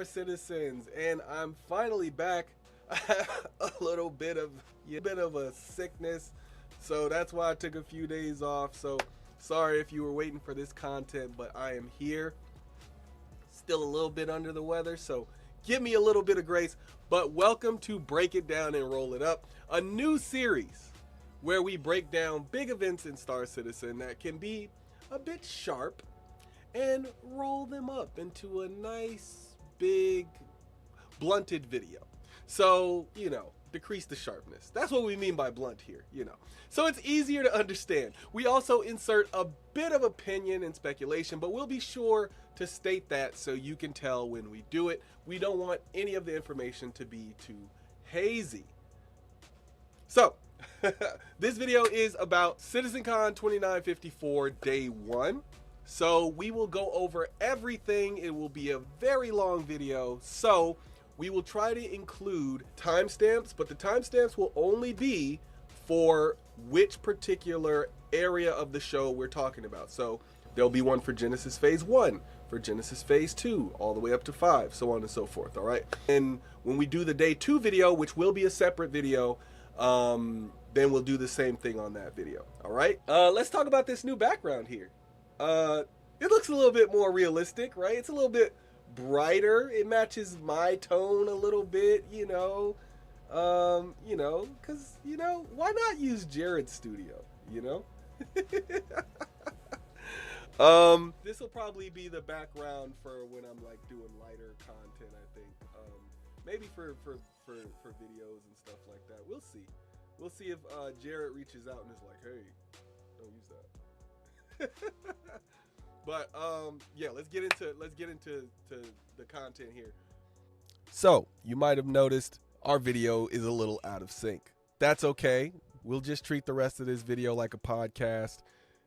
Star Citizens, and I'm finally back. I have a little bit of a sickness, so that's why I took a few days off. So sorry if you were waiting for this content, but I am here. Still a little bit under the weather, so give me a little bit of grace. But welcome to Break It Down and Roll It Up, a new series where we break down big events in Star Citizen that can be a bit sharp and roll them up into a nice, big, blunted video. So, decrease the sharpness. That's what we mean by blunt here, So it's easier to understand. We also insert a bit of opinion and speculation, but we'll be sure to state that so you can tell when we do it. We don't want any of the information to be too hazy. So, this video is about CItizenCon2954 Day 1. So we will go over everything. It will be a very long video. So we will try to include timestamps, but the timestamps will only be for which particular area of the show we're talking about. So there'll be one for Genesis Phase 1, for Genesis Phase 2, all the way up to 5, so on and so forth, all right? And when we do the Day 2 video, which will be a separate video, then we'll do the same thing on that video, all right? Let's talk about this new background here. It looks a little bit more realistic, right? It's a little bit brighter. It matches my tone a little bit, because, why not use Jared's studio, This will probably be the background for when I'm like doing lighter content, I think. Maybe for videos and stuff like that. We'll see. We'll see if Jared reaches out and is like, hey, don't use that. But yeah, let's get into the content here. So you might have noticed our video is a little out of sync. That's okay. We'll just treat the rest of this video like a podcast.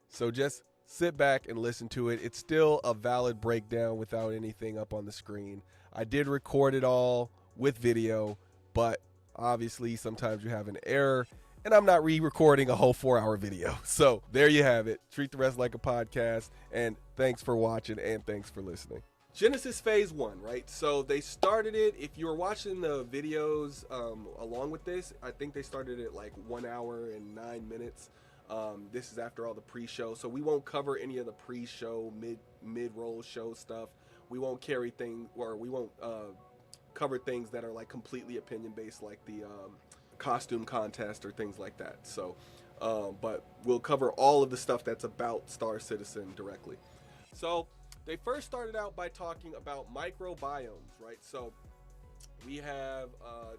So just sit back and listen to it. It's still a valid breakdown without anything up on the screen. I did record it all with video, but obviously sometimes you have an error, and I'm not re-recording a whole 4-hour video. So there you have it. Treat the rest like a podcast, and thanks for watching, and thanks for listening. Genesis Phase 1, right? So they started it, if you were watching the videos along with this, I think they started it like 1 hour and 9 minutes. This is after all the pre-show, so we won't cover any of the pre-show, mid-roll show stuff. We won't carry things, or we won't cover things that are like completely opinion-based, like the costume contest or things like that. So but we'll cover all of the stuff that's about Star Citizen directly. So they first started out by talking about microbiomes, right? So we have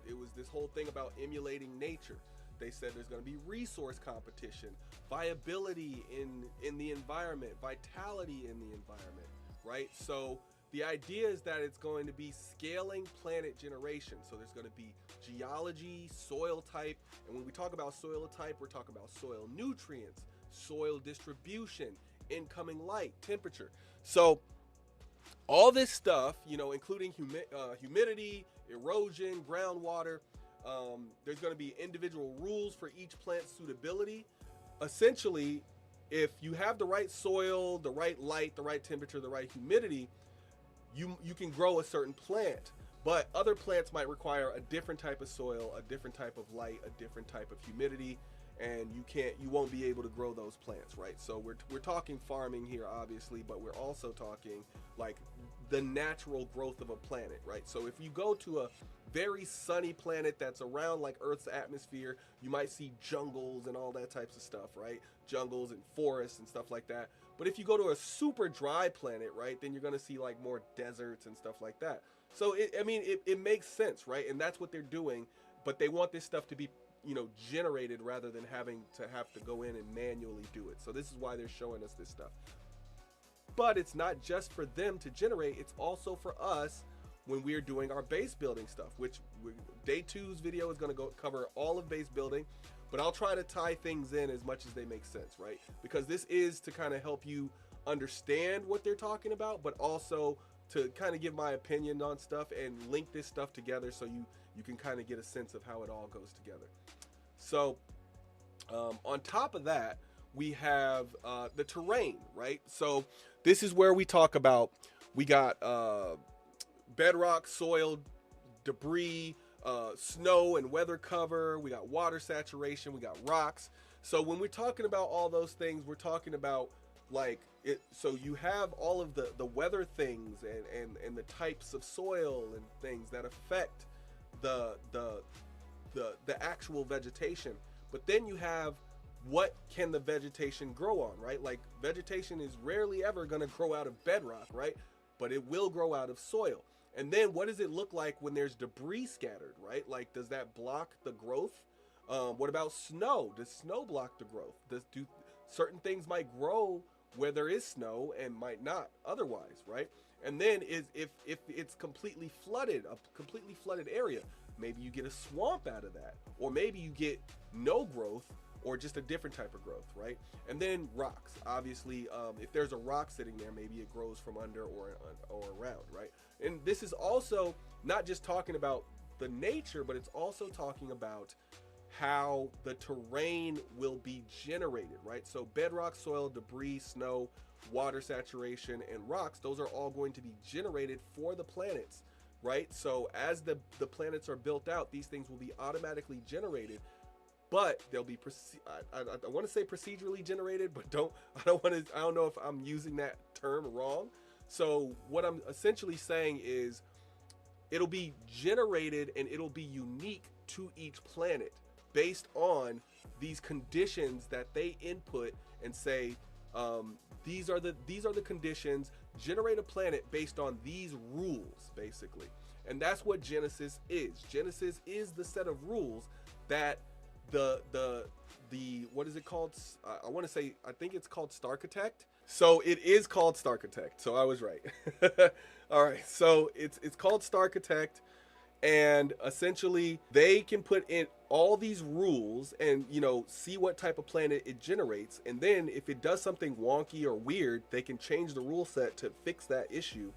it was this whole thing about emulating nature. They said there's going to be resource competition, viability in the environment, vitality in the environment, right? So the idea is that it's going to be scaling planet generation. So there's going to be geology, soil type, and when we talk about soil type, we're talking about soil nutrients, soil distribution, incoming light, temperature. So all this stuff, including humidity, erosion, groundwater, there's going to be individual rules for each plant's suitability. Essentially, if you have the right soil, the right light, the right temperature, the right humidity, you can grow a certain plant, but other plants might require a different type of soil, a different type of light, a different type of humidity, and you won't be able to grow those plants, right? So we're talking farming here, obviously, but we're also talking like the natural growth of a planet, right? So if you go to a very sunny planet that's around like Earth's atmosphere, you might see jungles and all that types of stuff, right? Jungles and forests and stuff like that. But if you go to a super dry planet, right, then you're going to see like more deserts and stuff like that. So it makes sense, right? And that's what they're doing, but they want this stuff to be generated rather than having to go in and manually do it. So this is why they're showing us this stuff. But it's not just for them to generate, it's also for us when we're doing our base building stuff, which Day 2's video is going to cover all of base building, but I'll try to tie things in as much as they make sense, right? Because this is to kind of help you understand what they're talking about, but also to kind of give my opinion on stuff and link this stuff together so you can kind of get a sense of how it all goes together. So on top of that, we have the terrain, right? So this is where we talk about, we got bedrock, soil, debris, snow and weather cover. We got water saturation. We got rocks. So when we're talking about all those things, we're talking about like it. So you have all of the weather things and the types of soil and things that affect the actual vegetation. But then you have what can the vegetation grow on, right? Like vegetation is rarely ever going to grow out of bedrock, right? But it will grow out of soil. And then what does it look like when there's debris scattered, right? Like, does that block the growth? What about snow? Does snow block the growth? Do certain things might grow where there is snow and might not otherwise, right? And then if it's completely flooded, a completely flooded area, maybe you get a swamp out of that, or maybe you get no growth or just a different type of growth, right? And then rocks. Obviously, if there's a rock sitting there, maybe it grows from under or around, right? And this is also not just talking about the nature, but it's also talking about how the terrain will be generated, right? So bedrock, soil, debris, snow, water saturation, and rocks, those are all going to be generated for the planets, right? So as the planets are built out, these things will be automatically generated, but they'll be I want to say procedurally generated, but I don't know if I'm using that term wrong. So what I'm essentially saying is it'll be generated and it'll be unique to each planet based on these conditions that they input and say, these are the conditions, generate a planet based on these rules, basically. And that's what Genesis is. Genesis is the set of rules that the what is it called? I think it's called Starchitect. So it is called Starchitect. So I was right. All right. So it's called Starchitect, and essentially they can put in all these rules and, you know, see what type of planet it generates. And then if it does something wonky or weird, they can change the rule set to fix that issue,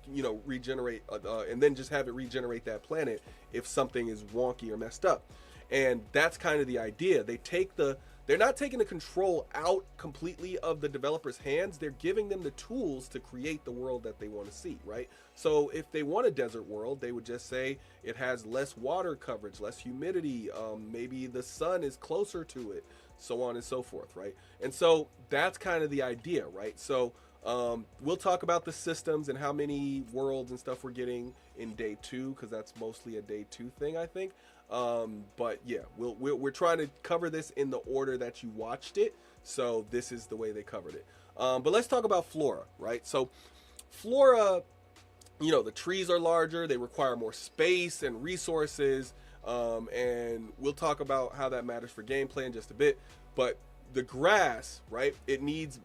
you know, regenerate, and then just have it regenerate that planet if something is wonky or messed up. And that's kind of the idea. They're not taking the control out completely of the developer's hands. They're giving them the tools to create the world that they want to see, right? So if they want a desert world, they would just say it has less water coverage, less humidity, maybe the sun is closer to it, so on and so forth, right? And so that's kind of the idea, right? So we'll talk about the systems and how many worlds and stuff we're getting in day 2, because that's mostly a day 2 thing, I think. But yeah, we're trying to cover this in the order that you watched it, so this is the way they covered it. But let's talk about flora, right? So flora, you know, the trees are larger, they require more space and resources, and we'll talk about how that matters for gameplay in just a bit. But the grass, right, it needs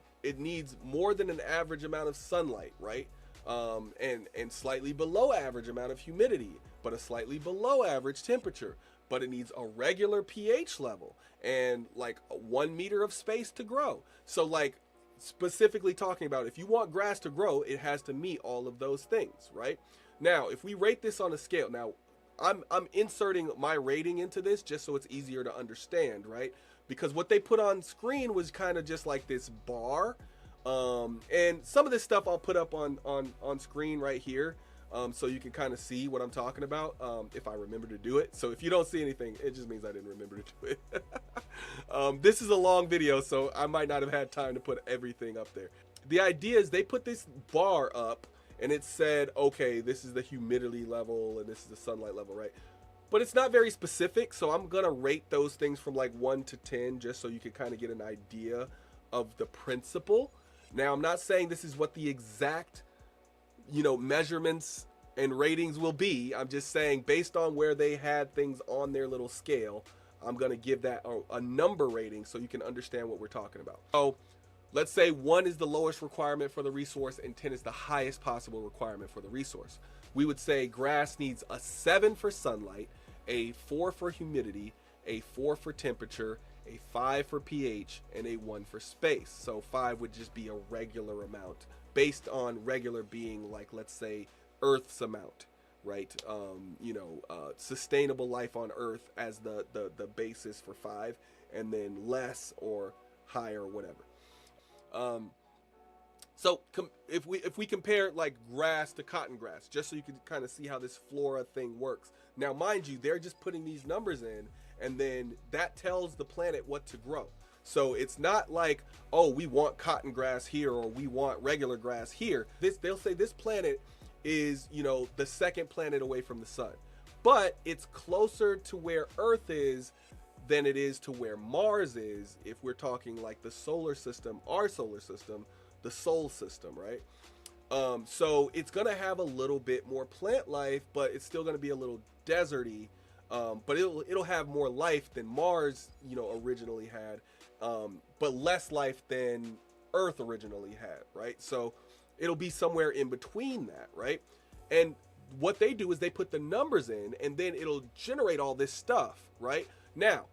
more than an average amount of sunlight, right? And slightly below average amount of humidity, but a slightly below average temperature. But it needs a regular pH level and like 1 meter of space to grow. So like specifically talking about, if you want grass to grow, it has to meet all of those things, right? Now, if we rate this on a scale, now I'm inserting my rating into this just so it's easier to understand, right? Because what they put on screen was kind of just like this bar. And some of this stuff I'll put up on screen right here, so you can kind of see what I'm talking about, if I remember to do it. So if you don't see anything, it just means I didn't remember to do it. This is a long video, so I might not have had time to put everything up there. The idea is they put this bar up and it said, okay, this is the humidity level and this is the sunlight level, right? But it's not very specific, so I'm gonna rate those things from like 1 to 10 just so you can kind of get an idea of the principle. Now, I'm not saying this is what the exact, you know, measurements and ratings will be. I'm just saying based on where they had things on their little scale, I'm gonna give that a number rating so you can understand what we're talking about. So let's say 1 is the lowest requirement for the resource and 10 is the highest possible requirement for the resource. We would say grass needs a 7 for sunlight, a 4 for humidity, a 4 for temperature, a 5 for pH, and a 1 for space. So 5 would just be a regular amount, based on regular being like, let's say, Earth's amount, right? Sustainable life on Earth as the basis for 5, and then less or higher, whatever. So if we compare like grass to cotton grass, just so you can kind of see how this flora thing works. Now, mind you, they're just putting these numbers in, and then that tells the planet what to grow. So it's not like, oh, we want cotton grass here or we want regular grass here. They'll say this planet is, you know, the second planet away from the sun, but it's closer to where Earth is than it is to where Mars is, if we're talking like the solar system, our solar system, the Sol system, right? So it's gonna have a little bit more plant life, but it's still gonna be a little deserty. But it'll have more life than Mars, you know, originally had, but less life than Earth originally had, right? So it'll be somewhere in between that, right? And what they do is they put the numbers in, and then it'll generate all this stuff, right? Now,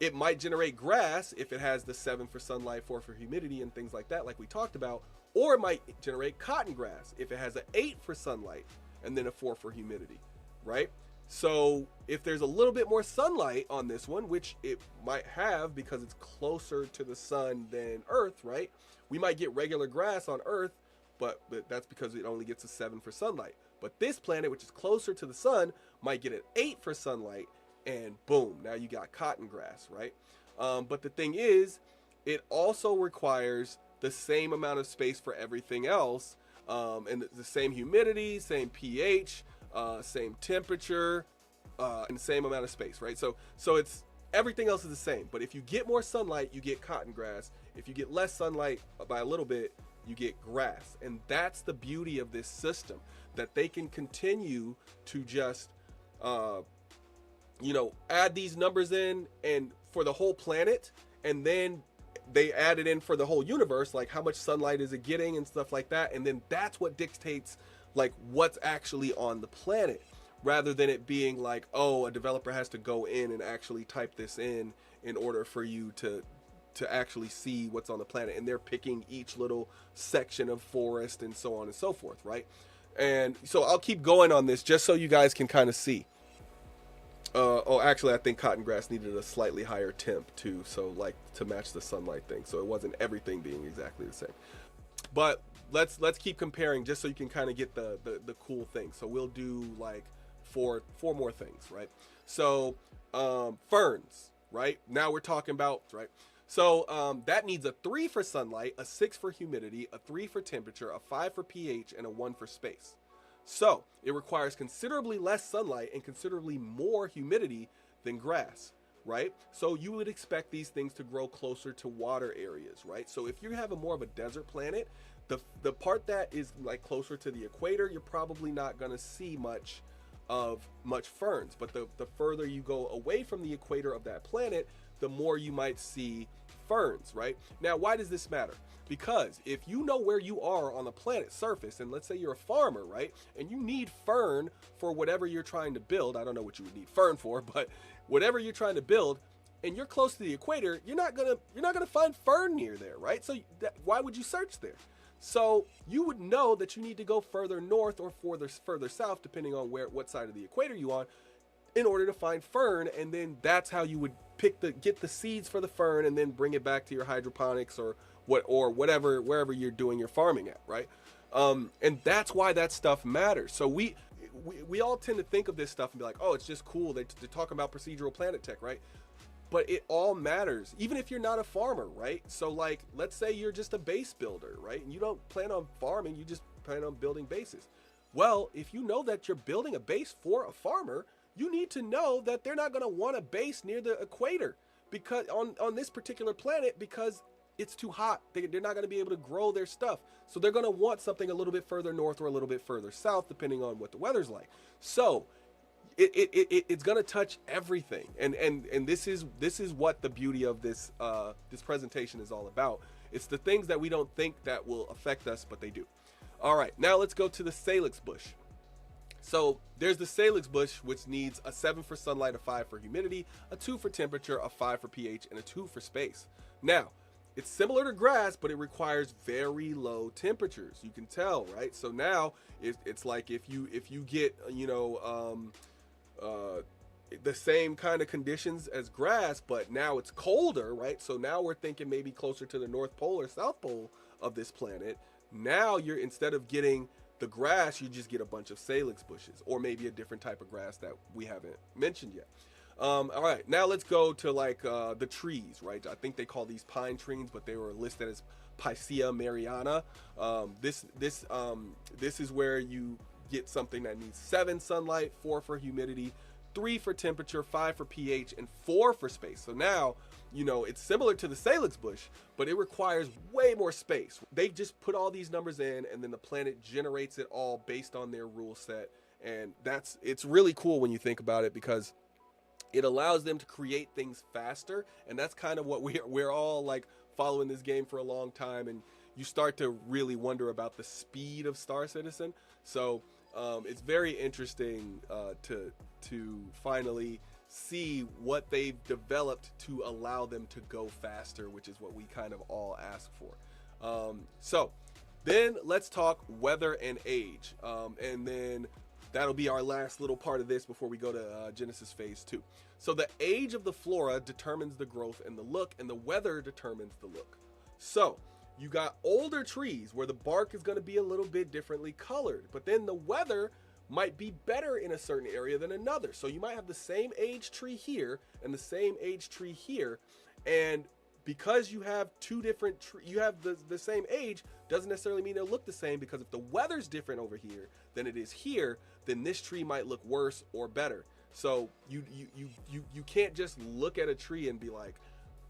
it might generate grass if it has the 7 for sunlight, 4 for humidity, and things like that, like we talked about. Or it might generate cotton grass if it has an 8 for sunlight and then a 4 for humidity, right? So if there's a little bit more sunlight on this one, which it might have because it's closer to the sun than Earth, right? We might get regular grass on Earth, but that's because it only gets a 7 for sunlight. But this planet, which is closer to the sun, might get an 8 for sunlight, and boom, now you got cotton grass, right? But the thing is, it also requires the same amount of space for everything else, and the same humidity, same pH, same temperature, and same amount of space, right? So it's everything else is the same. But if you get more sunlight, you get cotton grass. If you get less sunlight by a little bit, you get grass. And that's the beauty of this system, that they can continue to just you know, add these numbers in and for the whole planet, and then they add it in for the whole universe, like how much sunlight is it getting and stuff like that, and then that's what dictates like what's actually on the planet, rather than it being like, oh, a developer has to go in and actually type this in order for you to actually see what's on the planet, and they're picking each little section of forest and so on and so forth, right? And so I'll keep going on this just so you guys can kind of see. Oh, actually, I think cotton grass needed a slightly higher temp too, so like to match the sunlight thing. So it wasn't everything being exactly the same. But let's keep comparing just so you can kind of get the cool thing. So we'll do like four more things, right? So ferns, right? Now we're talking about, right? So that needs a 3 for sunlight, a 6 for humidity, a 3 for temperature, a 5 for pH, and a 1 for space. So it requires considerably less sunlight and considerably more humidity than grass, right? So you would expect these things to grow closer to water areas, right? So if you have a more of a desert planet, the part that is like closer to the equator, you're probably not going to see much ferns. But the further you go away from the equator of that planet, the more you might see ferns, right? Now, why does this matter? Because if you know where you are on the planet's surface, and let's say you're a farmer, right, and you need fern for whatever you're trying to build, I don't know what you would need fern for, but whatever you're trying to build, and you're close to the equator, you're not gonna find fern near there, right? So why would you search there? So you would know that you need to go further north or further south, depending on what side of the equator you're on, in order to find fern, and then that's how you would get the seeds for the fern and then bring it back to your hydroponics or whatever, wherever you're doing your farming at, right? And that's why that stuff matters. So we all tend to think of this stuff and be like, oh, it's just cool. They're talking about procedural planet tech, right? But it all matters, even if you're not a farmer, right? So like, let's say you're just a base builder, right? And you don't plan on farming, you just plan on building bases. Well, if you know that you're building a base for a farmer, you need to know that they're not going to want a base near the equator because on this particular planet, because it's too hot. They're not going to be able to grow their stuff. So they're going to want something a little bit further north or a little bit further south, depending on what the weather's like. So it's going to touch everything. And this is what the beauty of this presentation is all about. It's the things that we don't think that will affect us, but they do. All right, now let's go to the salix bush. So there's the salix bush, which needs a 7 for sunlight, a 5 for humidity, a 2 for temperature, a 5 for pH, and a 2 for space. Now, it's similar to grass, but it requires very low temperatures. You can tell, right? So now it's like if you get, you know, the same kind of conditions as grass, but now it's colder, right? So now we're thinking maybe closer to the North Pole or South Pole of this planet. Now you're, instead of getting the grass, you just get a bunch of salix bushes, or maybe a different type of grass that we haven't mentioned yet. All right, now let's go to like the trees, right? I think they call these pine trees, but they were listed as Picea mariana. This is where you get something that needs 7 sunlight, 4 for humidity, 3 for temperature, 5 for pH, and 4 for space. So now, you know, it's similar to the salix bush, but it requires way more space. They just put all these numbers in, and then the planet generates it all based on their rule set. And it's really cool when you think about it, because it allows them to create things faster. And that's kind of what we're all like following this game for a long time. And you start to really wonder about the speed of Star Citizen. So it's very interesting to finally see what they've developed to allow them to go faster, which is what we kind of all ask for. So then let's talk weather and age, and then that'll be our last little part of this before we go to Genesis Phase 2. So the age of the flora determines the growth and the look, and the weather determines the look. So you got older trees where the bark is going to be a little bit differently colored, but then the weather might be better in a certain area than another. So you might have the same age tree here and the same age tree here, and because you have two different you have the same age, doesn't necessarily mean they'll look the same, because if the weather's different over here than it is here, then this tree might look worse or better. So you can't just look at a tree and be like,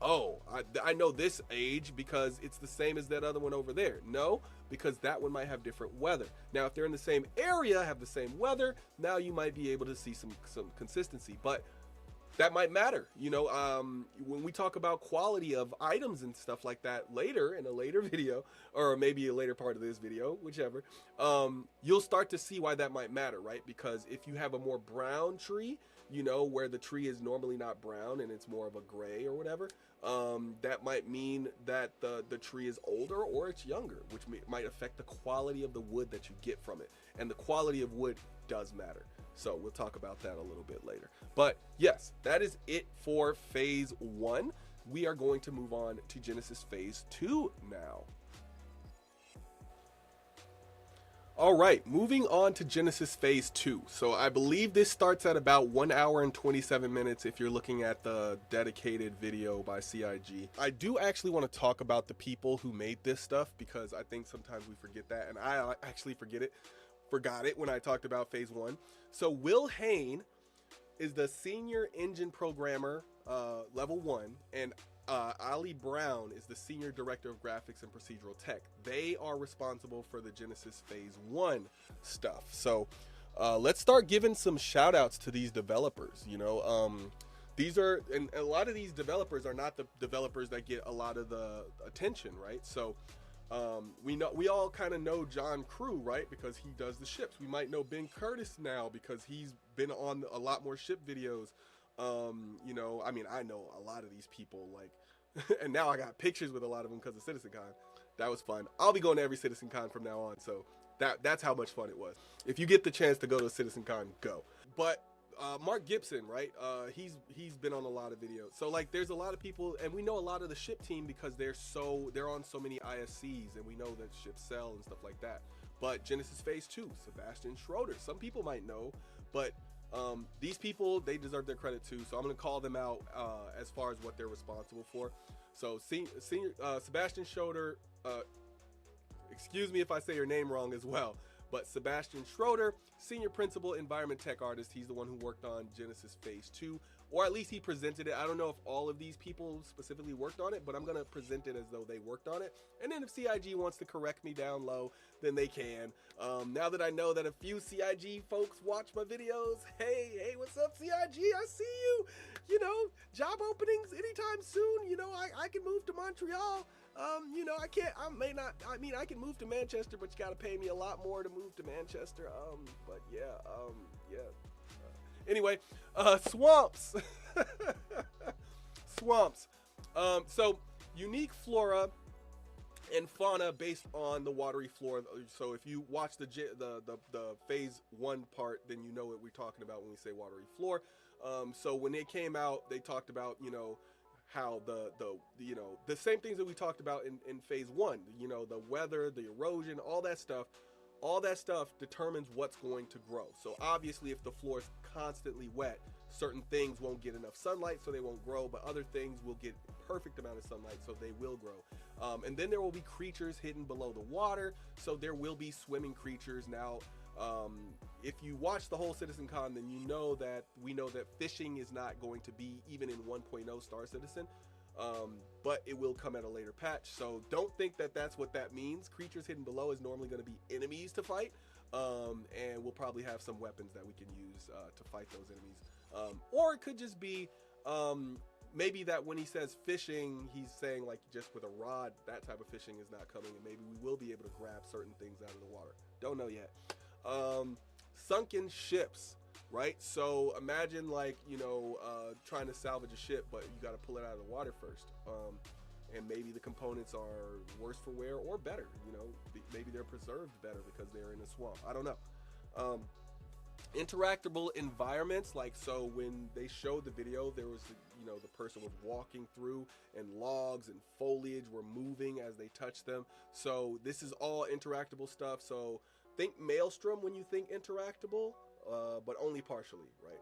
oh, I know this age because it's the same as that other one over there. No, because that one might have different weather. Now, if they're in the same area, have the same weather, now you might be able to see some consistency. But that might matter, you know, when we talk about quality of items and stuff like that later, in a later video, or maybe a later part of this video, whichever, you'll start to see why that might matter, right? Because if you have a more brown tree, you know, where the tree is normally not brown and it's more of a gray or whatever, that might mean that the tree is older or it's younger, which might affect the quality of the wood that you get from it. And the quality of wood does matter. So we'll talk about that a little bit later. But yes, that is it for Phase 1. We are going to move on to Genesis Phase 2 now. All right, moving on to Genesis Phase 2. So I believe this starts at about 1 hour and 27 minutes if you're looking at the dedicated video by CIG. I do actually want to talk about the people who made this stuff, because I think sometimes we forget that, and I actually forgot it when I talked about Phase 1. So Will Hain is the senior engine programmer, level 1, and Ali Brown is the senior director of graphics and procedural tech. They are responsible for the Genesis Phase 1 stuff. So let's start giving some shout outs to these developers. You know, these are, and a lot of these developers are not the developers that get a lot of the attention, right? So we all kind of know John Crew, right? Because he does the ships. We might know Ben Curtis now because he's been on a lot more ship videos. You know, I mean, I know a lot of these people, like, and now I got pictures with a lot of them because of CitizenCon. That was fun. I'll be going to every CitizenCon from now on, so that's how much fun it was. If you get the chance to go to a CitizenCon, go. But Mark Gibson, right? He's been on a lot of videos. So like, there's a lot of people, and we know a lot of the ship team because they're on so many ISCs, and we know that ships sell and stuff like that. But Genesis Phase 2, Sebastian Schroeder, some people might know, but these people, they deserve their credit too. So I'm going to call them out as far as what they're responsible for. So senior Sebastian Schroeder, excuse me if I say your name wrong as well, but Sebastian Schroeder, senior principal environment tech artist. He's the one who worked on Genesis Phase 2, or at least he presented it. I don't know if all of these people specifically worked on it, but I'm going to present it as though they worked on it. And then if CIG wants to correct me down low, then they can. Now that I know that a few CIG folks watch my videos, hey, what's up, CIG? I see you. You know, job openings anytime soon. You know, I can move to Montreal. You know, I can move to Manchester, but you got to pay me a lot more to move to Manchester. But yeah. Anyway, swamps. Swamps. So unique flora and fauna based on the watery floor. So if you watch the Phase 1 part, then you know what we're talking about when we say watery floor. So when it came out, they talked about, you know, how the you know, the same things that we talked about in phase one, you know, the weather, the erosion, all that stuff determines what's going to grow. So obviously if the floor is constantly wet, certain things won't get enough sunlight, so they won't grow, but other things will get perfect amount of sunlight, so they will grow. And then there will be creatures hidden below the water, so there will be swimming creatures. Now, if you watch the whole CitizenCon, then we know that fishing is not going to be even in 1.0 Star Citizen, but it will come at a later patch. So don't think that that's what that means. Creatures hidden below is normally going to be enemies to fight, and we'll probably have some weapons that we can use to fight those enemies. Or it could just be maybe that when he says fishing, he's saying like just with a rod, that type of fishing is not coming, and maybe we will be able to grab certain things out of the water. Don't know yet. Sunken ships, right? So imagine like, you know, trying to salvage a ship, but you got to pull it out of the water first. And maybe the components are worse for wear or better, you know, maybe they're preserved better because they're in a swamp. I don't know. Interactable environments, like, so when they showed the video, there was, you know, the person was walking through and logs and foliage were moving as they touched them. So this is all interactable stuff. So think Maelstrom when you think interactable, but only partially, right?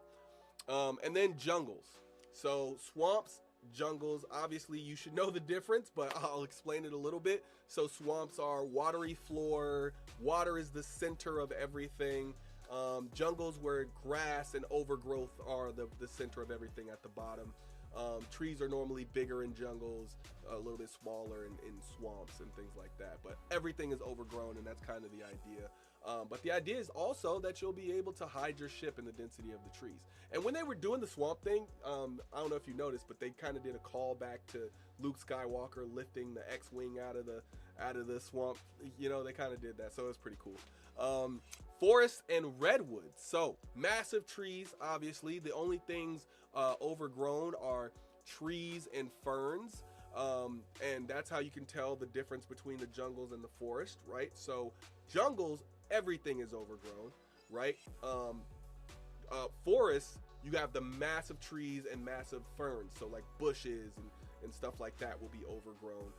And then jungles. So swamps, jungles, obviously you should know the difference, but I'll explain it a little bit. So swamps are watery floor, water is the center of everything. Jungles where grass and overgrowth are the center of everything at the bottom. Trees are normally bigger in jungles, a little bit smaller in swamps and things like that, but everything is overgrown, and that's kind of the idea. But the idea is also that you'll be able to hide your ship in the density of the trees. And when they were doing the swamp thing, I don't know if you noticed, but they kind of did a callback to Luke Skywalker lifting the X-Wing out of the swamp. You know, they kind of did that, so it was pretty cool. Forests and redwoods. So massive trees, obviously. The only things overgrown are trees and ferns. And that's how you can tell the difference between the jungles and the forest, right? So jungles, everything is overgrown, right? Forests, you have the massive trees and massive ferns. So like bushes and stuff like that will be overgrown.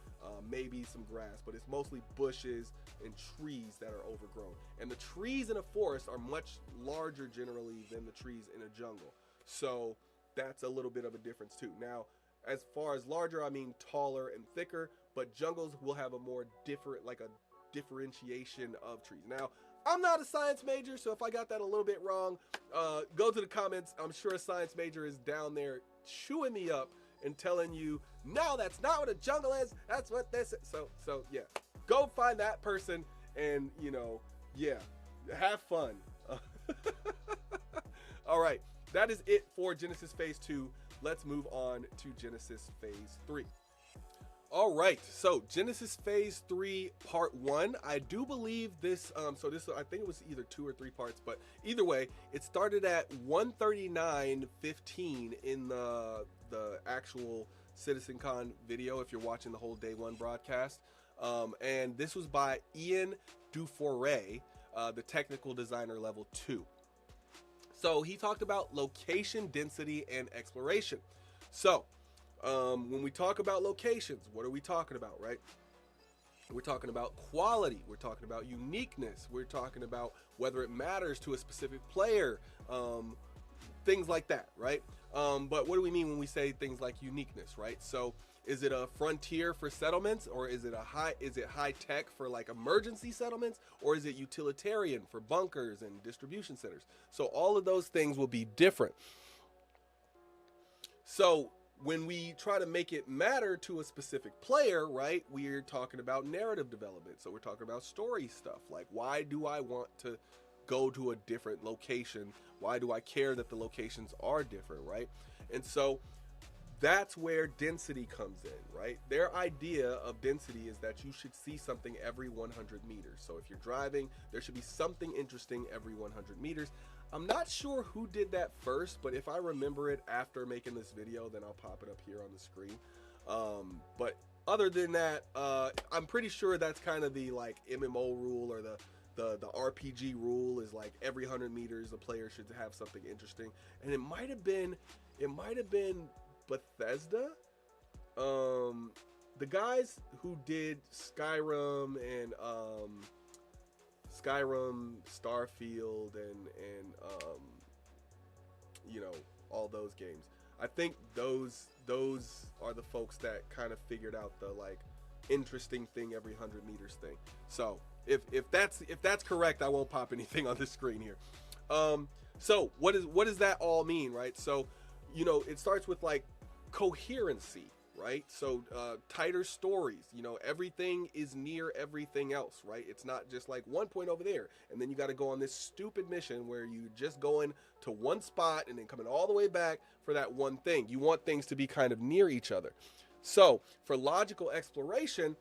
Maybe some grass, but it's mostly bushes and trees that are overgrown. And the trees in a forest are much larger generally than the trees in a jungle. So that's a little bit of a difference too. Now, as far as larger, I mean taller and thicker, but jungles will have a more differentiation of trees. Now, I'm not a science major, so if I got that a little bit wrong, go to the comments. I'm sure a science major is down there chewing me up and telling you, no, that's not what a jungle is. That's what this is. So yeah, go find that person and, you know, yeah, have fun. All right, that is it for Genesis Phase 2. Let's move on to Genesis Phase 3. All right, so Genesis Phase 3 Part 1. I do believe this, so this, I think it was either 2 or 3 parts, but either way, it started at 139.15 in the actual CitizenCon video if you're watching the whole day one broadcast. And this was by Ian Duforay, the technical designer level 2. So he talked about location, density, and exploration. So when we talk about locations, what are we talking about, right? We're talking about quality. We're talking about uniqueness. We're talking about whether it matters to a specific player, things like that, right? But what do we mean when we say things like uniqueness, right? So is it a frontier for settlements, or is it high tech for like emergency settlements, or is it utilitarian for bunkers and distribution centers? So all of those things will be different. So when we try to make it matter to a specific player, right, we're talking about narrative development. So we're talking about story stuff, like why do I want to go to a different location? Why do I care that the locations are different, right? And so that's where density comes in, right? Their idea of density is that you should see something every 100 meters. So if you're driving, there should be something interesting every 100 meters. I'm not sure who did that first, but if I remember it after making this video, then I'll pop it up here on the screen. But other than that, I'm pretty sure that's kind of the like MMO rule, or the RPG rule is like every 100 meters a player should have something interesting. And it might have been Bethesda the guys who did Skyrim and Skyrim, Starfield, and you know, all those games. I think those are the folks that kind of figured out the like interesting thing every 100 meters thing. So if that's correct, I won't pop anything on the screen here. So what does that all mean, right? So, you know, it starts with like coherency, right? So tighter stories, you know, everything is near everything else, right? It's not just like one point over there and then you got to go on this stupid mission where you just going to one spot and then coming all the way back for that one thing. You want things to be kind of near each other. So for logical exploration,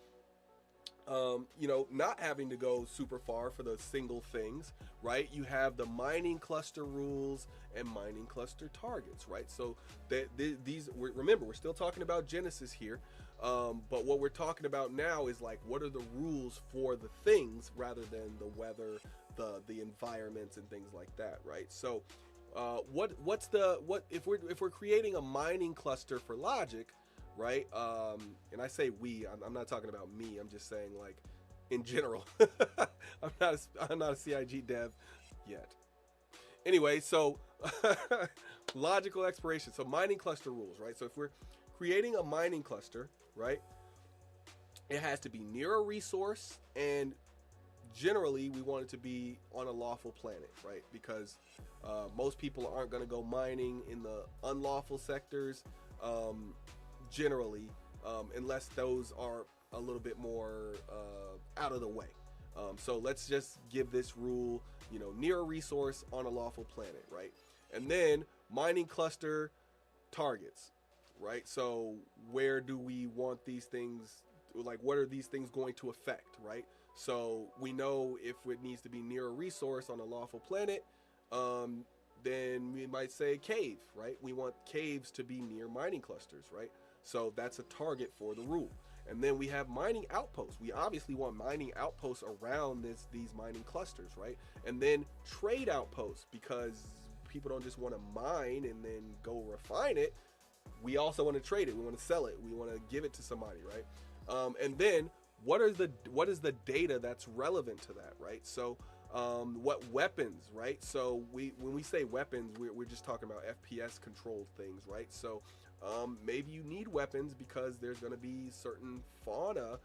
you know, not having to go super far for those single things, right? You have the mining cluster rules and mining cluster targets, right? So remember, we're still talking about Genesis here, but what we're talking about now is like, what are the rules for the things rather than the weather, the environments and things like that, right? So, what if we're creating a mining cluster for logic? Right, and I say we. I'm not talking about me. I'm just saying like in general. I'm not a CIG dev yet. Anyway, so logical exploration. So mining cluster rules, right? So if we're creating a mining cluster, right, it has to be near a resource, and generally we want it to be on a lawful planet, right? Because most people aren't going to go mining in the unlawful sectors. Generally, unless those are a little bit more out of the way. So let's just give this rule, you know, near a resource on a lawful planet, right? And then mining cluster targets, right? So where do we want these things, like what are these things going to affect, right? So we know if it needs to be near a resource on a lawful planet, then we might say cave, right? We want caves to be near mining clusters, right? So that's a target for the rule. And then we have mining outposts. We obviously want mining outposts around these mining clusters, right? And then trade outposts, because people don't just want to mine and then go refine it. We also want to trade it. We want to sell it. We want to give it to somebody, right? And then what is the data that's relevant to that, right? So what weapons, right? So when we say weapons, we're just talking about FPS controlled things, right? So maybe you need weapons because there's going to be certain fauna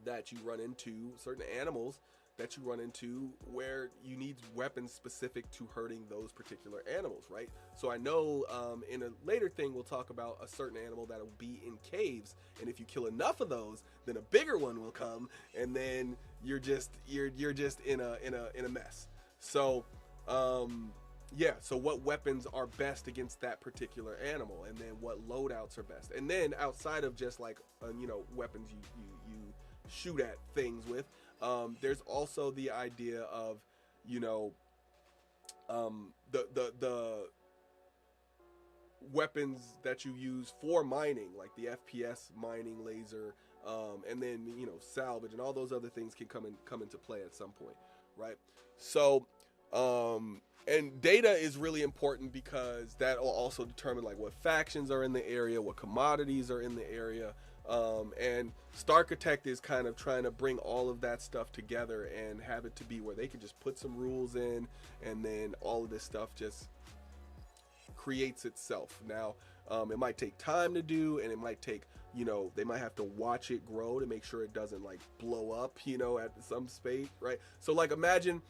that you run into, certain animals that you run into where you need weapons specific to hurting those particular animals, right? So I know in a later thing we'll talk about a certain animal that will be in caves, and if you kill enough of those, then a bigger one will come, and then you're just in a mess. So yeah, so what weapons are best against that particular animal, and then what loadouts are best, and then outside of just like you know, weapons you shoot at things with, there's also the idea of, you know, the weapons that you use for mining, like the FPS mining laser, and then, you know, salvage and all those other things can come into play at some point, right? So and data is really important because that will also determine like what factions are in the area, what commodities are in the area, and Starkitect is kind of trying to bring all of that stuff together and have it to be where they can just put some rules in, and then all of this stuff just creates itself. Now, it might take time to do, and it might take, you know, they might have to watch it grow to make sure it doesn't like blow up, you know, at some space, right? So like imagine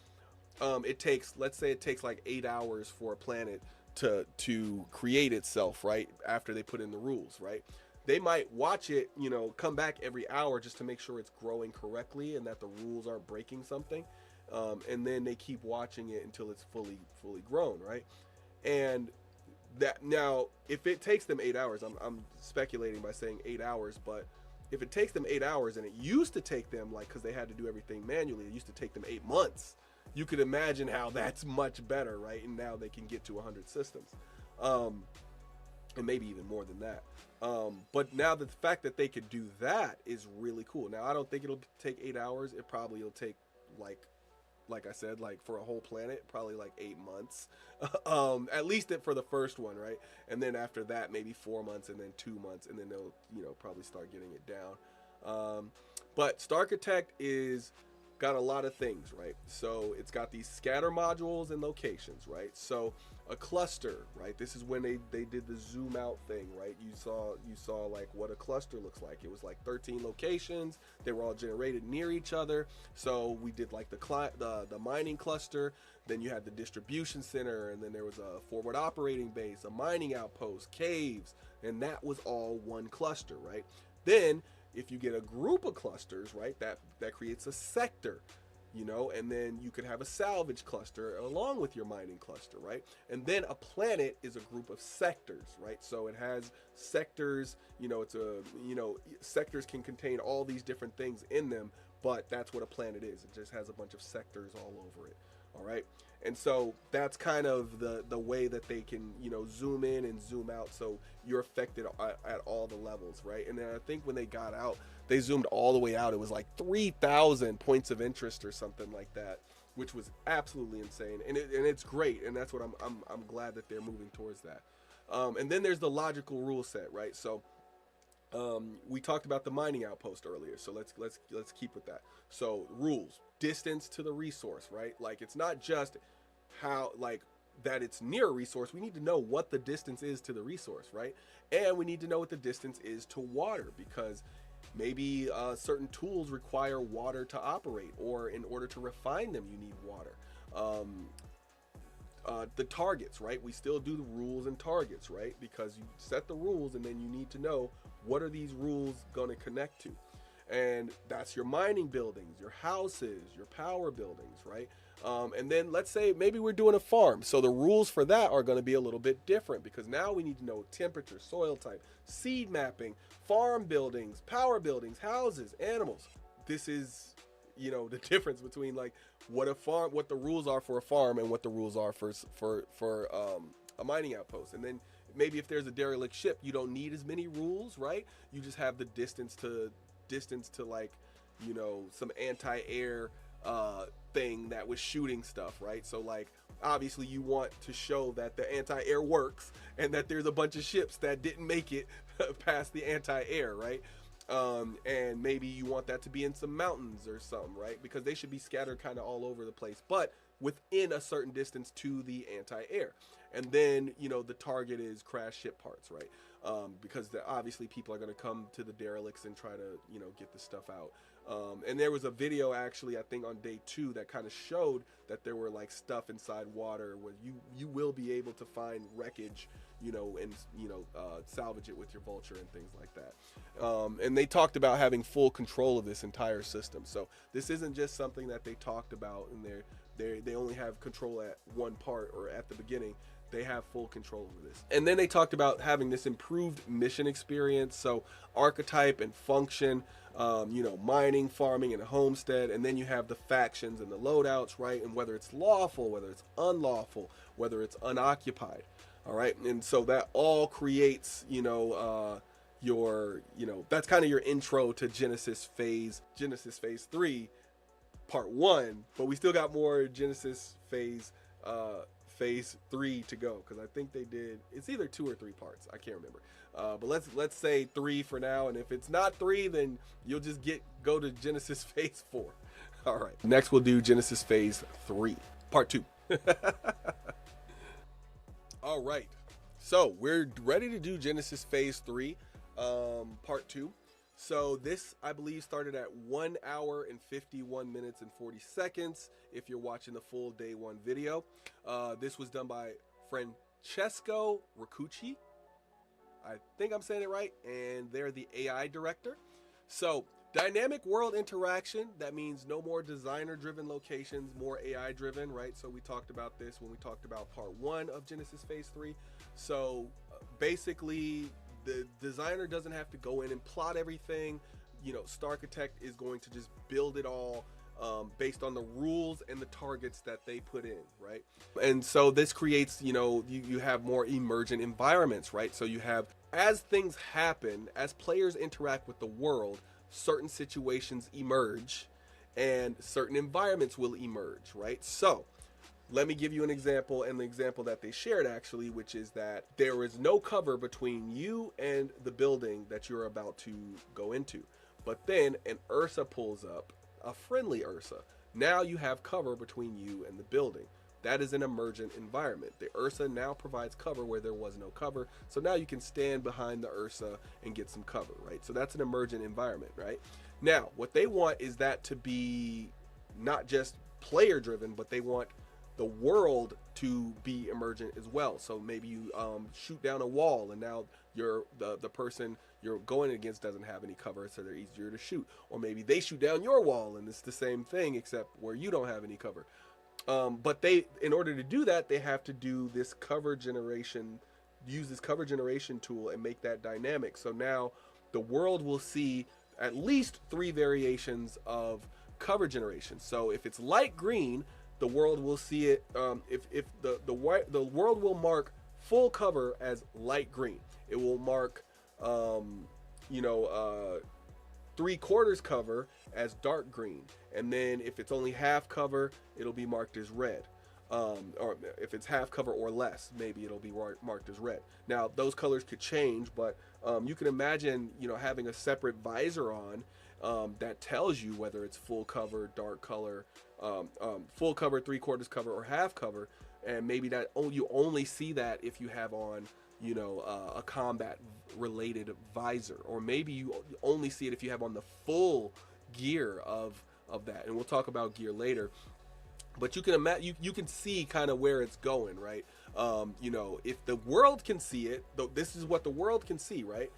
let's say it takes like 8 hours for a planet to create itself, right? After they put in the rules, right? They might watch it, you know, come back every hour just to make sure it's growing correctly and that the rules aren't breaking something. And then they keep watching it until it's fully grown, right? And that, now, if it takes them 8 hours, I'm speculating by saying 8 hours, but if it takes them 8 hours, and it used to take them, like, because they had to do everything manually, it used to take them 8 months. You could imagine how that's much better, right? And now they can get to 100 systems, and maybe even more than that. But now the fact that they could do that is really cool. Now, I don't think it'll take 8 hours. It probably will take like like I said, like for a whole planet, probably like 8 months, at least for the first one, right? And then after that, maybe 4 months, and then 2 months, and then they'll, probably start getting it down. But Starchitect is got a lot of things, right? So it's got these scatter modules and locations, right? So a cluster, right? This is when they did the zoom out thing, right? You saw like what a cluster looks like. It was like 13 locations. They were all generated near each other. So we did like the mining cluster. Then you had the distribution center, and then there was a forward operating base, a mining outpost, caves, and that was all one cluster, right? Then if you get a group of clusters, right, that creates a sector, and then you could have a salvage cluster along with your mining cluster, right? And then a planet is a group of sectors, right? So it has sectors, sectors can contain all these different things in them, but that's what a planet is. It just has a bunch of sectors all over it, all right? And so that's kind of the way that they can, zoom in and zoom out, so you're affected at all the levels, right? And then I think when they got out, they zoomed all the way out. It was like 3,000 points of interest or something like that, which was absolutely insane. And it's great, and that's what I'm glad that they're moving towards that. And then there's the logical rule set, right? So we talked about the mining outpost earlier, so let's keep with that. So rules: distance to the resource, right? Like, it's not just how, like, that it's near a resource. We need to know what the distance is to the resource, right? And we need to know what the distance is to water, because maybe certain tools require water to operate, or in order to refine them you need water. The targets, right? We still do the rules and targets, right? Because you set the rules, and then you need to know what are these rules going to connect to. And that's your mining buildings, your houses, your power buildings, right? And then let's say maybe we're doing a farm. So the rules for that are going to be a little bit different, because now we need to know temperature, soil type, seed mapping, farm buildings, power buildings, houses, animals. This is, the difference between like what the rules are for a farm and what the rules are for a mining outpost. And then maybe if there's a derelict ship, you don't need as many rules, right? You just have the distance to like, some anti-air thing that was shooting stuff, right? So like, obviously you want to show that the anti-air works, and that there's a bunch of ships that didn't make it past the anti-air, right? And maybe you want that to be in some mountains or something, right? Because they should be scattered kind of all over the place, but within a certain distance to the anti-air. And then, the target is crash ship parts, right? Because obviously people are going to come to the derelicts and try to, get the stuff out. And there was a video actually, I think on day 2, that kind of showed that there were like stuff inside water where you will be able to find wreckage, and salvage it with your vulture and things like that. And they talked about having full control of this entire system. So this isn't just something that they talked about and they only have control at one part or at the beginning. They have full control over this. And then they talked about having this improved mission experience, so archetype and function, mining, farming, and a homestead. And then you have the factions and the loadouts, right? And whether it's lawful, whether it's unlawful, whether it's unoccupied, all right? And so that all creates, that's kind of your intro to Genesis Phase 3, Part 1, but we still got more Genesis Phase 3 to go, because I think it's either 2 or 3 parts. I can't remember. But let's say 3 for now, and if it's not 3, then you'll just go to Genesis Phase 4. All right. Next we'll do Genesis Phase 3, Part 2. All right. So we're ready to do Genesis Phase 3, Part 2. So this, I believe, started at 1 hour and 51 minutes and 40 seconds if you're watching the full day 1 video. This was done by Francesco Riccucci. I think I'm saying it right, and they're the AI director. So dynamic world interaction, that means no more designer-driven locations, more AI-driven, right? So we talked about this when we talked about Part 1 of Genesis Phase 3. So basically, the designer doesn't have to go in and plot everything. Starchitect is going to just build it all based on the rules and the targets that they put in, right? And so this creates, you have more emergent environments, right? So you have, as things happen, as players interact with the world, certain situations emerge, and certain environments will emerge, right? So let me give you an example, and the example that they shared actually, which is that there is no cover between you and the building that you're about to go into. But then an Ursa pulls up, a friendly Ursa. Now you have cover between you and the building. That is an emergent environment. The Ursa now provides cover where there was no cover. So now you can stand behind the Ursa and get some cover, right? So that's an emergent environment, right? Now, what they want is that to be not just player driven, but they want the world to be emergent as well. So maybe you shoot down a wall, and now the person you're going against doesn't have any cover, so they're easier to shoot. Or maybe they shoot down your wall, and it's the same thing except where you don't have any cover. But in order to do that, they have to do this cover generation, use this cover generation tool and make that dynamic. So now the world will see at least 3 variations of cover generation. So if it's light green, the world will see it. If the world will mark full cover as light green. It will mark, 3/4 cover as dark green, and then if it's only half cover, it'll be marked as red. Or if it's half cover or less, maybe it'll be marked as red. Now those colors could change, but you can imagine, having a separate visor on that tells you whether it's full cover, dark color, full cover, 3/4 cover, or half cover, and maybe that you only see that if you have on a combat related visor, or maybe you only see it if you have on the full gear of that, and we'll talk about gear later. But you can imagine, you can see kind of where it's going, right? If the world can see it, this is what the world can see, right?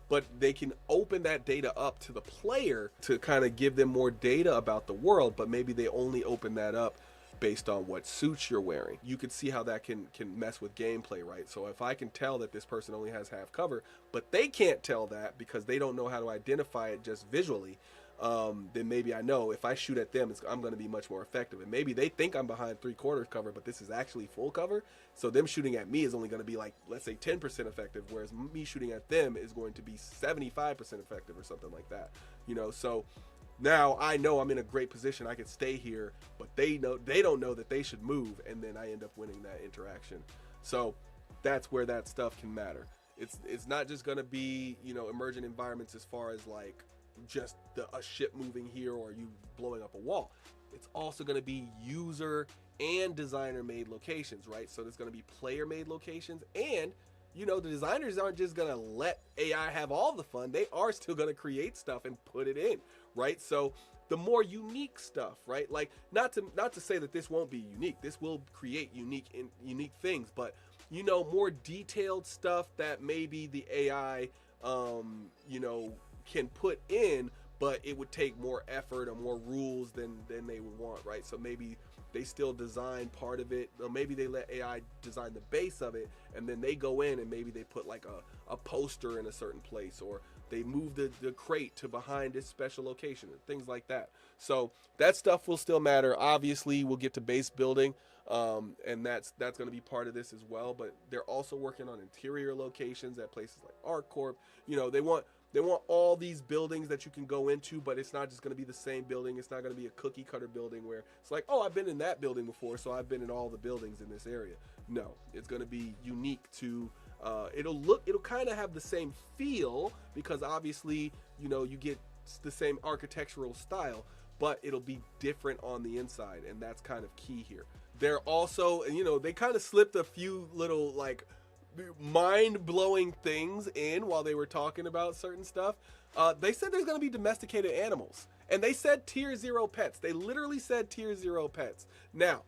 But they can open that data up to the player to kind of give them more data about the world, but maybe they only open that up based on what suits you're wearing. You can see how that can mess with gameplay, right? So if I can tell that this person only has half cover, but they can't tell that because they don't know how to identify it just visually, then maybe I know if I shoot at them, I'm going to be much more effective. And maybe they think I'm behind 3/4 cover, but this is actually full cover. So them shooting at me is only going to be like, let's say 10% effective, whereas me shooting at them is going to be 75% effective or something like that. So now I know I'm in a great position. I can stay here, but they don't know that they should move, and then I end up winning that interaction. So that's where that stuff can matter. It's not just going to be, emergent environments as far as like just a ship moving here or you blowing up a wall. It's also going to be user and designer made locations, right? So there's going to be player made locations, and the designers aren't just going to let AI have all the fun. They are still going to create stuff and put it in, right? So the more unique stuff, right? Like not to say that this won't be unique. This will create unique things, but more detailed stuff that maybe the AI can put in, but it would take more effort or more rules than they would want, right? So maybe they still design part of it, or maybe they let AI design the base of it, and then they go in and maybe they put like a poster in a certain place, or they move the crate to behind this special location, and things like that. So that stuff will still matter. Obviously, we'll get to base building, and that's going to be part of this as well. But they're also working on interior locations at places like ArcCorp. They want all these buildings that you can go into, but it's not just going to be the same building. It's not going to be a cookie cutter building where it's like, oh, I've been in that building before, so I've been in all the buildings in this area. No, it's going to be unique to, it'll kind of have the same feel because obviously, you get the same architectural style, but it'll be different on the inside, and that's kind of key here. They're also, they kind of slipped a few little like mind-blowing things in while they were talking about certain stuff. They said there's going to be domesticated animals, and they said tier 0 pets. They literally said tier 0 pets. Now,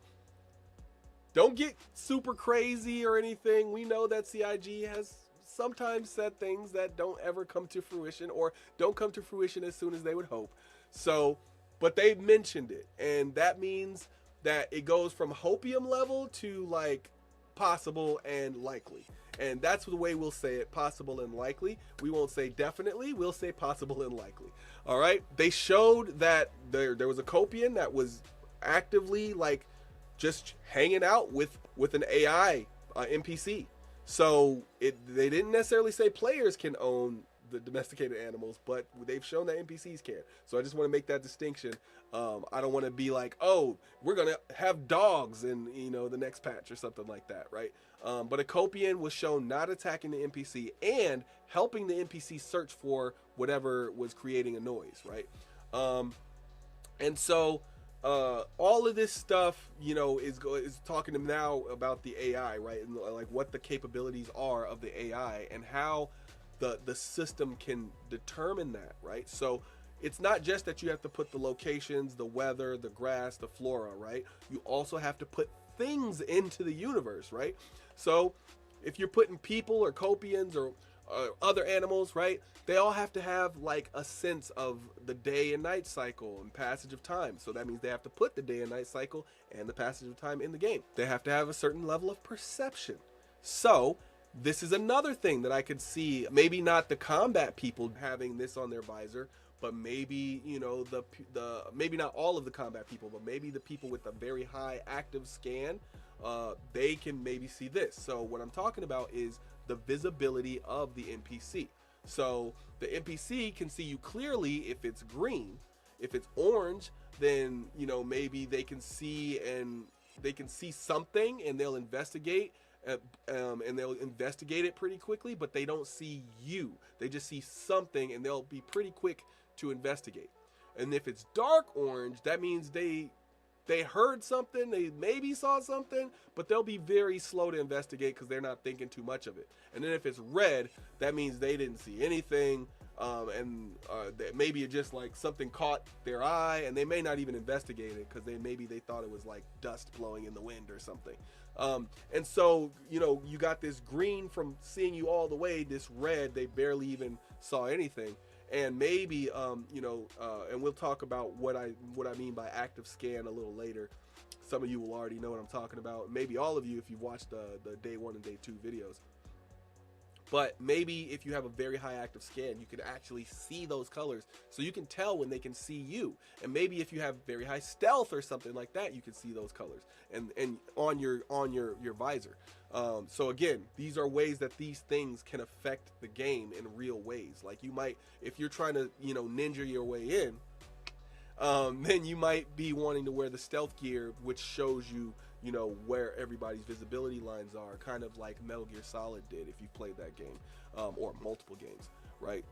don't get super crazy or anything. We know that CIG has sometimes said things that don't ever come to fruition, or don't come to fruition as soon as they would hope. So, but they mentioned it, and that means that it goes from hopium level to like possible and likely, and that's the way we'll say it, possible and likely. We won't say definitely, we'll say possible and likely. All right, they showed that there was a Copian that was actively like just hanging out with an AI NPC. So they didn't necessarily say players can own the domesticated animals, but they've shown that NPCs can. So I just want to make that distinction. I don't want to be like, oh, we're gonna have dogs in the next patch or something like that, right? But a Copian was shown not attacking the NPC and helping the NPC search for whatever was creating a noise, right? And so all of this stuff, is talking to them now about the AI, right? And like what the capabilities are of the AI and how the system can determine that, right? So it's not just that you have to put the locations, the weather, the grass, the flora, right? You also have to put things into the universe, right? So if you're putting people or Copians or other animals, right? They all have to have like a sense of the day and night cycle and passage of time. So that means they have to put the day and night cycle and the passage of time in the game. They have to have a certain level of perception. So this is another thing that I could see, maybe not the combat people having this on their visor, but maybe, maybe not all of the combat people, but maybe the people with a very high active scan, they can maybe see this. So what I'm talking about is the visibility of the NPC. So the NPC can see you clearly if it's green. If it's orange, then maybe they can see something and they'll investigate, and they'll investigate it pretty quickly, but they don't see you. They just see something and they'll be pretty quick to investigate. And if it's dark orange, that means they heard something, they maybe saw something, but they'll be very slow to investigate because they're not thinking too much of it. And then if it's red, that means they didn't see anything, and maybe it just like something caught their eye, and they may not even investigate it because maybe they thought it was like dust blowing in the wind or something. And so you got this green from seeing you all the way, this red they barely even saw anything. And maybe, and we'll talk about what I mean by active scan a little later. Some of you will already know what I'm talking about. Maybe all of you if you've watched the day 1 and day 2 videos. But maybe if you have a very high active scan, you can actually see those colors. So you can tell when they can see you. And maybe if you have very high stealth or something like that, you can see those colors and on your visor. So again, these are ways that these things can affect the game in real ways. Like you might, if you're trying to, ninja your way in, then you might be wanting to wear the stealth gear, which shows you, where everybody's visibility lines are, kind of like Metal Gear Solid did if you've played that game, or multiple games, right?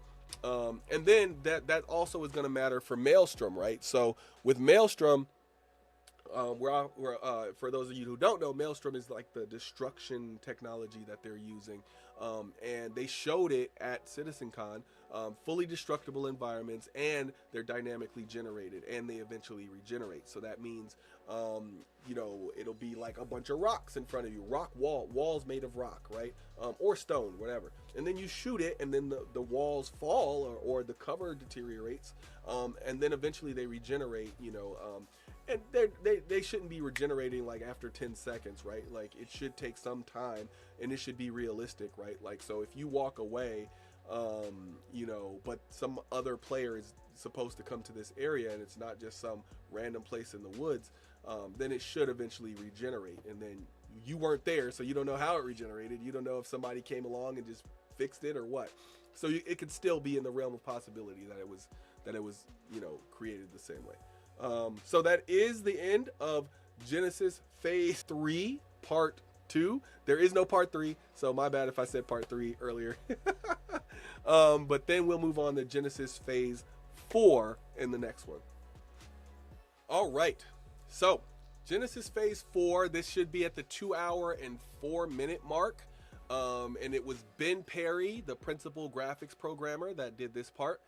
And then that also is going to matter for Maelstrom, right? So with Maelstrom, for those of you who don't know, Maelstrom is like the destruction technology that they're using, and they showed it at CitizenCon. Fully destructible environments, and they're dynamically generated, and they eventually regenerate. So that means, it'll be like a bunch of rocks in front of you, walls made of rock, right? Or stone, whatever. And then you shoot it, and then the walls fall, or the cover deteriorates, and then eventually they regenerate, and they shouldn't be regenerating like after 10 seconds, right? Like it should take some time, and it should be realistic, right? Like, so if you walk away, but some other player is supposed to come to this area and it's not just some random place in the woods, then it should eventually regenerate. And then you weren't there, so you don't know how it regenerated. You don't know if somebody came along and just fixed it or what. So it could still be in the realm of possibility that it was created the same way. So that is the end of Genesis Phase 3 Part 2. There is no Part 3, so my bad if I said Part 3 earlier. But then we'll move on to Genesis Phase 4 in the next one. All right, so Genesis Phase 4, this should be at the 2 hour and 4 minute mark. And it was Ben Perry, the principal graphics programmer, that did this part.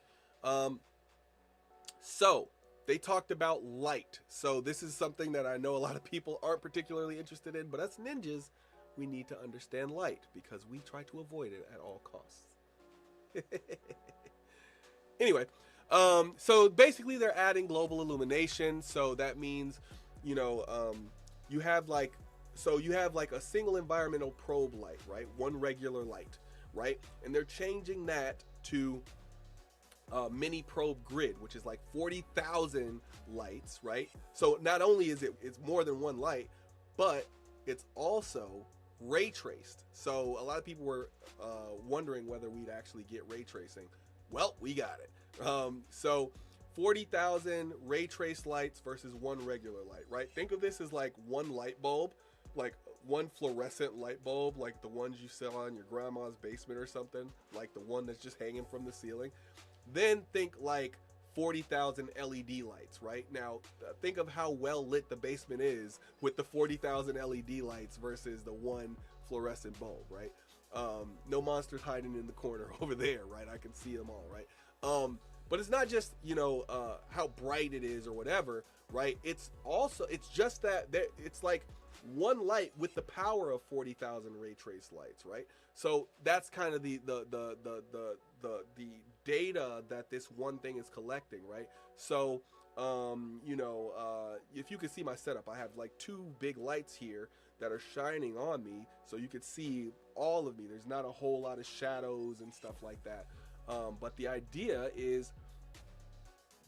So they talked about light. So this is something that I know a lot of people aren't particularly interested in, but us ninjas, we need to understand light because we try to avoid it at all costs. Anyway, so basically they're adding global illumination. So that means, you have like a single environmental probe light, right? One regular light, right? And they're changing that to mini probe grid, which is like 40,000 lights, right? So not only is it's more than one light, but it's also ray traced. So a lot of people were wondering whether we'd actually get ray tracing. Well, we got it. So 40,000 ray traced lights versus one regular light, right? Think of this as like one light bulb, like one fluorescent light bulb, like the ones you sell in your grandma's basement or something, like the one that's just hanging from the ceiling. Then think like 40,000 LED lights, right? Now, think of how well lit the basement is with the 40,000 LED lights versus the one fluorescent bulb, right? No monsters hiding in the corner over there, right? I can see them all, right? But it's not just, you know, how bright it is or whatever, right? It's also, it's just that it's like one light with the power of 40,000 ray trace lights, right? So that's kind of the data that this one thing is collecting, right? So you know, if you can see my setup, I have like two big lights here that are shining on me, so you could see all of me. There's not a whole lot of shadows and stuff like that, but the idea is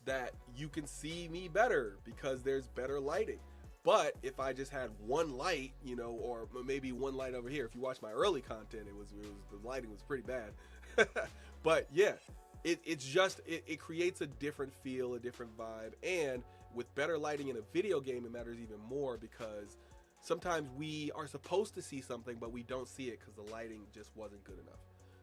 that you can see me better because there's better lighting. But if I just had one light, you know, or maybe one light over here, if you watch my early content, it was the lighting was pretty bad. But yeah, it creates a different feel, a different vibe, and with better lighting in a video game, it matters even more because sometimes we are supposed to see something, but we don't see it because the lighting just wasn't good enough.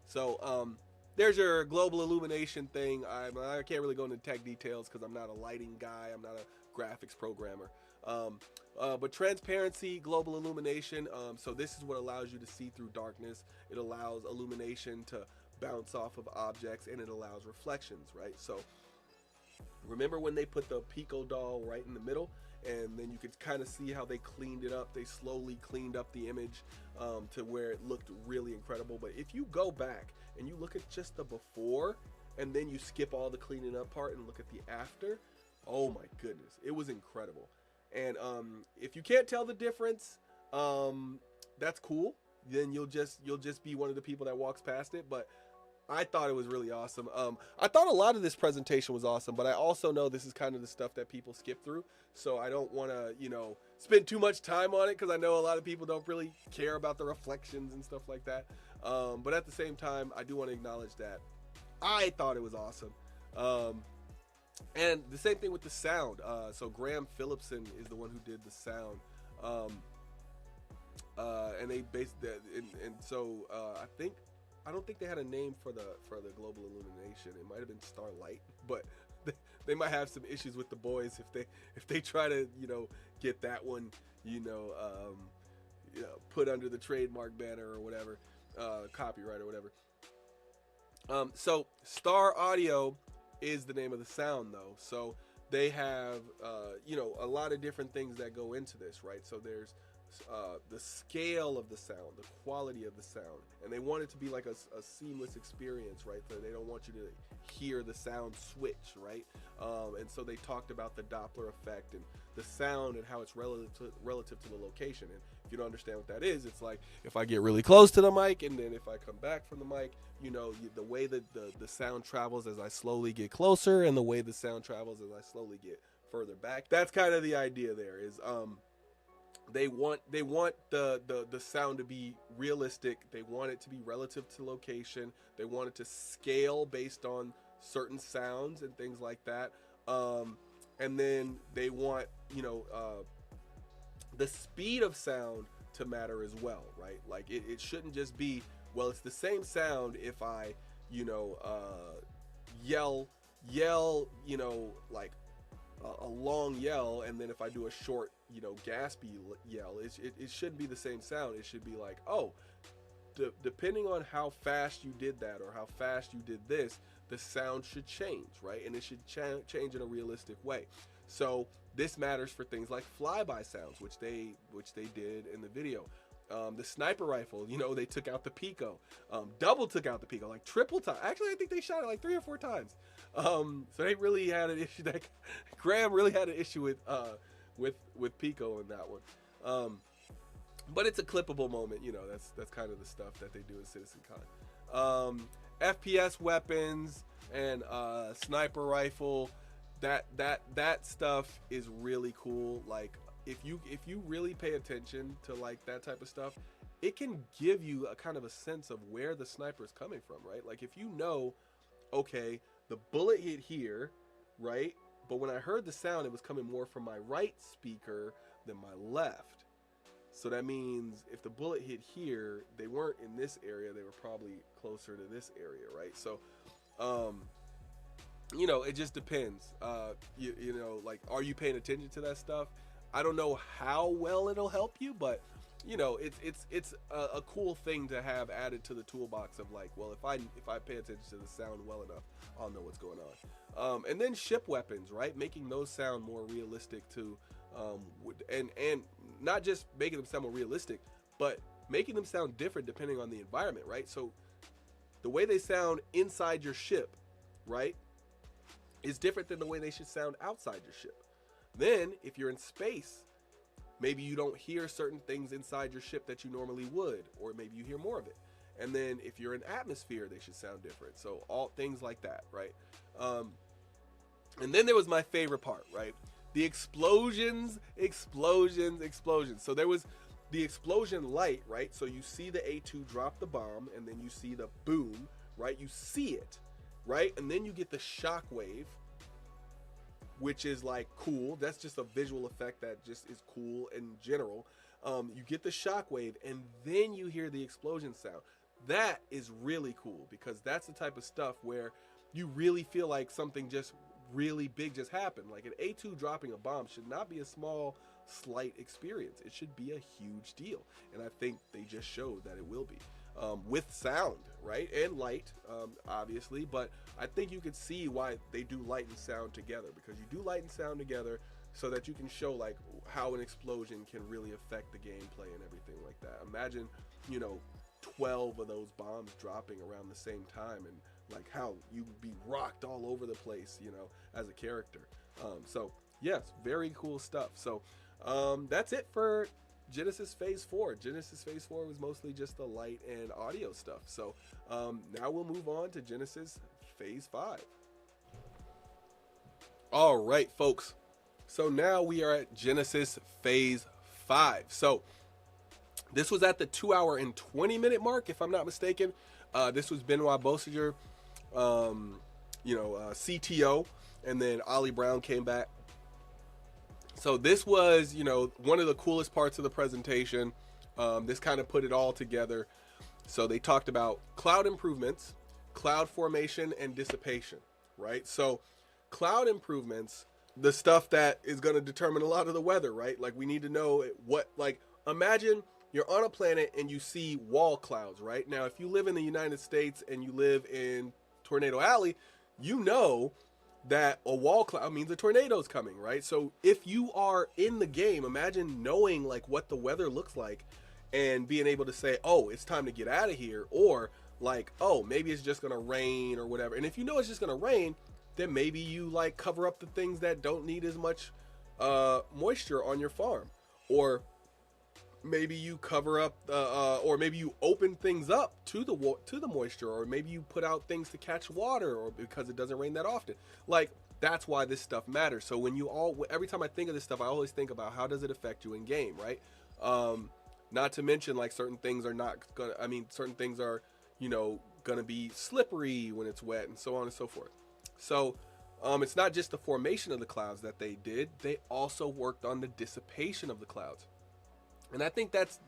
So there's your global illumination thing. I can't really go into tech details because I'm not a lighting guy. I'm not a graphics programmer. But transparency, global illumination. So this is what allows you to see through darkness. It allows illumination to bounce off of objects, and it allows reflections, right? So remember when they put the Pico doll right in the middle, and then you could kind of see how they cleaned it up. They slowly cleaned up the image to where it looked really incredible. But if you go back and you look at just the before, and then you skip all the cleaning up part and look at the after, oh my goodness, it was incredible. And if you can't tell the difference, that's cool. Then you'll just be one of the people that walks past it. But I thought it was really awesome. I thought a lot of this presentation was awesome, but I also know this is kind of the stuff that people skip through. So I don't want to, you know, spend too much time on it because I know a lot of people don't really care about the reflections and stuff like that. But at the same time, I do want to acknowledge that I thought it was awesome. And the same thing with the sound. So Graham Phillipson is the one who did the sound. And they based that, and so I don't think they had a name for the global illumination. It might have been Starlight, but they might have some issues with the boys if they try to, you know, get that one, you know, put under the trademark banner or whatever, copyright or whatever. So Star Audio is the name of the sound, though. So they have you know, a lot of different things that go into this, right? So there's the scale of the sound, the quality of the sound, and they want it to be like a seamless experience, right? So they don't want you to hear the sound switch, right? And so they talked about the Doppler effect and the sound and how it's relative to the location. And if you don't understand what that is, it's like if I get really close to the mic and then if I come back from the mic, you know, the way that the sound travels as I slowly get closer and the way the sound travels as I slowly get further back. That's kind of the idea there is they want the sound to be realistic. They want it to be relative to location. They want it to scale based on certain sounds and things like that. And then they want, you know, the speed of sound to matter as well, right? Like it shouldn't just be, well, it's the same sound if I, you know, yell, you know, like a long yell, and then if I do a short, you know, gaspy yell, it shouldn't be the same sound. It should be like, oh, depending on how fast you did that or how fast you did this, the sound should change, right? And it should change in a realistic way. So this matters for things like flyby sounds, which they did in the video. The sniper rifle, you know, they took out the Pico, double took out the Pico, like triple time. Actually, I think they shot it like 3 or 4 times. So they really had an issue. That Graham really had an issue with Pico in that one. But it's a clippable moment, you know. That's kind of the stuff that they do in CitizenCon. FPS weapons and sniper rifle, that stuff is really cool. Like if you really pay attention to like that type of stuff, it can give you a kind of a sense of where the sniper is coming from, right? Like if you know, okay, the bullet hit here, right? But when I heard the sound, it was coming more from my right speaker than my left. So that means if the bullet hit here, they weren't in this area, they were probably closer to this area, right? So, you know, it just depends. You know, like, are you paying attention to that stuff? I don't know how well it'll help you, but you know, it's a cool thing to have added to the toolbox of like, well, if I pay attention to the sound well enough, I'll know what's going on. And then ship weapons, right? Making those sound more realistic to, and not just making them sound more realistic, but making them sound different depending on the environment, right? So the way they sound inside your ship, right, is different than the way they should sound outside your ship. Then if you're in space, maybe you don't hear certain things inside your ship that you normally would, or maybe you hear more of it. And then if you're in atmosphere, they should sound different. So all things like that, right? And then there was my favorite part, right? The explosions. So there was the explosion light, right? So you see the A2 drop the bomb, and then you see the boom, right? You see it, right? And then you get the shock wave, which is like cool. That's just a visual effect that just is cool in general. You get the shockwave, and then you hear the explosion sound. That is really cool, because that's the type of stuff where you really feel like something just really big just happened. Like an A2 dropping a bomb should not be a small, slight experience. It should be a huge deal. And I think they just showed that it will be. With sound, right? And light, obviously, but I think you could see why they do light and sound together, because you do light and sound together so that you can show like how an explosion can really affect the gameplay and everything like that. Imagine, you know, 12 of those bombs dropping around the same time, and like how you would be rocked all over the place, you know, as a character. So yes, very cool stuff. So that's it for Genesis Phase 4. Genesis Phase 4 was mostly just the light and audio stuff. So now we'll move on to Genesis Phase 5. All right, folks. So now we are at Genesis Phase 5. So this was at the 2 hour and 20 minute mark, if I'm not mistaken. This was Benoit Bossiger, CTO, and then Ollie Brown came back. So this was, you know, one of the coolest parts of the presentation. This kind of put it all together. So they talked about cloud improvements, cloud formation, and dissipation, right? So cloud improvements, the stuff that is going to determine a lot of the weather, right? Like we need to know what, like, imagine you're on a planet and you see wall clouds, right? Now, if you live in the United States and you live in Tornado Alley, you know that a wall cloud means a tornado's coming, right? So if you are in the game, imagine knowing like what the weather looks like and being able to say, oh, it's time to get out of here, or like, oh, maybe it's just gonna rain or whatever. And if you know it's just gonna rain, then maybe you like cover up the things that don't need as much moisture on your farm, or maybe you cover up, or maybe you open things up to the moisture, or maybe you put out things to catch water, or because it doesn't rain that often. Like that's why this stuff matters. So when every time I think of this stuff, I always think about how does it affect you in game, right? Not to mention like certain things are not gonna. I mean, certain things are, you know, gonna be slippery when it's wet, and so on and so forth. So it's not just the formation of the clouds that they did; they also worked on the dissipation of the clouds. And I think that's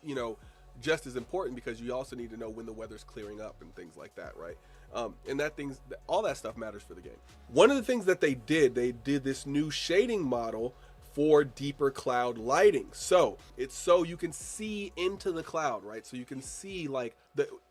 you know, just as important, because you also need to know when the weather's clearing up and things like that, right? And all that stuff matters for the game. One of the things that they did this new shading model for deeper cloud lighting. So it's so you can see into the cloud, right? So you can see like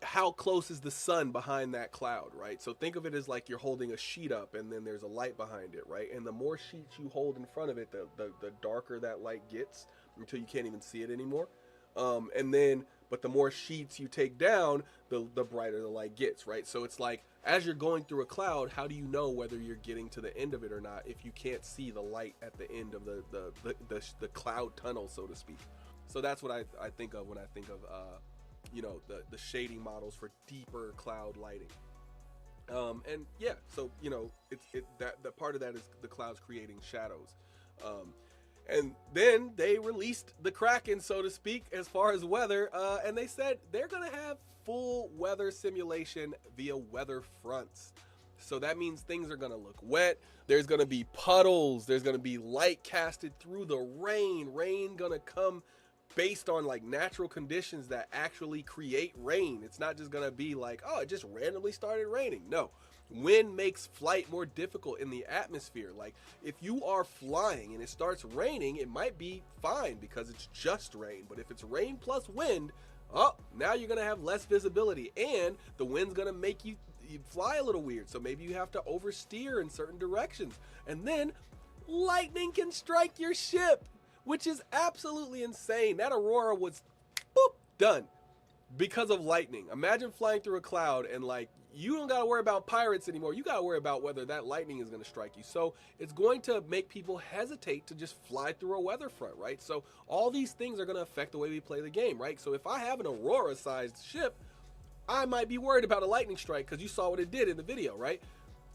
how close is the sun behind that cloud, right? So think of it as like you're holding a sheet up and then there's a light behind it, right? And the more sheets you hold in front of it, the darker that light gets, until you can't even see it anymore. But the more sheets you take down, the brighter the light gets, right? So it's like, as you're going through a cloud, how do you know whether you're getting to the end of it or not if you can't see the light at the end of the cloud tunnel, so to speak? So that's what I think of when I think of you know, the shading models for deeper cloud lighting. And yeah, so you know, that part of that is the clouds creating shadows. And then they released the Kraken, so to speak, as far as weather, and they said they're going to have full weather simulation via weather fronts. So that means things are going to look wet. There's going to be puddles. There's going to be light casted through the rain. Rain going to come based on like natural conditions that actually create rain. It's not just going to be like, oh, it just randomly started raining. No. Wind makes flight more difficult in the atmosphere. Like if you are flying and it starts raining, it might be fine because it's just rain. But if it's rain plus wind, oh, now you're going to have less visibility, and the wind's going to make you fly a little weird. So maybe you have to oversteer in certain directions. And then lightning can strike your ship, which is absolutely insane. That aurora was boop, done because of lightning. Imagine flying through a cloud and like you don't got to worry about pirates anymore. You got to worry about whether that lightning is going to strike you. So it's going to make people hesitate to just fly through a weather front, right? So all these things are going to affect the way we play the game, right? So if I have an aurora-sized ship, I might be worried about a lightning strike because you saw what it did in the video, right?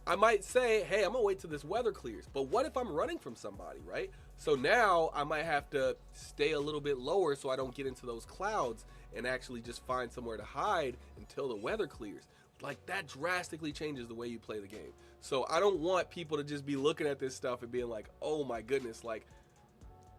I might say, hey, I'm going to wait till this weather clears. But what if I'm running from somebody, right? So now I might have to stay a little bit lower so I don't get into those clouds and actually just find somewhere to hide until the weather clears. Like that drastically changes the way you play the game. So I don't want people to just be looking at this stuff and being like, oh my goodness, like,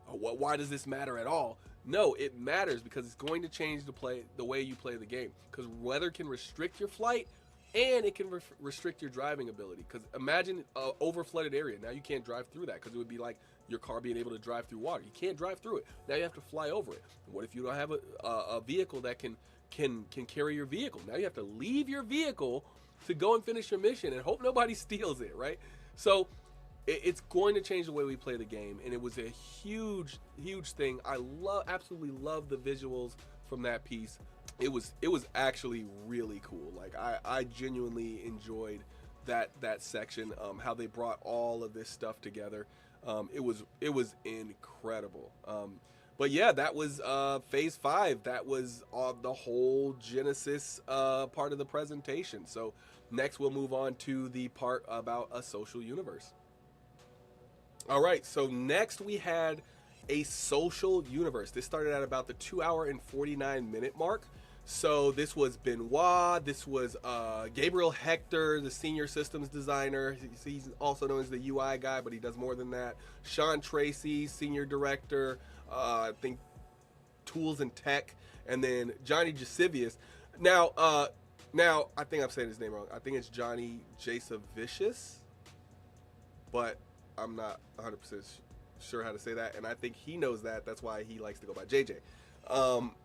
why does this matter at all? No, it matters because it's going to change the way you play the game. Because weather can restrict your flight and it can restrict your driving ability. Because imagine an over-flooded area. Now you can't drive through that because it would be like your car being able to drive through water. You can't drive through it. Now you have to fly over it. What if you don't have a vehicle that can carry your vehicle? Now you have to leave your vehicle to go and finish your mission and hope nobody steals it, right? So it's going to change the way we play the game, and it was a huge thing. I absolutely love the visuals from that piece. It was actually really cool. Like I genuinely enjoyed that section, how they brought all of this stuff together. It was incredible. But yeah, that was phase 5. That was the whole Genesis part of the presentation. So next we'll move on to the part about a social universe. All right, so next we had a social universe. This started at about the 2-hour and 49-minute mark. So this was Benoit, this was Gabriel Hector, the senior systems designer. He's also known as the UI guy, but he does more than that. Sean Tracy, senior director, I think tools and tech, and then Johnny Jascivius. Now I think I'm saying his name wrong. I think it's Johnny Jascivius, but I'm not 100% sure how to say that, and I think he knows that. That's why he likes to go by JJ.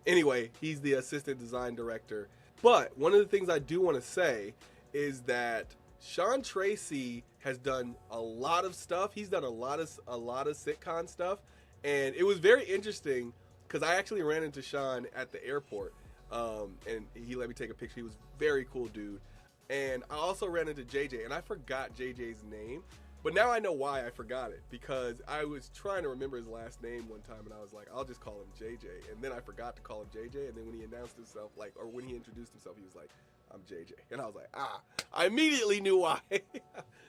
Anyway, he's the assistant design director. But one of the things I do want to say is that Sean Tracy has done a lot of stuff. He's done a lot of CItCon stuff, and it was very interesting because I actually ran into Sean at the airport, and he let me take a picture. He was a very cool dude. And I also ran into JJ, and I forgot JJ's name. But now I know why I forgot it, because I was trying to remember his last name one time, and I was like, I'll just call him JJ. And then I forgot to call him JJ, and then when he announced himself, or when he introduced himself, he was like, I'm JJ. And I was like, I immediately knew why.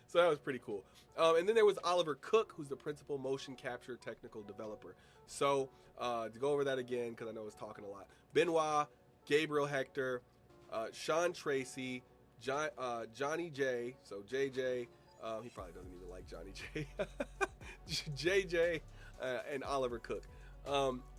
So that was pretty cool. And then there was Oliver Cook, who's the principal motion capture technical developer. So to go over that again, because I know I was talking a lot. Benoit, Gabriel Hector, Sean Tracy, Johnny J, so JJ, he probably doesn't even like Johnny J. JJ and Oliver Cook.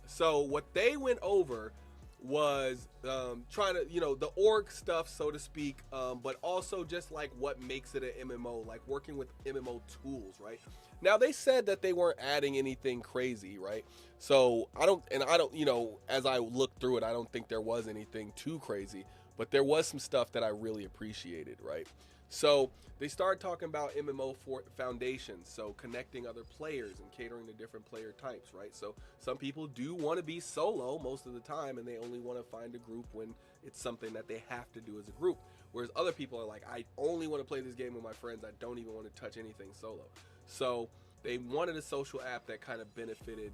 So what they went over was trying to, the org stuff, so to speak, but also just like what makes it an MMO, like working with MMO tools, right? Now they said that they weren't adding anything crazy, right? So I don't, as I looked through it, I don't think there was anything too crazy, but there was some stuff that I really appreciated, right? So they started talking about MMO foundations, so connecting other players and catering to different player types, right? So some people do want to be solo most of the time, and they only want to find a group when it's something that they have to do as a group. Whereas other people are like, I only want to play this game with my friends. I don't even want to touch anything solo. So they wanted a social app that kind of benefited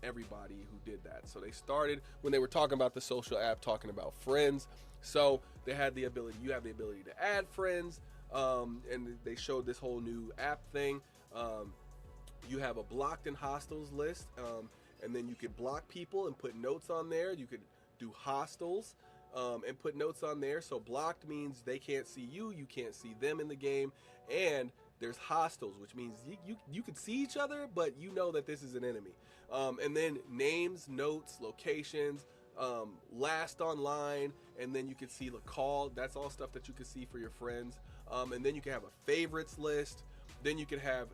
everybody who did that. So they started, when they were talking about the social app, talking about friends. So they had the ability, you have the ability to add friends, and they showed this whole new app thing. You have a blocked and hostiles list, and then you could block people and put notes on there. You could do hostiles and put notes on there. So blocked means they can't see you, you can't see them in the game, and there's hostiles, which means you could see each other, but you know that this is an enemy. And then names, notes, locations, last online, and then you can see the call. That's all stuff that you can see for your friends. And then you can have a favorites list. Then you can have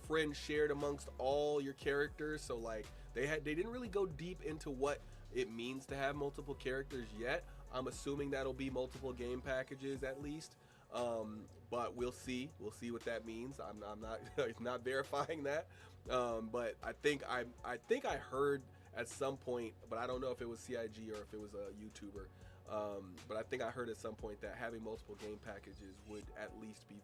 friends shared amongst all your characters. So like they didn't really go deep into what it means to have multiple characters yet. I'm assuming that'll be multiple game packages at least. But we'll see what that means. I'm not not verifying that. But I think I heard at some point, but I don't know if it was CIG or if it was a YouTuber. But I think I heard at some point that having multiple game packages would at least be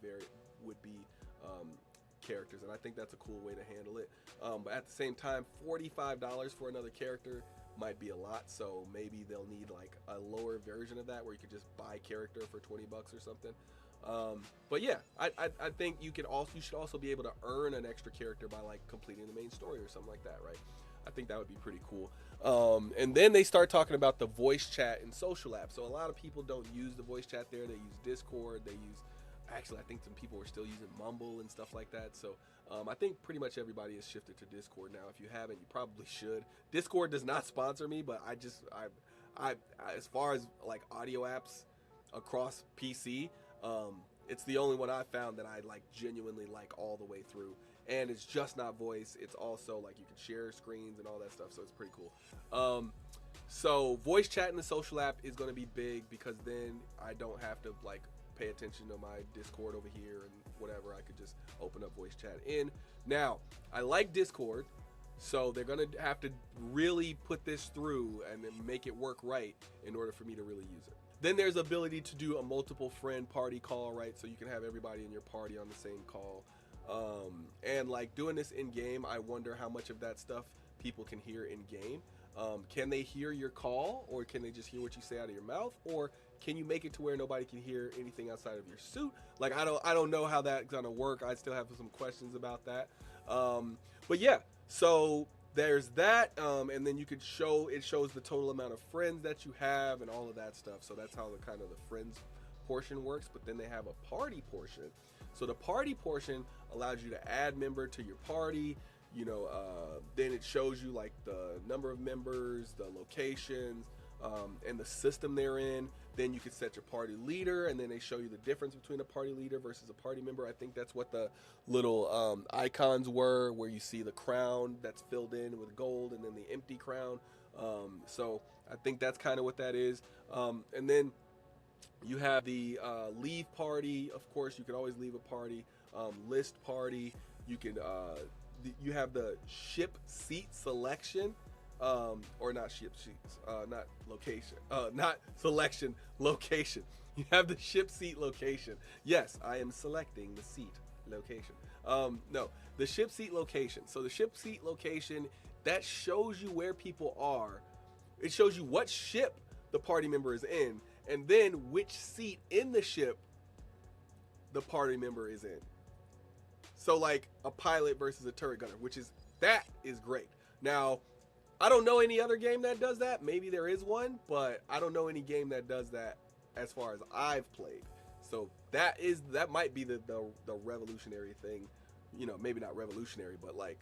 characters, and I think that's a cool way to handle it. But at the same time, $45 for another character might be a lot, so maybe they'll need like a lower version of that where you could just buy character for 20 bucks or something. But yeah, I think you should also be able to earn an extra character by like completing the main story or something like that, right? I think that would be pretty cool. And then they start talking about the voice chat and social apps. So a lot of people don't use the voice chat there. They use Discord. Actually, I think some people are still using Mumble and stuff like that. So I think pretty much everybody has shifted to Discord now. If you haven't, you probably should. Discord does not sponsor me, but I as far as like audio apps across PC, it's the only one I found that I like genuinely like all the way through. And it's just not voice. It's also like you can share screens and all that stuff. So it's pretty cool. So voice chat in the social app is going to be big because then I don't have to like pay attention to my Discord over here and whatever. I could just open up voice chat in. Now, I like Discord, so they're going to have to really put this through and then make it work right in order for me to really use it. Then there's the ability to do a multiple friend party call, right? So you can have everybody in your party on the same call. And like doing this in game, I wonder how much of that stuff people can hear in game. Can they hear your call, or can they just hear what you say out of your mouth, or can you make it to where nobody can hear anything outside of your suit? Like I don't know how that's gonna work. I still have some questions about that. But yeah, so there's that, and then it shows the total amount of friends that you have and all of that stuff. So that's how the kind of the friends portion works. But then they have a party portion. So the party portion allows you to add member to your party. Then it shows you like the number of members, the locations, and the system they're in. Then you can set your party leader, and then they show you the difference between a party leader versus a party member. I think that's what the little icons were, where you see the crown that's filled in with gold and then the empty crown. So I think that's kind of what that is. And then you have the leave party. Of course, you can always leave a party. List party. You have the ship seat selection, or not ship seats, not location, not selection, location. You have the ship seat location. Yes, I am selecting the seat location. No, the ship seat location. So the ship seat location, that shows you where people are. It shows you what ship the party member is in, and then which seat in the ship the party member is in. So like a pilot versus a turret gunner, that is great. Now, I don't know any other game that does that. Maybe there is one, but I don't know any game that does that as far as I've played. So that might be the revolutionary thing, maybe not revolutionary, but like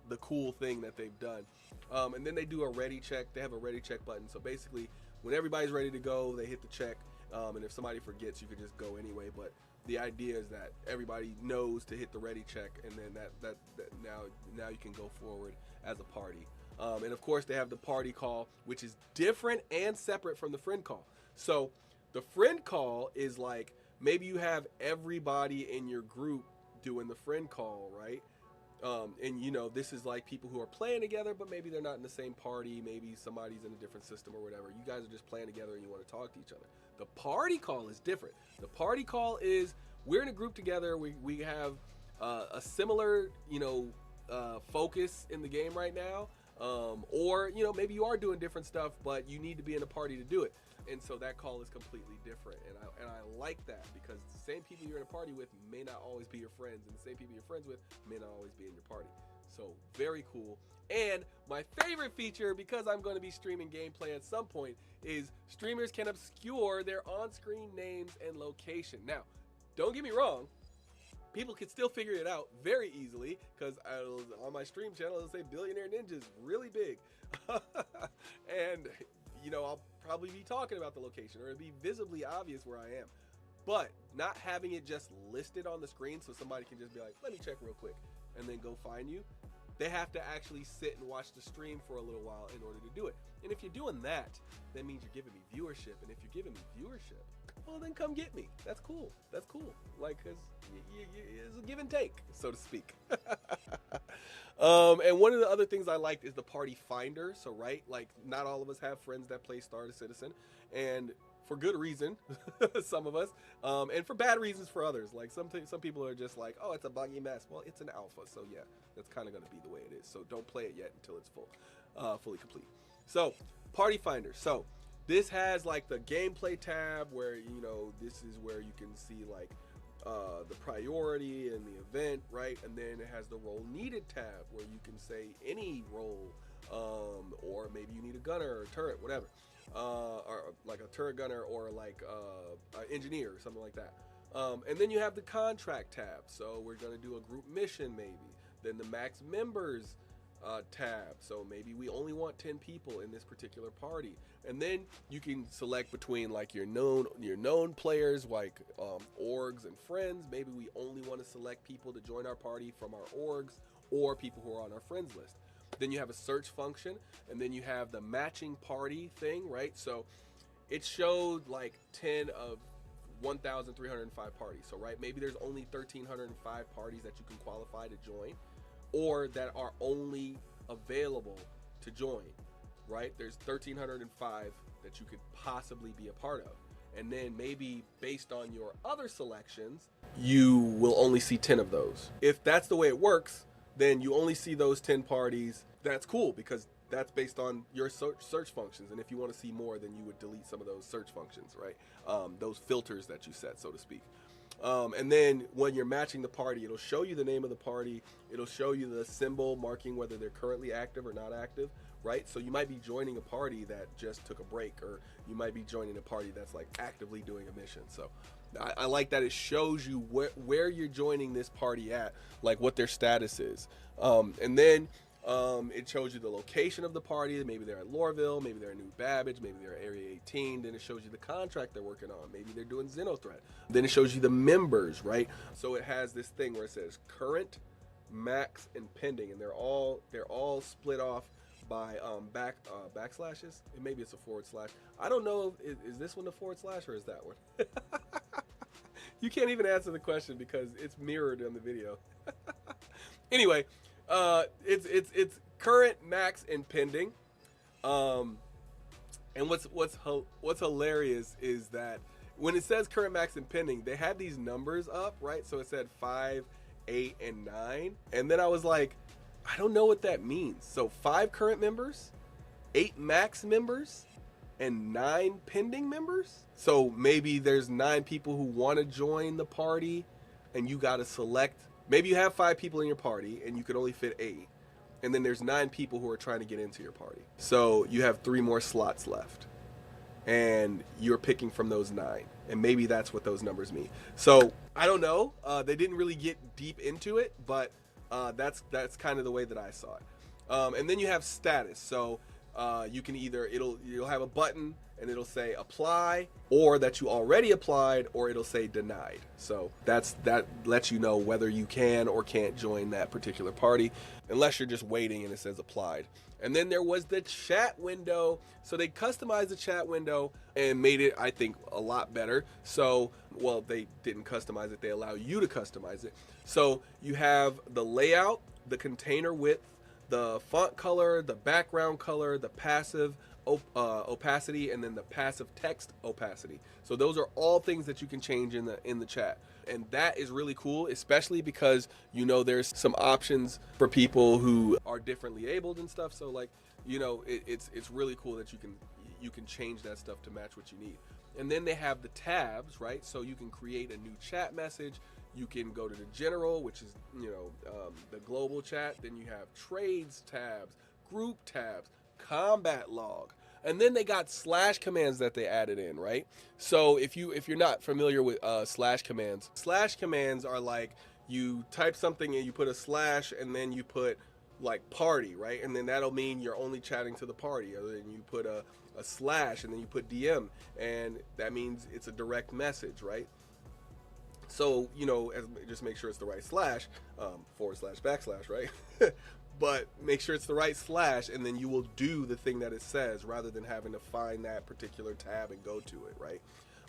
the cool thing that they've done. And then they do a ready check. They have a ready check button. So basically, when everybody's ready to go, they hit the check. And if somebody forgets, you could just go anyway. But the idea is that everybody knows to hit the ready check, and then that now you can go forward as a party. And of course, they have the party call, which is different and separate from the friend call. So the friend call is like maybe you have everybody in your group doing the friend call, right? And this is like people who are playing together, but maybe they're not in the same party. Maybe somebody's in a different system or whatever. You guys are just playing together and you want to talk to each other. The party call is different. The party call is we're in a group together. We have a similar, focus in the game right now. Or maybe you are doing different stuff, but you need to be in a party to do it. And so that call is completely different. And I like that, because the same people you're in a party with may not always be your friends, and the same people you're friends with may not always be in your party. So very cool. And my favorite feature, because I'm going to be streaming gameplay at some point, is streamers can obscure their on-screen names and location. Now, don't get me wrong, people can still figure it out very easily, because on my stream channel it'll say Billionaire Ninjas really big. And you know, I'll probably be talking about the location, or it'll be visibly obvious where I am. But not having it just listed on the screen so somebody can just be like, let me check real quick, and then go find you. They have to actually sit and watch the stream for a little while in order to do it. And if you're doing that, that means you're giving me viewership. And if you're giving me viewership, well, then come get me. That's cool. That's cool. Like, cause it's a give and take, so to speak. And one of the other things I liked is the party finder. So, right, like not all of us have friends that play Star Citizen, and for good reason, some of us, and for bad reasons for others. Like some people are just like, oh, it's a buggy mess. Well, it's an alpha, so yeah, that's kind of going to be the way it is. So don't play it yet until it's fully complete. So party finder. So this has like the gameplay tab where, you know, this is where you can see like the priority and the event, right? And then it has the role needed tab where you can say any role, or maybe you need a gunner or a turret, whatever. Or like a turret gunner, or like an engineer or something like that. And then you have the contract tab. So we're going to do a group mission maybe. Then the max members tab. So maybe we only want 10 people in this particular party. And then you can select between like your known players, like orgs and friends. Maybe we only want to select people to join our party from our orgs, or people who are on our friends list. Then you have a search function, and then you have the matching party thing, right? So it showed like 10 of 1,305 parties. So, right, maybe there's only 1,305 parties that you can qualify to join, or that are only available to join, right? There's 1,305 that you could possibly be a part of. And then maybe based on your other selections, you will only see 10 of those. If that's the way it works, then you only see those 10 parties. That's cool, because that's based on your search functions. And if you want to see more, then you would delete some of those search functions, right? Those filters that you set, so to speak. And then when you're matching the party, it'll show you the name of the party. It'll show you the symbol marking whether they're currently active or not active, right? So you might be joining a party that just took a break, or you might be joining a party that's like actively doing a mission. So I like that it shows you where you're joining this party at, like what their status is. And then it shows you the location of the party. Maybe they're at Lorville, maybe they're in New Babbage, maybe they're at Area 18. Then it shows you the contract they're working on. Maybe they're doing Xenothreat. Then it shows you the members, right? So it has this thing where it says current, max, and pending, and they're all split off by backslashes. Maybe it's a forward slash. I don't know. Is this one the forward slash, or is that one? You can't even answer the question because it's mirrored on the video. Anyway, it's current, max, and pending. And what's hilarious is that when it says current, max, and pending, they had these numbers up, right? So it said 5, 8, and 9, and then I was like, I don't know what that means. So 5 current members, 8 max members, and 9 pending members. So maybe there's 9 people who want to join the party, and you got to select. Maybe you have 5 people in your party and you could only fit 8, and then there's 9 people who are trying to get into your party. So you have 3 more slots left, and you're picking from those 9, and maybe that's what those numbers mean. So I don't know. They didn't really get deep into it, but that's kind of the way that I saw it. And then you have status. So you can either you'll have a button and it'll say apply, or that you already applied, or it'll say denied. So that lets you know whether you can or can't join that particular party, unless you're just waiting and it says applied. And then there was the chat window. So they customized the chat window and made it, I think, a lot better. So, well, they didn't customize it. They allow you to customize it. So you have the layout, the container width, the font color, the background color, the passive opacity, and then the passive text opacity. So those are all things that you can change in the chat. And that is really cool, especially because, you know, there's some options for people who are differently abled and stuff. So like, you know, it's really cool that you can change that stuff to match what you need. And then they have the tabs, right? So you can create a new chat message. You can go to the general, which is, you know, the global chat. Then you have trades tabs, group tabs, combat log. And then they got slash commands that they added in, right? So if you're not familiar with slash commands are like you type something and you put a slash and then you put like party, right? And then that'll mean you're only chatting to the party. Or then you put a slash and then you put DM, and that means it's a direct message, right? So, you know, just make sure it's the right slash, // right? But make sure it's the right slash, and then you will do the thing that it says rather than having to find that particular tab and go to it, right?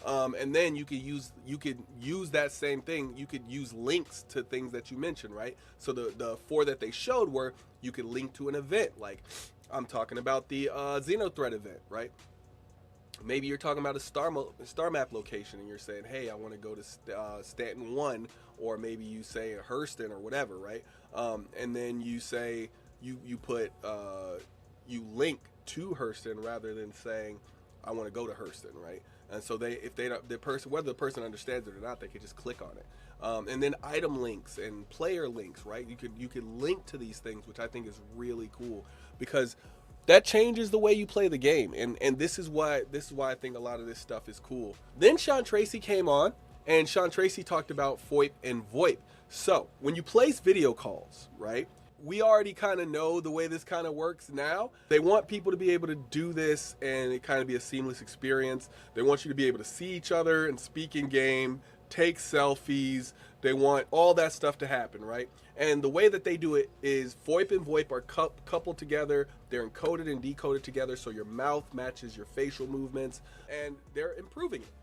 And then you could use that same thing. You could use links to things that you mentioned, right? So the 4 that they showed were you could link to an event. Like I'm talking about the Xenothreat event, right? Maybe you're talking about a star map location and you're saying, hey, I want to go to Stanton 1, or maybe you say Hurston or whatever, right? And then you say you put you link to Hurston rather than saying I want to go to Hurston, right? And so whether the person understands it or not, they can just click on it. And then item links and player links, right? You could link to these things, which I think is really cool because that changes the way you play the game. And this is why I think a lot of this stuff is cool. Then Sean Tracy came on, and Sean Tracy talked about FOIP and VoIP. So when you place video calls, right? We already kind of know the way this kind of works now. They want people to be able to do this and it kind of be a seamless experience. They want you to be able to see each other and speak in game, take selfies. They want all that stuff to happen, right? And the way that they do it is FOIP and VoIP are coupled together. They're encoded and decoded together so your mouth matches your facial movements, and they're improving it,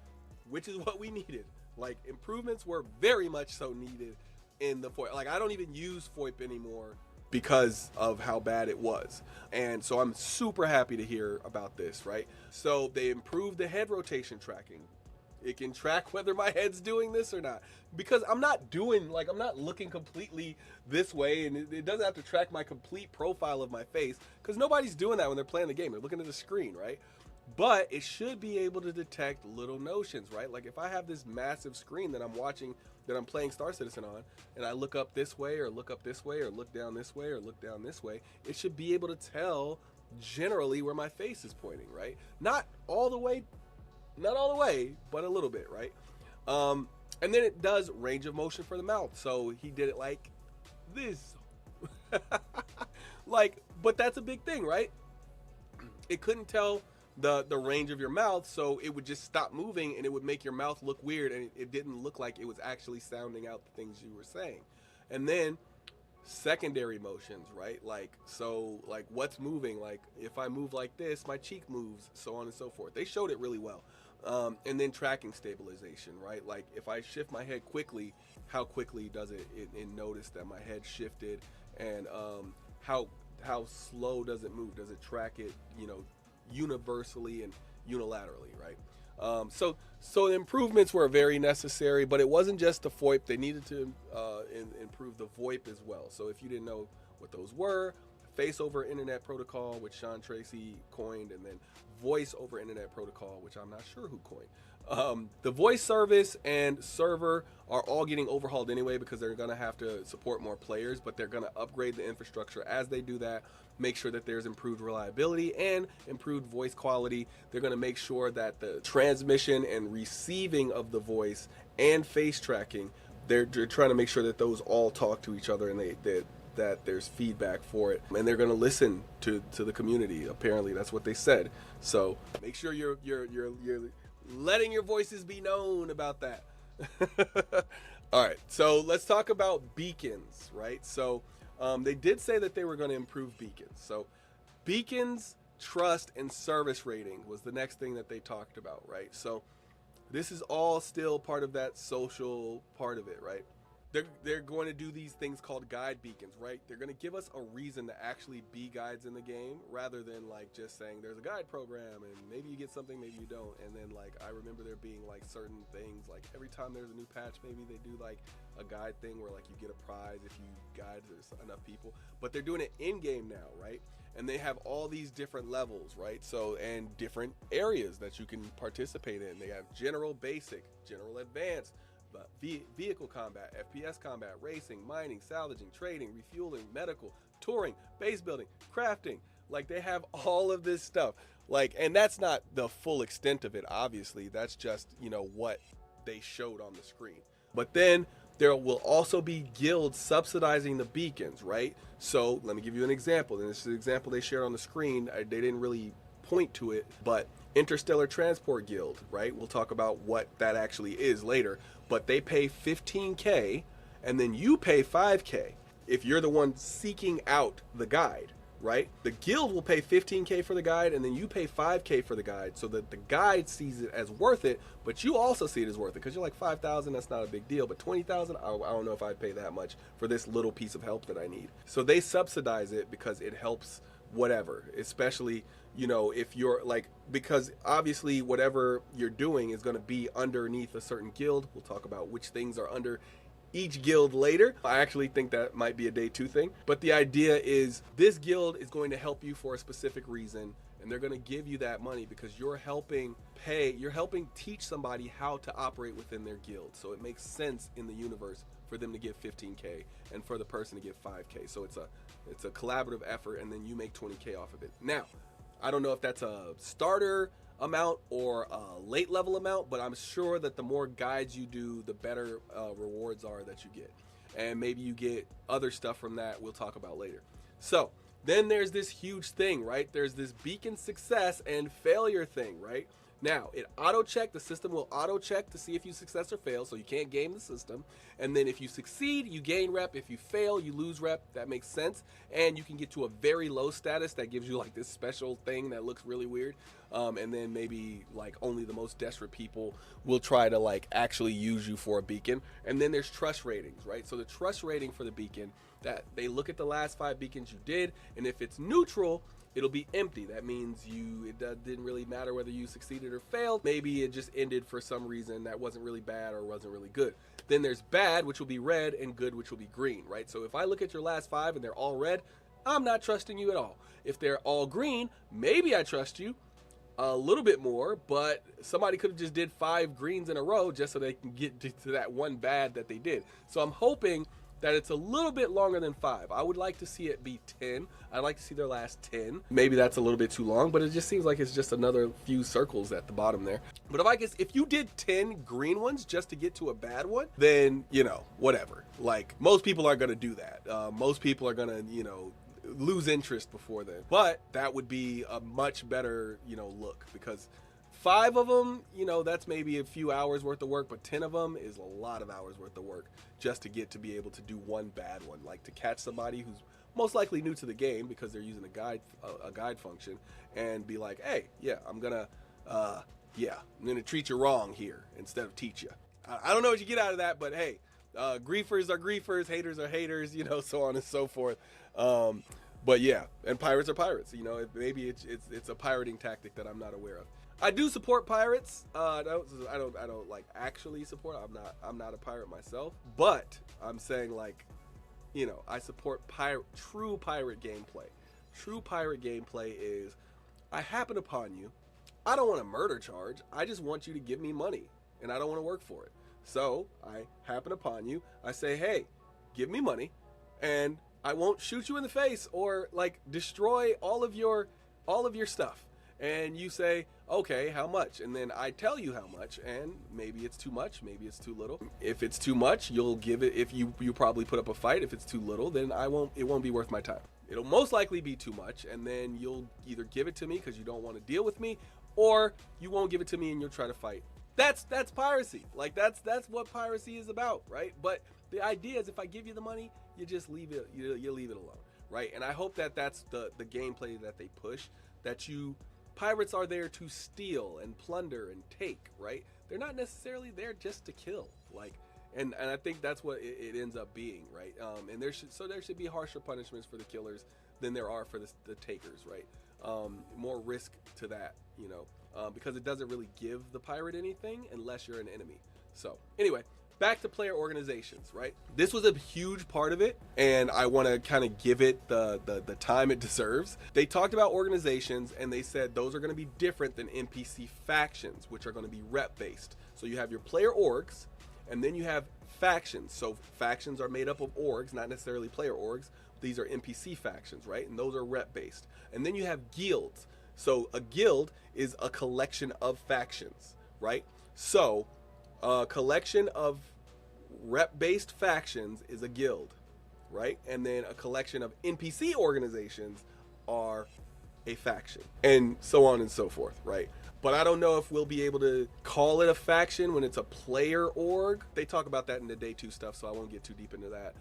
which is what we needed. Like, improvements were very much so needed in the FOIP. Like, I don't even use FOIP anymore because of how bad it was. And so I'm super happy to hear about this, right? So they improved the head rotation tracking. It can track whether my head's doing this or not, because I'm not looking completely this way, and it doesn't have to track my complete profile of my face, because nobody's doing that when they're playing the game. They're looking at the screen, right? But it should be able to detect little notions, right? Like if I have this massive screen that I'm watching, that I'm playing Star Citizen on, and I look up this way or look up this way or look down this way or look down this way, it should be able to tell generally where my face is pointing, right? Not all the way, but a little bit, right? And then it does range of motion for the mouth. So he did it like this. But that's a big thing, right? It couldn't tell the range of your mouth, so it would just stop moving and it would make your mouth look weird, and it didn't look like it was actually sounding out the things you were saying. And then secondary motions, right? Like what's moving, like if I move like this, my cheek moves, so on and so forth. They showed it really well. And then tracking stabilization, right? Like if I shift my head quickly, how quickly does it notice that my head shifted, and how slow does it move? Does it track it, universally and unilaterally, right? So the improvements were very necessary, but it wasn't just the FOIP. They needed to improve the VoIP as well. So if you didn't know what those were, Face over Internet Protocol, which Sean Tracy coined, and then Voice over Internet Protocol, which I'm not sure who coined. The voice service and server are all getting overhauled anyway, because they're going to have to support more players, but they're going to upgrade the infrastructure as they do that, make sure that there's improved reliability and improved voice quality. They're going to make sure that the transmission and receiving of the voice and face tracking, they're trying to make sure that those all talk to each other, and that there's feedback for it, and they're going to listen to the community. Apparently that's what they said. So make sure you're letting your voices be known about that. All right, so let's talk about beacons, right? So they did say that they were going to improve beacons. So beacons, trust, and service rating was the next thing that they talked about, right? So this is all still part of that social part of it, right? They're going to do these things called guide beacons, right? They're going to give us a reason to actually be guides in the game, rather than like just saying there's a guide program and maybe you get something, maybe you don't. And then like I remember there being like certain things, like every time there's a new patch, maybe they do like a guide thing where like you get a prize if you guide enough people. But they're doing it in game now, right? And they have all these different levels, right? So, and different areas that you can participate in. They have general, basic, general, advanced, vehicle combat, FPS combat, racing, mining, salvaging, trading, refueling, medical, touring, base building, crafting. Like, they have all of this stuff. Like, and that's not the full extent of it, obviously. That's just, you know, what they showed on the screen. But then there will also be guilds subsidizing the beacons, right? So let me give you an example. And this is an example they shared on the screen. They didn't really point to it, but Interstellar Transport Guild, right? We'll talk about what that actually is later. But they pay 15K, and then you pay 5K if you're the one seeking out the guide, right? The guild will pay 15K for the guide, and then you pay 5K for the guide, so that the guide sees it as worth it, but you also see it as worth it, because you're like, 5,000, that's not a big deal, but 20,000, I don't know if I'd pay that much for this little piece of help that I need. So they subsidize it because it helps whatever, especially, you know, if you're like, because obviously whatever you're doing is going to be underneath a certain guild. We'll talk about which things are under each guild later. I actually think that might be a day 2 thing, but the idea is this guild is going to help you for a specific reason, and they're going to give you that money because you're helping teach somebody how to operate within their guild. So it makes sense in the universe for them to give 15K and for the person to give 5K. So it's a collaborative effort, and then you make 20K off of it. Now, I don't know if that's a starter amount or a late level amount, but I'm sure that the more guides you do, the better rewards are that you get. And maybe you get other stuff from that we'll talk about later. So then there's this huge thing, right? There's this beacon success and failure thing, right? Now, the system will auto check to see if you success or fail, so you can't game the system. And then if you succeed, you gain rep. If you fail, you lose rep. That makes sense. And you can get to a very low status that gives you like this special thing that looks really weird. And then maybe like only the most desperate people will try to like actually use you for a beacon. And then there's trust ratings, right? So the trust rating for the beacon, that they look at the last 5 beacons you did, and if it's neutral, it'll be empty. That means it didn't really matter whether you succeeded or failed. Maybe it just ended for some reason that wasn't really bad or wasn't really good. Then there's bad, which will be red, and good, which will be green, right? So if I look at your last 5 and they're all red, I'm not trusting you at all. If they're all green, maybe I trust you a little bit more, but somebody could have just did 5 greens in a row just so they can get to that one bad that they did. So I'm hoping that it's a little bit longer than 5. I would like to see it be 10. I'd like to see their last 10. Maybe that's a little bit too long, but it just seems like it's just another few circles at the bottom there. But if you did 10 green ones just to get to a bad one, then, you know, whatever. Like, most people aren't going to do that. Most people are going to, you know, lose interest before then. But that would be a much better, you know, look, because 5 of them, you know, that's maybe a few hours worth of work, but 10 of them is a lot of hours worth of work just to be able to do one bad one, like to catch somebody who's most likely new to the game because they're using a guide function, and be like, hey, yeah, I'm gonna treat you wrong here instead of teach you. I don't know what you get out of that, but hey, griefers are griefers, haters are haters, you know, so on and so forth. But yeah, and pirates are pirates. You know, maybe it's a pirating tactic that I'm not aware of. I do support pirates. I don't like actually support. I'm not a pirate myself, but I'm saying, like, you know, I support true pirate gameplay. True pirate gameplay is, I happen upon you. I don't want a murder charge. I just want you to give me money, and I don't want to work for it. So I happen upon you. I say, hey, give me money, and I won't shoot you in the face or like destroy all of your stuff. And you say, okay, how much? And then I tell you how much, and maybe it's too much, maybe it's too little. If it's too much, you'll give it. If you probably put up a fight. If it's too little, then it won't be worth my time. It'll most likely be too much, and then you'll either give it to me because you don't want to deal with me, or you won't give it to me and you'll try to fight. That's piracy. Like, that's what piracy is about, right? But the idea is, if I give you the money, you just leave it. You leave it alone, right? And I hope that that's the gameplay that they push. Pirates are there to steal and plunder and take, right? They're not necessarily there just to kill, like, and I think that's what it ends up being, right? And there should be harsher punishments for the killers than there are for the takers, right? More risk to that, you know, because it doesn't really give the pirate anything unless you're an enemy. So anyway, back to player organizations, right? This was a huge part of it, and I want to kind of give it the time it deserves. They talked about organizations, and they said those are going to be different than NPC factions, which are going to be rep based. So you have your player orgs, And then you have factions. So factions are made up of orgs, not necessarily player orgs. These are NPC factions, right? And those are rep based. And then you have guilds. So a guild is a collection of factions, right? So a collection of rep based factions is a guild, right? And then a collection of NPC organizations are a faction, and so on and so forth, right? But I don't know if we'll be able to call it a faction when it's a player org. They talk about that in the day 2 stuff, so I won't get too deep into that.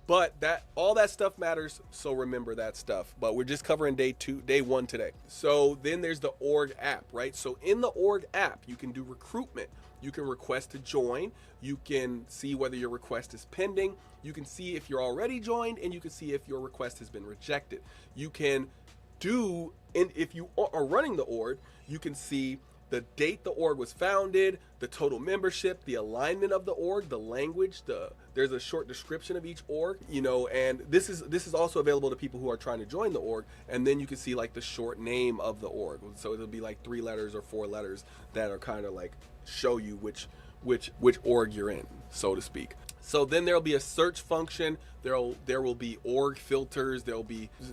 But that all that stuff matters, so remember that stuff. But we're just covering day 1 today. So then there's the org app, right? So in the org app, you can do recruitment. You can request to join. You can see whether your request is pending. You can see if you're already joined, and you can see if your request has been rejected. You can do, and if you are running the org, you can see the date the org was founded, the total membership, the alignment of the org, the language, there's a short description of each org, and this is also available to people who are trying to join the org. And then you can see like the short name of the org. So it'll be like 3 letters or 4 letters that are kind of like show you which org you're in, so to speak. So then there'll be a search function. There will be org filters.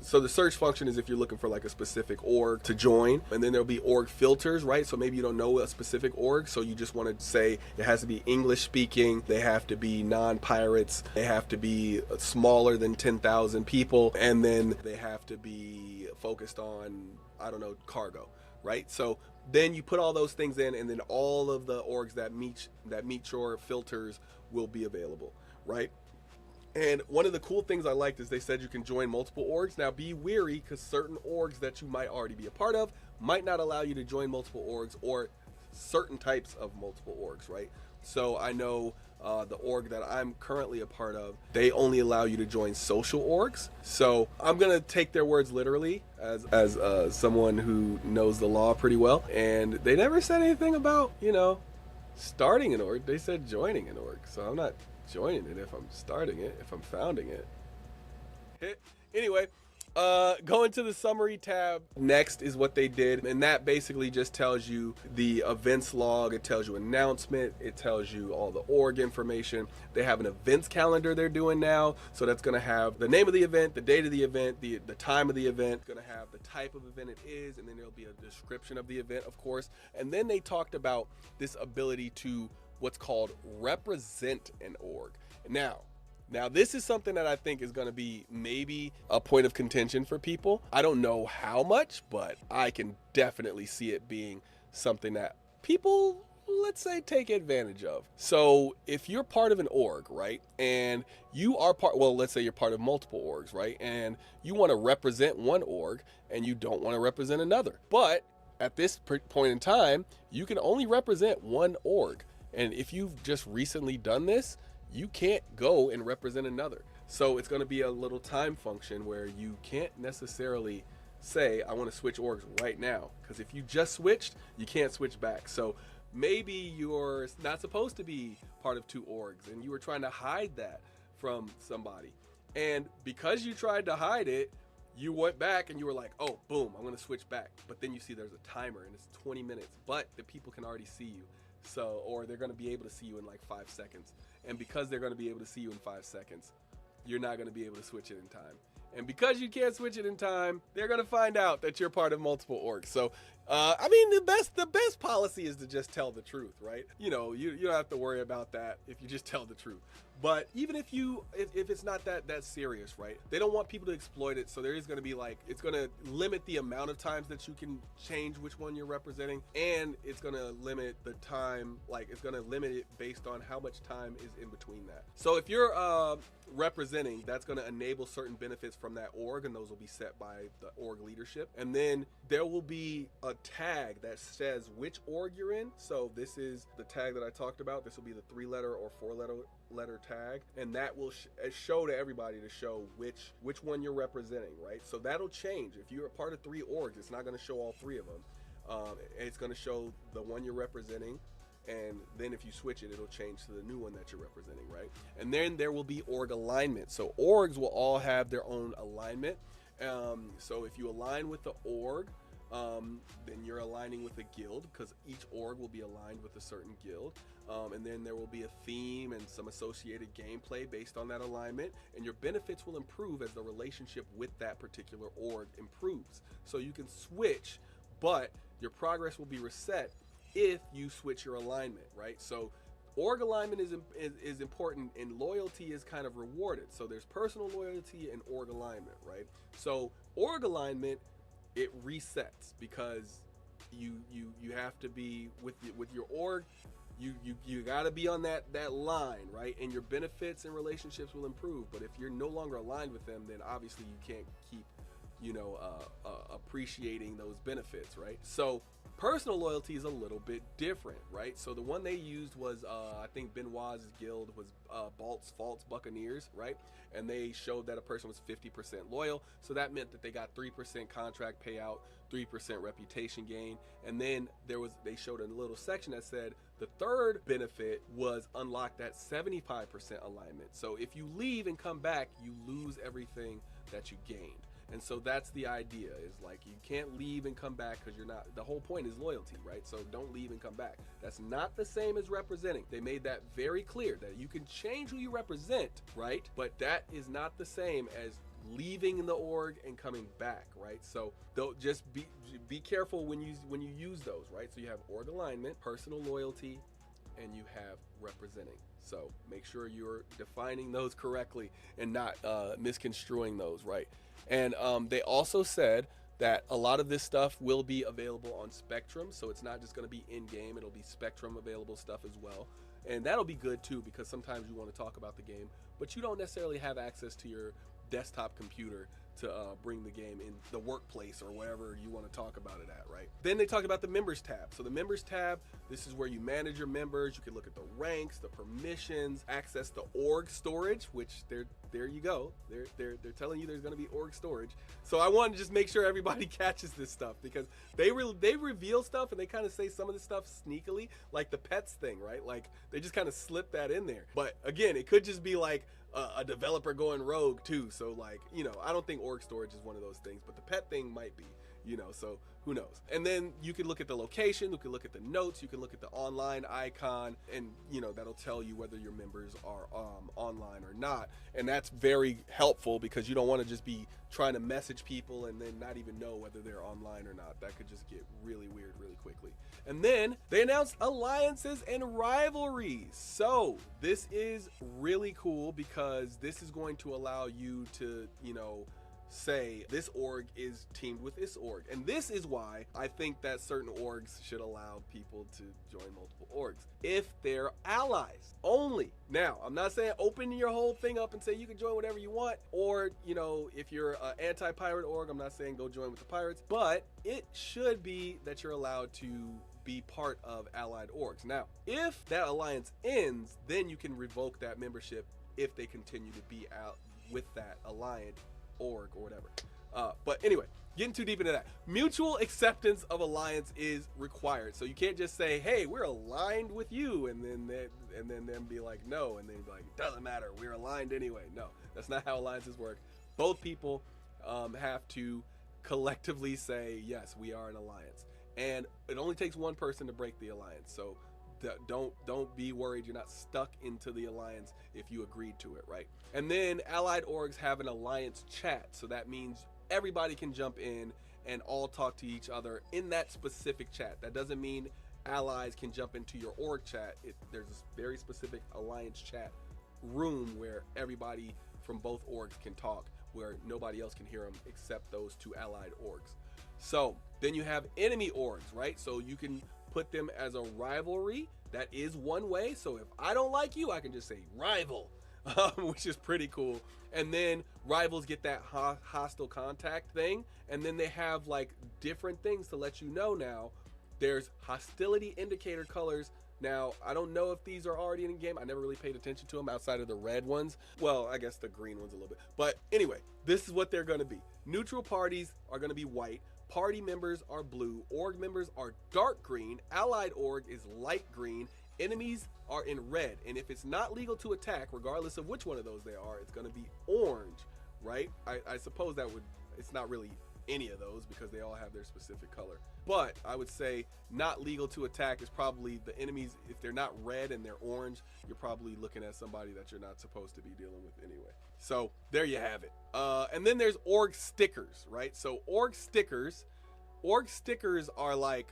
So the search function is if you're looking for like a specific org to join, and then there'll be org filters, right? So maybe you don't know a specific org, so you just want to say it has to be English speaking, they have to be non-pirates, they have to be smaller than 10,000 people, and then they have to be focused on, I don't know, cargo, right? So then you put all those things in, and then all of the orgs that meet your filters will be available, right? And one of the cool things I liked is they said you can join multiple orgs. Now be wary, because certain orgs that you might already be a part of might not allow you to join multiple orgs, or certain types of multiple orgs, right? So I know the org that I'm currently a part of, they only allow you to join social orgs. So I'm gonna take their words literally as someone who knows the law pretty well. And they never said anything about, starting an org. They said joining an org. So I'm not joining it if I'm starting it, if I'm founding it. Anyway, going to the summary tab. Next is what they did, and that basically just tells you the events log. It tells you announcement. It tells you all the org information. They have an events calendar they're doing now, so that's going to have the name of the event, the date of the event, the time of the event. It's going to have the type of event it is, and then there'll be a description of the event, of course. And then they talked about this ability to what's called represent an org. Now, this is something that I think is going to be maybe a point of contention for people. I don't know how much, but I can definitely see it being something that people, let's say, take advantage of. So if you're part of an org, right, and you are let's say you're part of multiple orgs, right, and you want to represent one org and you don't want to represent another. But at this point in time, you can only represent one org. And if you've just recently done this, you can't go and represent another. So it's going to be a little time function where you can't necessarily say, I want to switch orgs right now. Because if you just switched, you can't switch back. So maybe you're not supposed to be part of 2 orgs and you were trying to hide that from somebody. And because you tried to hide it, you went back and you were like, oh, boom, I'm going to switch back. But then you see there's a timer and it's 20 minutes, but the people can already see you. So, or they're going to be able to see you in like 5 seconds. And because they're going to be able to see you in 5 seconds, you're not going to be able to switch it in time. And because you can't switch it in time, they're going to find out that you're part of multiple orgs. So, the best policy is to just tell the truth, right? You don't have to worry about that if you just tell the truth. But even if it's not that serious, right? They don't want people to exploit it. So there is going to be it's going to limit the amount of times that you can change which one you're representing. And it's going to limit the time, it's going to limit it based on how much time is in between that. So if you're representing, that's going to enable certain benefits from that org, and those will be set by the org leadership. And then there will be a tag that says which org you're in. So this is the tag that I talked about. This will be the 3-letter or 4-letter tag, and that will show to everybody to show which one you're representing, right? So that'll change. If you're a part of 3 orgs, it's not going to show all 3 of them. It's going to show the one you're representing, and then if you switch it, it'll change to the new one that you're representing, right? And then there will be org alignment. So orgs will all have their own alignment. So if you align with the org, Then you're aligning with a guild, because each org will be aligned with a certain guild. And then there will be a theme and some associated gameplay based on that alignment, and your benefits will improve as the relationship with that particular org improves. So you can switch, but your progress will be reset if you switch your alignment, right? So org alignment is important, and loyalty is kind of rewarded. So there's personal loyalty and org alignment, right? So org alignment, it resets because you have to be with your org. You got to be on that line, right? And your benefits and relationships will improve. But if you're no longer aligned with them, then obviously you can't keep, appreciating those benefits, right? So personal loyalty is a little bit different, right? So the one they used was, I think Benoit's guild was False Buccaneers, right? And they showed that a person was 50% loyal. So that meant that they got 3% contract payout, 3% reputation gain. And then they showed a little section that said the third benefit was unlock that 75% alignment. So if you leave and come back, you lose everything that you gained. And so that's the idea, is like you can't leave and come back, because the whole point is loyalty, right? So don't leave and come back. That's not the same as representing. They made that very clear, that you can change who you represent, right? But that is not the same as leaving the org and coming back, right? So just be careful when you use those, right? So you have org alignment, personal loyalty, and you have representing. So make sure you're defining those correctly and not misconstruing those, right? And they also said that a lot of this stuff will be available on Spectrum, so it's not just going to be in-game, it'll be Spectrum available stuff as well. And that'll be good too, because sometimes you want to talk about the game, but you don't necessarily have access to your desktop computer to bring the game in the workplace or wherever you want to talk about it at, right? Then they talked about the members tab. So the members tab, this is where you manage your members. You can look at the ranks, the permissions, access the org storage, which there you go. They're telling you there's going to be org storage. So I want to just make sure everybody catches this stuff, because they reveal stuff and they kind of say some of the stuff sneakily, like the pets thing, right? Like they just kind of slip that in there. But again, it could just be like a developer going rogue too. So like, I don't think org storage is one of those things, but the pet thing might be, so who knows? And then you can look at the location, you can look at the notes, you can look at the online icon, and that'll tell you whether your members are online or not. And that's very helpful, because you don't want to just be trying to message people and then not even know whether they're online or not. That could just get really weird really quickly. And then they announced alliances and rivalries. So this is really cool, because this is going to allow you to, say this org is teamed with this org. And this is why I think that certain orgs should allow people to join multiple orgs, if they're allies only. Now, I'm not saying open your whole thing up and say you can join whatever you want, or if you're an anti-pirate org, I'm not saying go join with the pirates, but it should be that you're allowed to be part of allied orgs. Now, if that alliance ends, then you can revoke that membership if they continue to be out with that allied org or whatever. But anyway, getting too deep into that, mutual acceptance of alliance is required. So you can't just say, hey, we're aligned with you, and then them be like, no, and then be like, it doesn't matter, we're aligned anyway. No, that's not how alliances work. Both people have to collectively say, yes, we are an alliance. And it only takes one person to break the alliance. So don't be worried, you're not stuck into the alliance if you agreed to it, right? And then allied orgs have an alliance chat, so that means everybody can jump in and all talk to each other in that specific chat. That doesn't mean allies can jump into your org chat. There's a very specific alliance chat room where everybody from both orgs can talk, where nobody else can hear them except those two allied orgs. So then you have enemy orgs, right? So you can put them as a rivalry. That is one way. So if I don't like you, I can just say rival, which is pretty cool. And then rivals get that hostile contact thing, and then they have like different things to let you know. Now there's hostility indicator colors. Now I don't know if these are already in the game. I never really paid attention to them outside of the red ones. Well, I guess the green ones a little bit, but anyway, this is what they're going to be. Neutral parties are going to be white, party members are blue, org members are dark green, allied org is light green, enemies are in red, and if it's not legal to attack, regardless of which one of those they are, it's going to be orange, right? I suppose that would, it's not really any of those because they all have their specific color. But I would say not legal to attack is probably the enemies. If they're not red and they're orange, you're probably looking at somebody that you're not supposed to be dealing with anyway. So there you have it. And then there's org stickers, right? So org stickers are like,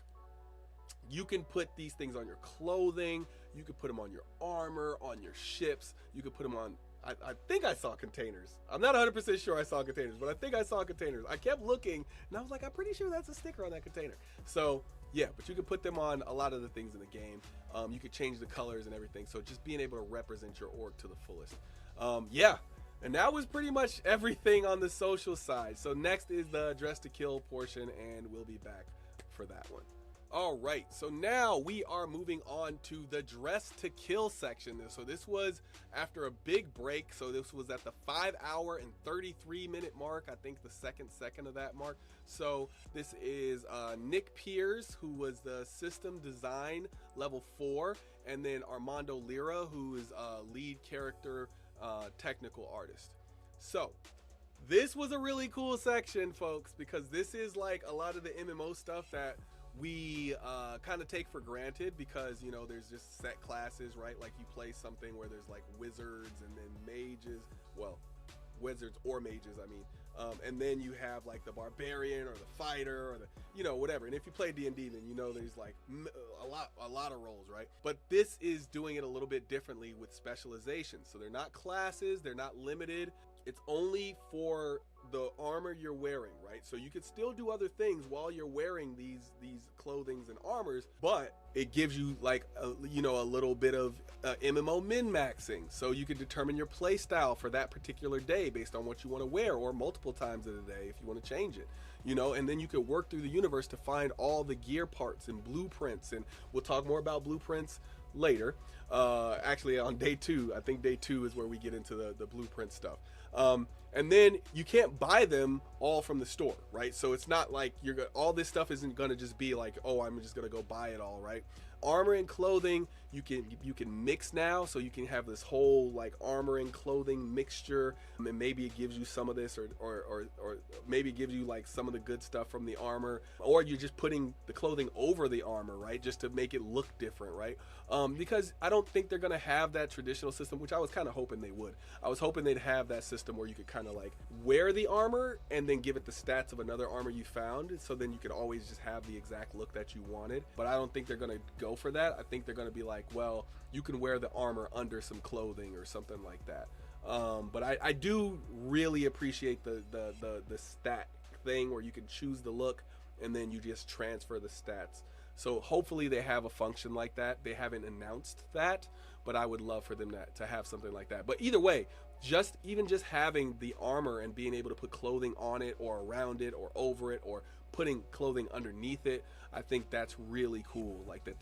you can put these things on your clothing, you can put them on your armor, on your ships, you can put them on, I think I saw containers. I'm not 100% sure I saw containers, but I think I saw containers. I kept looking and I was like, I'm pretty sure that's a sticker on that container. So yeah, but you can put them on a lot of the things in the game. You could change the colors and everything. So just being able to represent your org to the fullest. Yeah, and that was pretty much everything on the social side. So next is the dress to kill portion, and we'll be back for that one. All right, so now we are moving on to the dress to kill section. So this was after a big break. So this was at the 5 hour and 33 minute mark. I think the second of that mark. So this is Nick Piers, who was the system design level 4, and then Armando Lira, who is lead character technical artist. So this was a really cool section, folks, because this is like a lot of the MMO stuff that we kind of take for granted, because you know there's just set classes, right? Like you play something where there's like wizards and then mages, well, wizards or mages, I mean, and then you have like the barbarian or the fighter or the, you know, whatever. And if you play D&D, then you know there's like a lot of roles, right? But this is doing it a little bit differently with specializations. So they're not classes, they're not limited. It's only for the armor you're wearing, right? So you could still do other things while you're wearing these clothings and armors, but it gives you like a little bit of MMO min-maxing. So you can determine your play style for that particular day based on what you want to wear, or multiple times of the day if you want to change it, you know. And then you could work through the universe to find all the gear parts and blueprints, and we'll talk more about blueprints later. Actually on day 2, I think day 2 is where we get into the blueprint stuff. And then you can't buy them all from the store, right? So it's not like all this stuff isn't gonna just be like, oh, I'm just gonna go buy it all, right? Armor and clothing, you can mix now, so you can have this whole like armor and clothing mixture, and maybe it gives you some of this, or maybe it gives you like some of the good stuff from the armor, or you're just putting the clothing over the armor, right, just to make it look different, right? Because I don't think they're gonna have that traditional system, which I was kind of hoping they would. I was hoping they'd have that system where you could kind of like wear the armor and then give it the stats of another armor you found, so then you could always just have the exact look that you wanted. But I don't think they're gonna go for that. I think they're gonna be like, well, you can wear the armor under some clothing or something like that. But I do really appreciate the stat thing where you can choose the look and then you just transfer the stats. So hopefully they have a function like that. They haven't announced that, but I would love for them to have something like that. But either way, even just having the armor and being able to put clothing on it or around it or over it, or putting clothing underneath it, I think that's really cool. Like that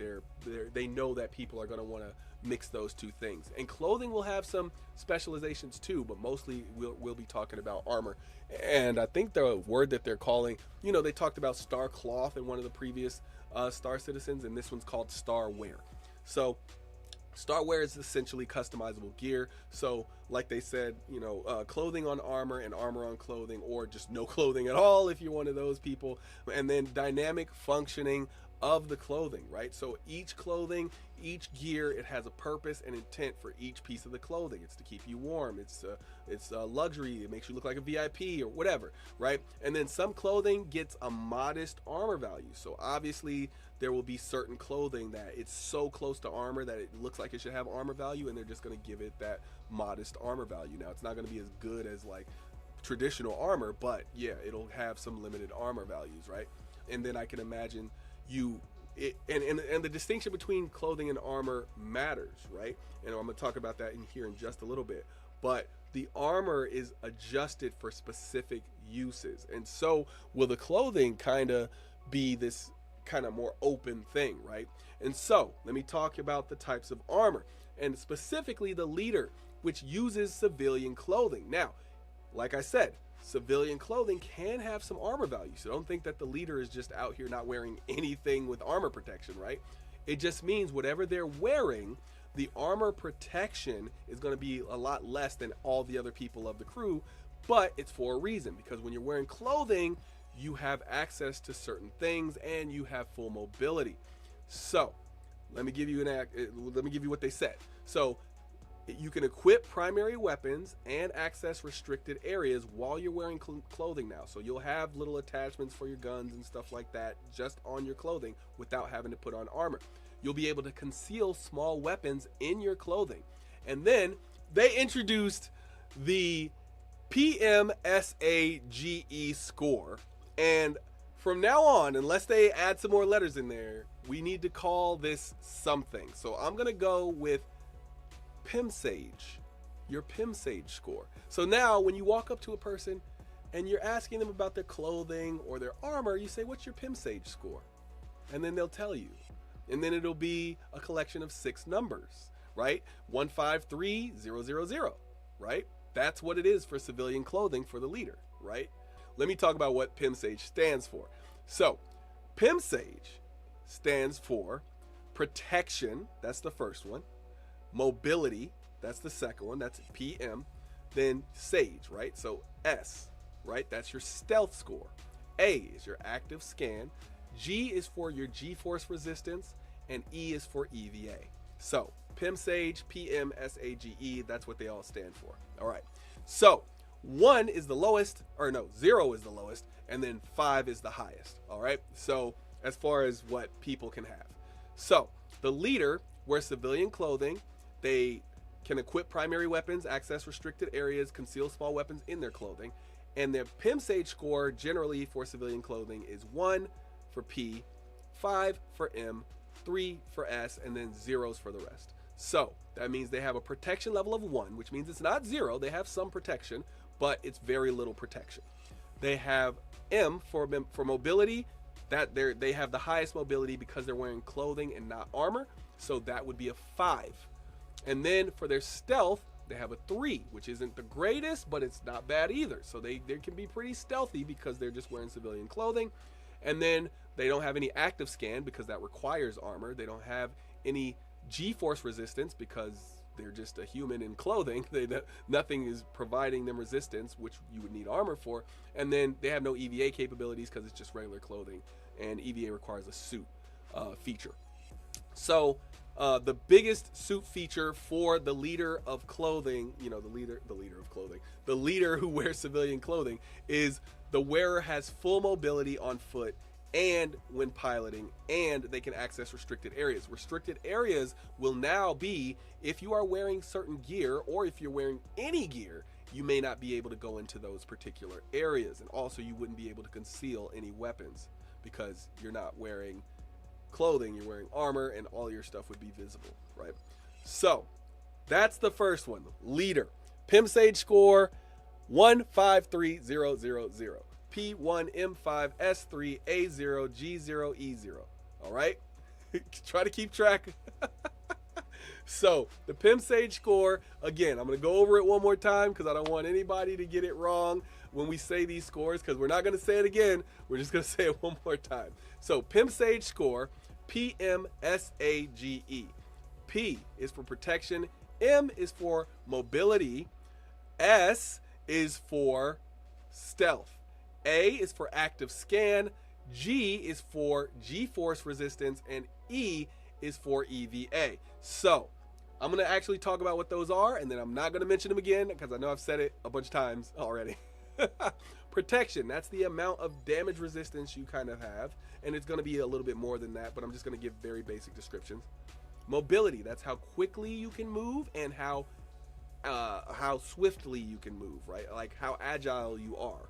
they know that people are going to want to mix those two things. And clothing will have some specializations too, but mostly we'll be talking about armor. And I think the word that they're calling, you know, they talked about star cloth in one of the previous Star Citizens, and this one's called star wear. So star wear is essentially customizable gear. So like they said, you know, clothing on armor and armor on clothing, or just no clothing at all if you're one of those people. And then dynamic functioning of the clothing, right? So each clothing, each gear, it has a purpose and intent for each piece of the clothing. It's to keep you warm. It's luxury. It makes you look like a VIP or whatever, right? And then some clothing gets a modest armor value. So obviously there will be certain clothing that it's so close to armor that it looks like it should have armor value, and they're just going to give it that modest armor value. Now, it's not going to be as good as like traditional armor, but yeah, it'll have some limited armor values, right? And then I can imagine and the distinction between clothing and armor matters, right? And I'm going to talk about that in here in just a little bit. But the armor is adjusted for specific uses, and so will the clothing kind of be this kind of more open thing, right? And so let me talk about the types of armor, and specifically the leader, which uses civilian clothing. Now, like I said, civilian clothing can have some armor value, so don't think that the leader is just out here not wearing anything with armor protection, right? It just means whatever they're wearing, the armor protection is going to be a lot less than all the other people of the crew, but it's for a reason, because when you're wearing clothing, you have access to certain things and you have full mobility. So let me give you what they said. So you can equip primary weapons and access restricted areas while you're wearing clothing now. So you'll have little attachments for your guns and stuff like that just on your clothing without having to put on armor. You'll be able to conceal small weapons in your clothing. And then they introduced the PMSAGE score. And from now on, unless they add some more letters in there, we need to call this something. So I'm going to go with PMSAGE, your PMSAGE score. So now when you walk up to a person and you're asking them about their clothing or their armor, you say, what's your PMSAGE score? And then they'll tell you. And then it'll be a collection of 6 numbers, right? 153000, right? That's what it is for civilian clothing for the leader, right? Let me talk about what PMSAGE stands for. So PMSAGE stands for protection, that's the first one. Mobility, that's the second one, that's PM. Then SAGE, right? So S, right? That's your stealth score. A is your active scan. G is for your G-force resistance, and E is for EVA. So PMSAGE, PMSAGE, that's what they all stand for. All right. So 1 is the lowest, or no, 0 is the lowest, and then 5 is the highest. All right. So as far as what people can have. So the leader wears civilian clothing. They can equip primary weapons, access restricted areas, conceal small weapons in their clothing. And their PMSAGE score generally for civilian clothing is 1 for P, 5 for M, 3 for S, and then 0s for the rest. So that means they have a protection level of 1, which means it's not 0. They have some protection, but it's very little protection. They have M for mobility. That they have the highest mobility because they're wearing clothing and not armor. So that would be a 5. And then for their stealth, they have a 3, which isn't the greatest, but it's not bad either. So they can be pretty stealthy because they're just wearing civilian clothing. And then they don't have any active scan because that requires armor. They don't have any G-force resistance because they're just a human in clothing. Nothing is providing them resistance, which you would need armor for. And then they have no EVA capabilities because it's just regular clothing. And EVA requires a suit feature. So the biggest suit feature for the leader of clothing, the leader who wears civilian clothing, is the wearer has full mobility on foot and when piloting, and they can access restricted areas. Restricted areas will now be if you are wearing certain gear, or if you're wearing any gear, you may not be able to go into those particular areas. And also you wouldn't be able to conceal any weapons because you're not wearing clothing, you're wearing armor, and all your stuff would be visible, right? So that's the first one, leader. PMSAGE score 153000. P1M5S3A0G0E0. All right? Try to keep track. So the PMSAGE score, again, I'm going to go over it one more time because I don't want anybody to get it wrong when we say these scores, because we're not going to say it again. We're just going to say it one more time. So PMSAGE score, PMSAGE. P is for protection. M is for mobility. S is for stealth. A is for active scan. G is for G-force resistance. And E is for EVA. So I'm going to actually talk about what those are, and then I'm not going to mention them again because I know I've said it a bunch of times already. Protection, that's the amount of damage resistance you kind of have, and it's going to be a little bit more than that, but I'm just going to give very basic descriptions. Mobility, that's how quickly you can move and how swiftly you can move, right? Like how agile you are.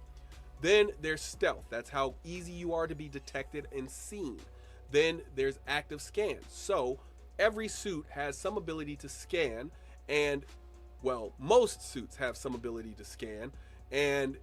Then there's stealth, that's how easy you are to be detected and seen. Then there's active scan. So every suit has some ability to scan, and well, most suits have some ability to scan, and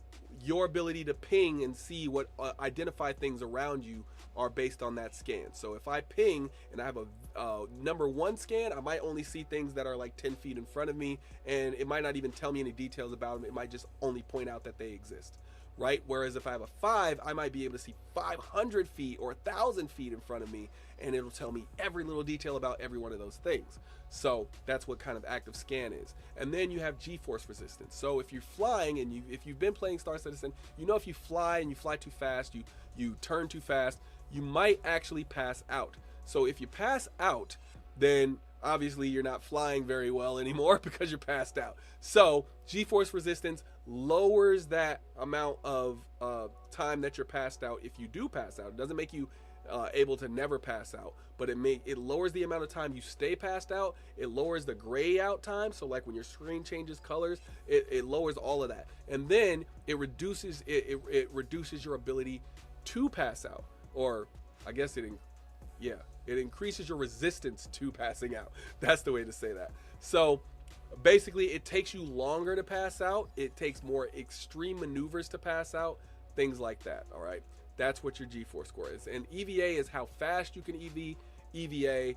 your ability to ping and see what identify things around you are based on that scan. So if I ping and I have a number 1 scan, I might only see things that are like 10 feet in front of me, and it might not even tell me any details about them. It might just only point out that they exist, right? Whereas if I have a 5, I might be able to see 500 feet or 1,000 feet in front of me, and it'll tell me every little detail about every one of those things. So that's what kind of active scan is. And then you have G-force resistance. So if you're flying and if you've been playing Star Citizen, you know if you fly and you fly too fast, you turn too fast, you might actually pass out. So if you pass out, then obviously you're not flying very well anymore because you're passed out. So G-force resistance lowers that amount of time that you're passed out if you do pass out. It doesn't make you able to never pass out, but it lowers the amount of time you stay passed out. It lowers the gray out time, so like when your screen changes colors, it lowers all of that, and then it reduces it reduces your ability to pass out, or I guess it increases your resistance to passing out. That's the way to say that. So basically it takes you longer to pass out, it takes more extreme maneuvers to pass out, things like that. All right, that's what your G-force score is. And EVA is how fast you can EVA,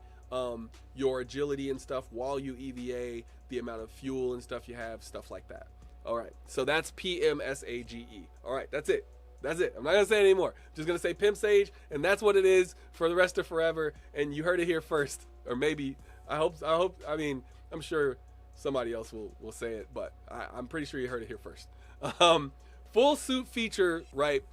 your agility and stuff while you EVA, the amount of fuel and stuff you have, stuff like that. All right, so that's PMSAGE. All right, that's it. That's it. I'm not gonna say it anymore. I'm just gonna say Pimp Sage, and that's what it is for the rest of forever. And you heard it here first, or maybe I mean, I'm sure somebody else will say it, but I'm pretty sure you heard it here first. Full suit feature, right?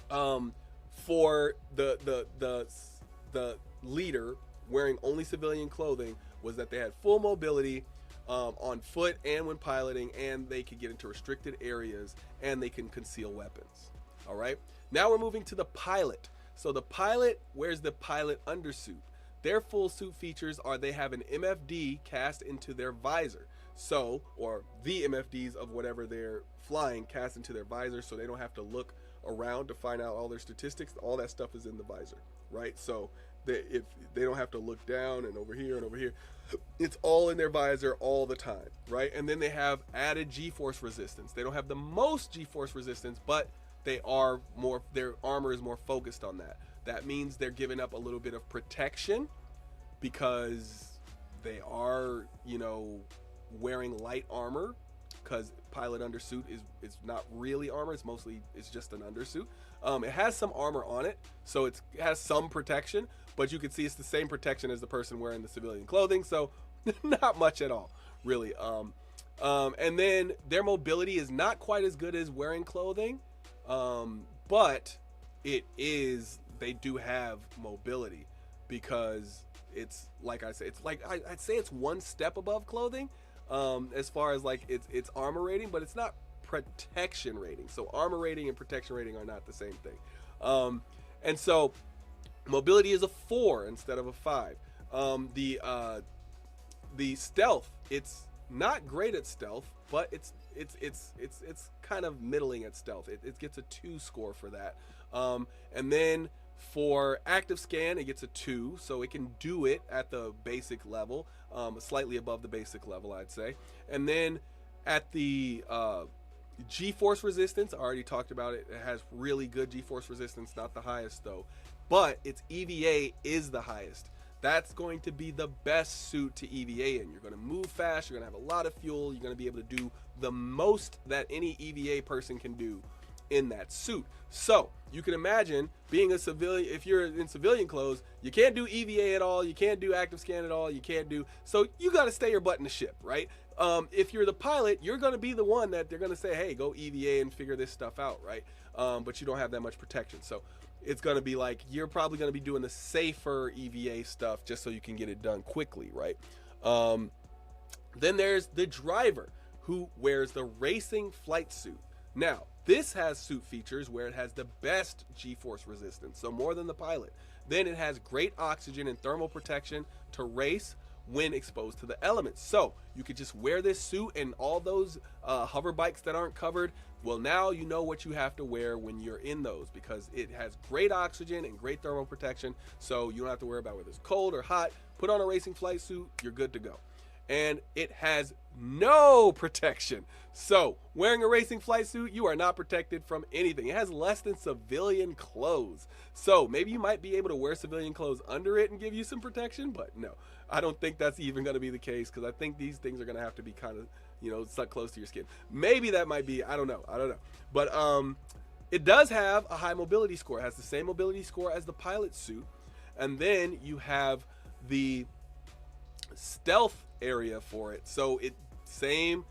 For the leader wearing only civilian clothing was that they had full mobility on foot and when piloting, and they could get into restricted areas, and they can conceal weapons. All right, now we're moving to the pilot. So the pilot wears the pilot undersuit. Their full suit features are they have an MFD cast into their visor. So, or the MFDs of whatever they're flying cast into their visor, so they don't have to look around to find out all their statistics. All that stuff is in the visor, right? So if they don't have to look down and over here and over here, it's all in their visor all the time, right? And then they have added G-force resistance. They don't have the most G-force resistance, but their armor is more focused on that. That means they're giving up a little bit of protection because they are, wearing light armor, because pilot undersuit is not really armor. It's just an undersuit. It has some armor on it, so it has some protection, but you can see it's the same protection as the person wearing the civilian clothing, so not much at all, really. And then their mobility is not quite as good as wearing clothing, but they do have mobility, because it's like I say, I'd say it's one step above clothing, as far as like it's armor rating, but it's not protection rating. So armor rating and protection rating are not the same thing. And so mobility is a 4 instead of a 5. The stealth, it's not great at stealth, but it's kind of middling at stealth. It gets a 2 score for that. And then for active scan, it gets a 2, so it can do it at the basic level, slightly above the basic level, I'd say. And then at the G-force resistance, I already talked about it. It has really good G-force resistance, not the highest though, but its EVA is the highest. That's going to be the best suit to EVA in. You're going to move fast, you're going to have a lot of fuel, you're going to be able to do the most that any EVA person can do in that suit. So you can imagine being a civilian. If you're in civilian clothes, you can't do EVA at all, you can't do active scan at all, so you got to stay your butt in the ship, right? If you're the pilot, you're going to be the one that they're going to say, hey, go EVA and figure this stuff out, right? But you don't have that much protection, so it's going to be like you're probably going to be doing the safer EVA stuff just so you can get it done quickly, right? Then there's the driver, who wears the racing flight suit. Now, this has suit features where it has the best G-force resistance, so more than the pilot. Then it has great oxygen and thermal protection to race when exposed to the elements. So you could just wear this suit, and all those hover bikes that aren't covered, well, now you know what you have to wear when you're in those, because it has great oxygen and great thermal protection, so you don't have to worry about whether it's cold or hot. Put on a racing flight suit, you're good to go. And it has no protection. So wearing a racing flight suit, you are not protected from anything. It has less than civilian clothes. So maybe you might be able to wear civilian clothes under it and give you some protection, but no, I don't think that's even going to be the case, because I think these things are going to have to be kind of, stuck close to your skin. Maybe that might be, I don't know. But it does have a high mobility score. It has the same mobility score as the pilot suit. And then you have the stealth area for it, so same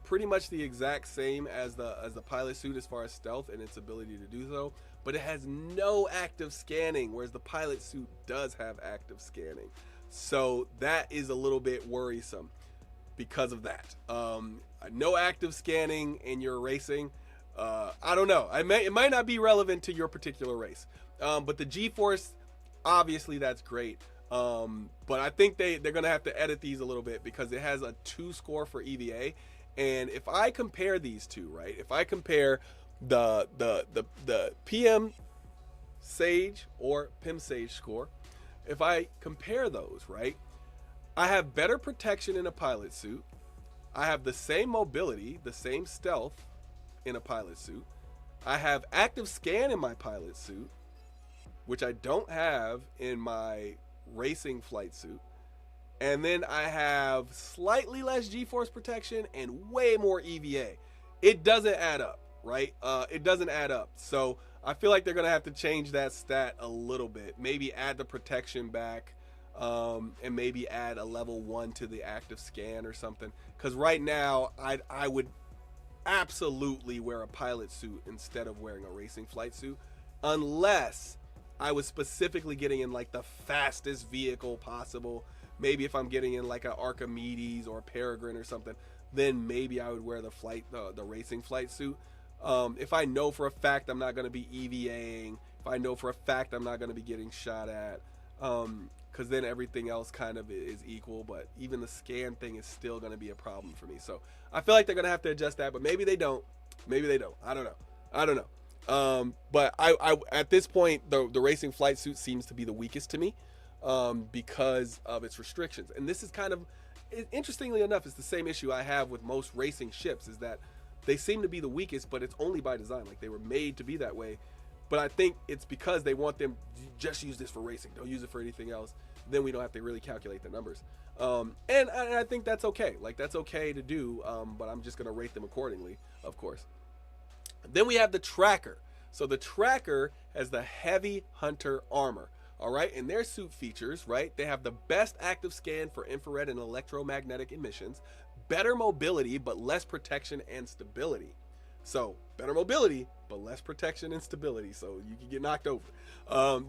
pretty much the exact same as the pilot suit as far as stealth and its ability to do so, but it has no active scanning, whereas the pilot suit does have active scanning. So that is a little bit worrisome because of that. No active scanning in your racing. I don't know. It might not be relevant to your particular race. But the G-Force, obviously that's great. But I think they're going to have to edit these a little bit because it has a 2 score for EVA. And if I compare these two, right? If I compare the PM Sage or Pim Sage score, if I compare those, right? I have better protection in a pilot suit. I have the same mobility, the same stealth in a pilot suit. I have active scan in my pilot suit, which I don't have in my racing flight suit. And then I have slightly less G-force protection and way more EVA. It doesn't add up, right? It doesn't add up. So I feel like they're going to have to change that stat a little bit. Maybe add the protection back, and maybe add a level 1 to the active scan or something. Because right now, I would absolutely wear a pilot suit instead of wearing a racing flight suit, unless I was specifically getting in like the fastest vehicle possible. Maybe if I'm getting in like an Archimedes or a Peregrine or something, then maybe I would wear the racing flight suit. If I know for a fact I'm not going to be EVAing, if I know for a fact I'm not going to be getting shot at, because then everything else kind of is equal, but even the scan thing is still going to be a problem for me. So I feel like they're going to have to adjust that, but maybe they don't. Maybe they don't. I don't know. But I at this point, the racing flight suit seems to be the weakest to me, because of its restrictions. And this is kind of, interestingly enough, it's the same issue I have with most racing ships, is that they seem to be the weakest, but it's only by design. Like, they were made to be that way. But I think it's because they want them to just use this for racing. Don't use it for anything else. Then we don't have to really calculate the numbers. And I think that's okay. Like, that's okay to do, but I'm just going to rate them accordingly, of course. Then we have the Tracker. So the Tracker has the Heavy Hunter armor. All right, and their suit features, right? They have the best active scan for infrared and electromagnetic emissions, better mobility, but less protection and stability. So better mobility, but less protection and stability, so you can get knocked over.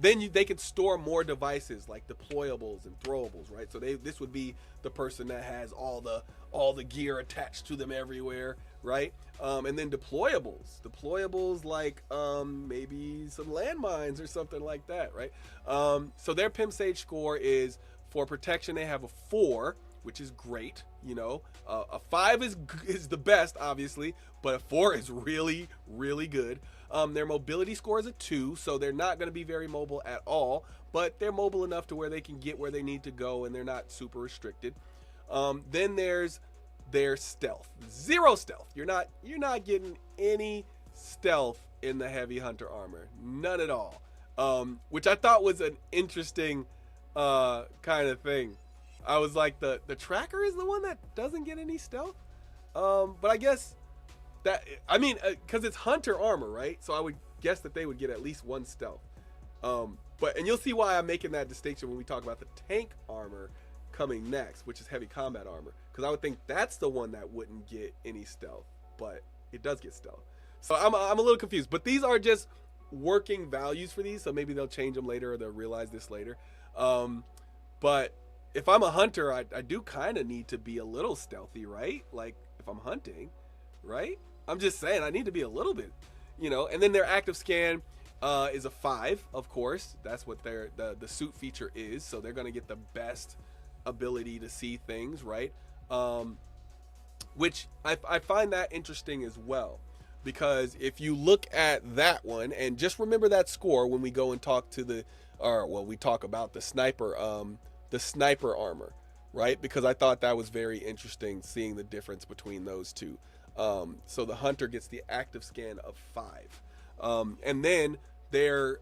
Then they can store more devices like deployables and throwables, right? So this would be the person that has all the gear attached to them everywhere, right? And then deployables like maybe some landmines or something like that, right? So their Pim Sage score is, for protection they have a 4, which is great. You know, a 5 is the best, obviously, but a 4 is really, really good. Their mobility score is a 2, so they're not going to be very mobile at all, but they're mobile enough to where they can get where they need to go, and they're not super restricted. Then there's their stealth. 0 stealth. You're not getting any stealth in the Heavy Hunter armor. None at all. Which I thought was an interesting kind of thing. I was like, the Tracker is the one that doesn't get any stealth? But I guess that, I mean, because it's Hunter armor, right? So I would guess that they would get at least 1 stealth. And you'll see why I'm making that distinction when we talk about the tank armor coming next, which is heavy combat armor. Because I would think that's the one that wouldn't get any stealth, but it does get stealth. So I'm a little confused. But these are just working values for these, so maybe they'll change them later, or they'll realize this later. But if I'm a hunter, I do kind of need to be a little stealthy, right? Like, if I'm hunting, right? I'm just saying, I need to be a little bit, you know. And then their active scan is a 5, of course. That's what the suit feature is. So they're going to get the best ability to see things, right? Which I find that interesting as well. Because if you look at that one, and just remember that score when we go and talk to we talk about the sniper armor, right? Because I thought that was very interesting, seeing the difference between those two. So the Hunter gets the active scan of 5, and then their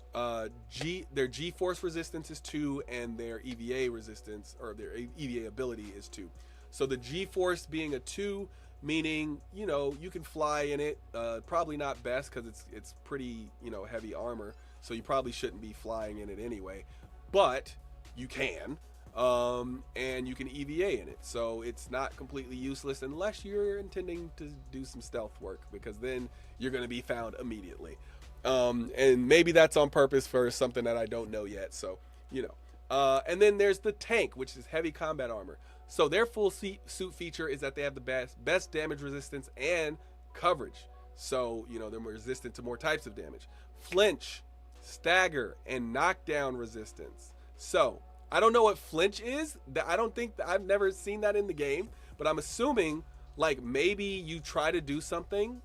G-force resistance is 2, and their EVA resistance, or their EVA ability, is 2. So the G-force being a 2, meaning, you know, you can fly in it. Probably not best, because it's pretty, you know, heavy armor, so you probably shouldn't be flying in it anyway, but you can. and you can EVA in it. So it's not completely useless unless you're intending to do some stealth work, because then you're going to be found immediately. And maybe that's on purpose for something that I don't know yet. So, you know. And then there's the tank, which is heavy combat armor. So their full suit feature is that they have the best damage resistance and coverage. So, you know, they're resistant to more types of damage. Flinch, stagger, and knockdown resistance. So, I don't know what flinch is. I don't think I've never seen that in the game, but I'm assuming like maybe you try to do something,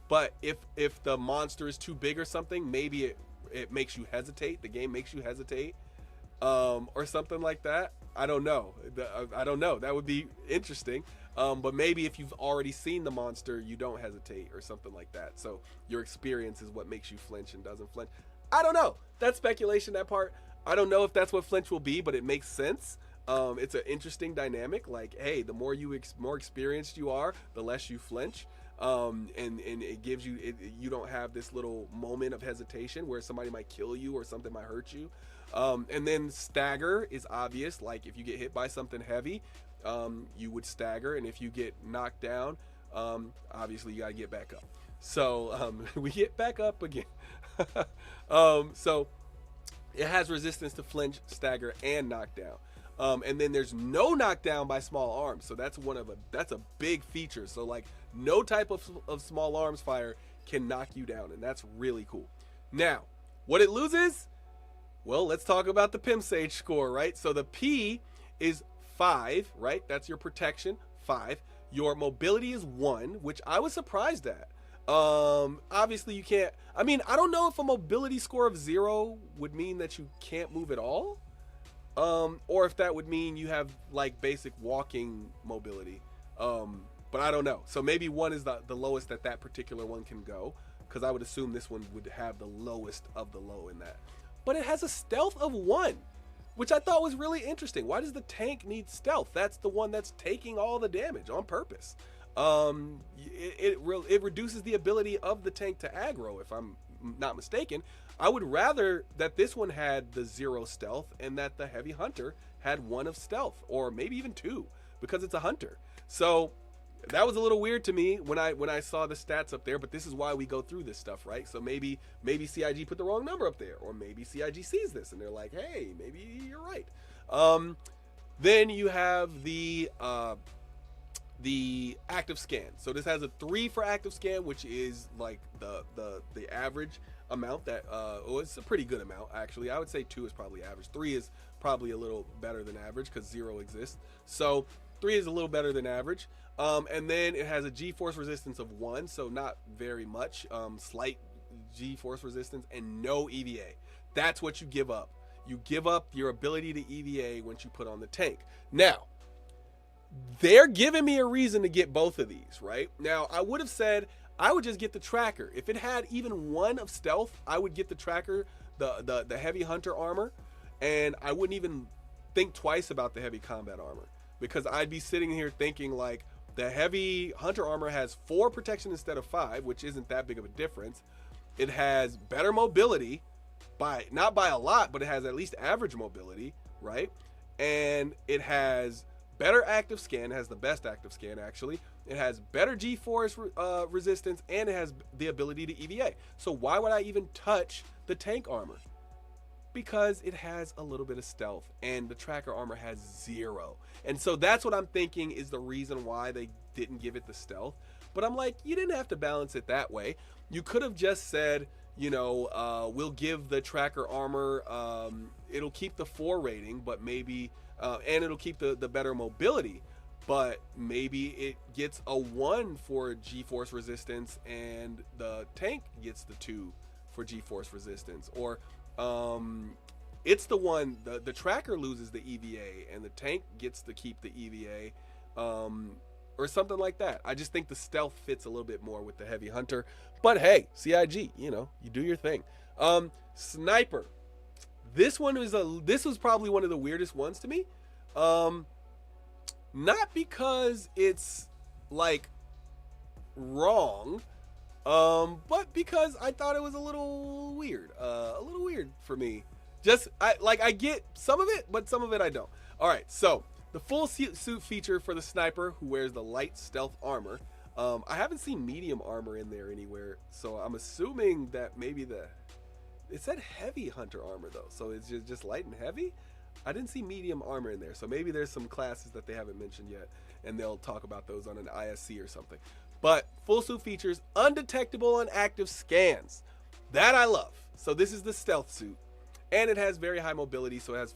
but if the monster is too big or something, maybe it makes you hesitate. The game makes you hesitate, or something like that. I don't know. I don't know. That would be interesting. But maybe if you've already seen the monster, you don't hesitate or something like that. So your experience is what makes you flinch and doesn't flinch. I don't know. That's speculation, that part. I don't know if that's what flinch will be, but it makes sense. It's an interesting dynamic. Like, hey, the more more experienced you are, the less you flinch. And it gives you, you don't have this little moment of hesitation where somebody might kill you or something might hurt you. And then stagger is obvious. Like if you get hit by something heavy, you would stagger, and if you get knocked down, obviously you gotta get back up. So we get back up again. So it has resistance to flinch, stagger, and knockdown. And then there's no knockdown by small arms. So that's that's a big feature. So like no type of small arms fire can knock you down, and that's really cool. Now, what it loses? Well, let's talk about the Pimp Sage score, right? So the P is 5, right? That's your protection, 5. Your mobility is 1, which I was surprised at. Obviously you can't, I mean, I don't know if a mobility score of 0 would mean that you can't move at all. Or if that would mean you have like basic walking mobility. But I don't know. So maybe 1 is the lowest that particular one can go, because I would assume this one would have the lowest of the low in that. But it has a stealth of 1, which I thought was really interesting. Why does the tank need stealth? That's the one that's taking all the damage on purpose. It reduces the ability of the tank to aggro, if I'm not mistaken. I would rather that this one had the 0 stealth and that the heavy hunter had 1 of stealth, or maybe even 2, because it's a hunter. So that was a little weird to me when I saw the stats up there, but this is why we go through this stuff, right? So maybe CIG put the wrong number up there, or maybe CIG sees this and they're like, hey, maybe you're right. Then you have the active scan. So this has a 3 for active scan, which is like the average amount that it's a pretty good amount, actually. I would say 2 is probably average. 3 is probably a little better than average because 0 exists. So 3 is a little better than average. And then it has a G-force resistance of 1, so not very much. Slight G-force resistance and no EVA. That's what you give up. You give up your ability to EVA once you put on the tank. Now, they're giving me a reason to get both of these, right? Now, I would have said I would just get the tracker. If it had even 1 of stealth, I would get the tracker, the heavy hunter armor, and I wouldn't even think twice about the heavy combat armor, because I'd be sitting here thinking like, the heavy hunter armor has 4 protection instead of 5, which isn't that big of a difference. It has better mobility, not by a lot, but it has at least average mobility, right? And it has better active scan, has the best active scan actually. It has better G-force resistance, and it has the ability to EVA. So why would I even touch the tank armor? Because it has a little bit of stealth, and the tracker armor has 0. And so that's what I'm thinking is the reason why they didn't give it the stealth. But I'm like, you didn't have to balance it that way. You could have just said, you know, we'll give the tracker armor, it'll keep the 4 rating, but maybe, and it'll keep the better mobility, but maybe it gets a 1 for G-force resistance and the tank gets the 2 for G-force resistance. Or it's the one, the tracker loses the EVA and the tank gets to keep the EVA, or something like that. I just think the stealth fits a little bit more with the heavy hunter. But hey, CIG, you know, you do your thing. Sniper. This was probably one of the weirdest ones to me. Not because it's like wrong, but because I thought it was a little weird for me. I get some of it, but some of it I don't. All right, so the full suit feature for the sniper who wears the light stealth armor. I haven't seen medium armor in there anywhere, so I'm assuming that maybe it said heavy hunter armor though, so it's just light and heavy. I didn't see medium armor in there, so maybe there's some classes that they haven't mentioned yet, and they'll talk about those on an ISC or something. But full suit features undetectable on active scans. That I love. So this is the stealth suit, and it has very high mobility, so it has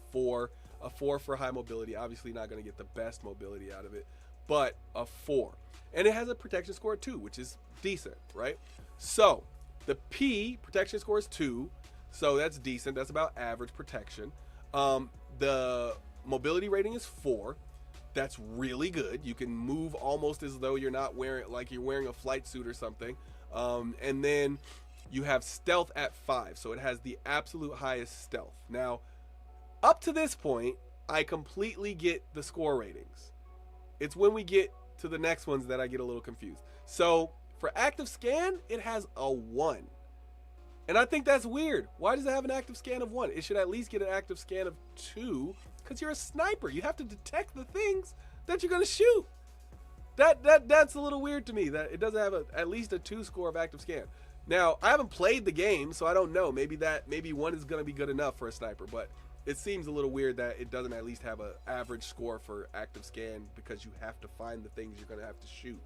a 4 for high mobility. Obviously not going to get the best mobility out of it, but a 4. And it has a protection score of 2, which is decent, right? So the P protection score is 2, so that's decent. That's about average protection. The mobility rating is 4. That's really good. You can move almost as though you're not wearing, like you're wearing a flight suit or something. And then you have stealth at 5, so it has the absolute highest stealth. Now, up to this point, I completely get the score ratings. It's when we get to the next ones that I get a little confused. So for active scan, it has a 1. And I think that's weird. Why does it have an active scan of 1? It should at least get an active scan of 2, because you're a sniper. You have to detect the things that you're going to shoot. That's a little weird to me, that it doesn't have at least a 2 score of active scan. Now, I haven't played the game, so I don't know. Maybe 1 is going to be good enough for a sniper, but it seems a little weird that it doesn't at least have an average score for active scan, because you have to find the things you're going to have to shoot.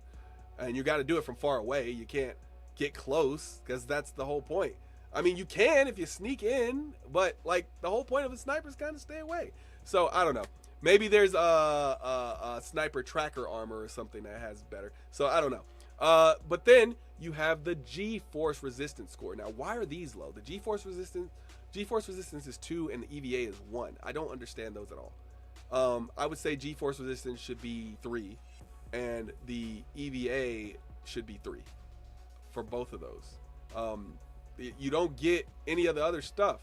And you got to do it from far away. You can't get close, because that's the whole point. I mean, you can if you sneak in, but like the whole point of a sniper is kind of stay away. So I don't know. Maybe there's a sniper tracker armor or something that has better. So I don't know. But then you have the G-force resistance score. Now, why are these low? The G-force resistance is 2 and the EVA is 1. I don't understand those at all. I would say G-force resistance should be 3 and the EVA should be 3 for both of those. You don't get any of the other stuff.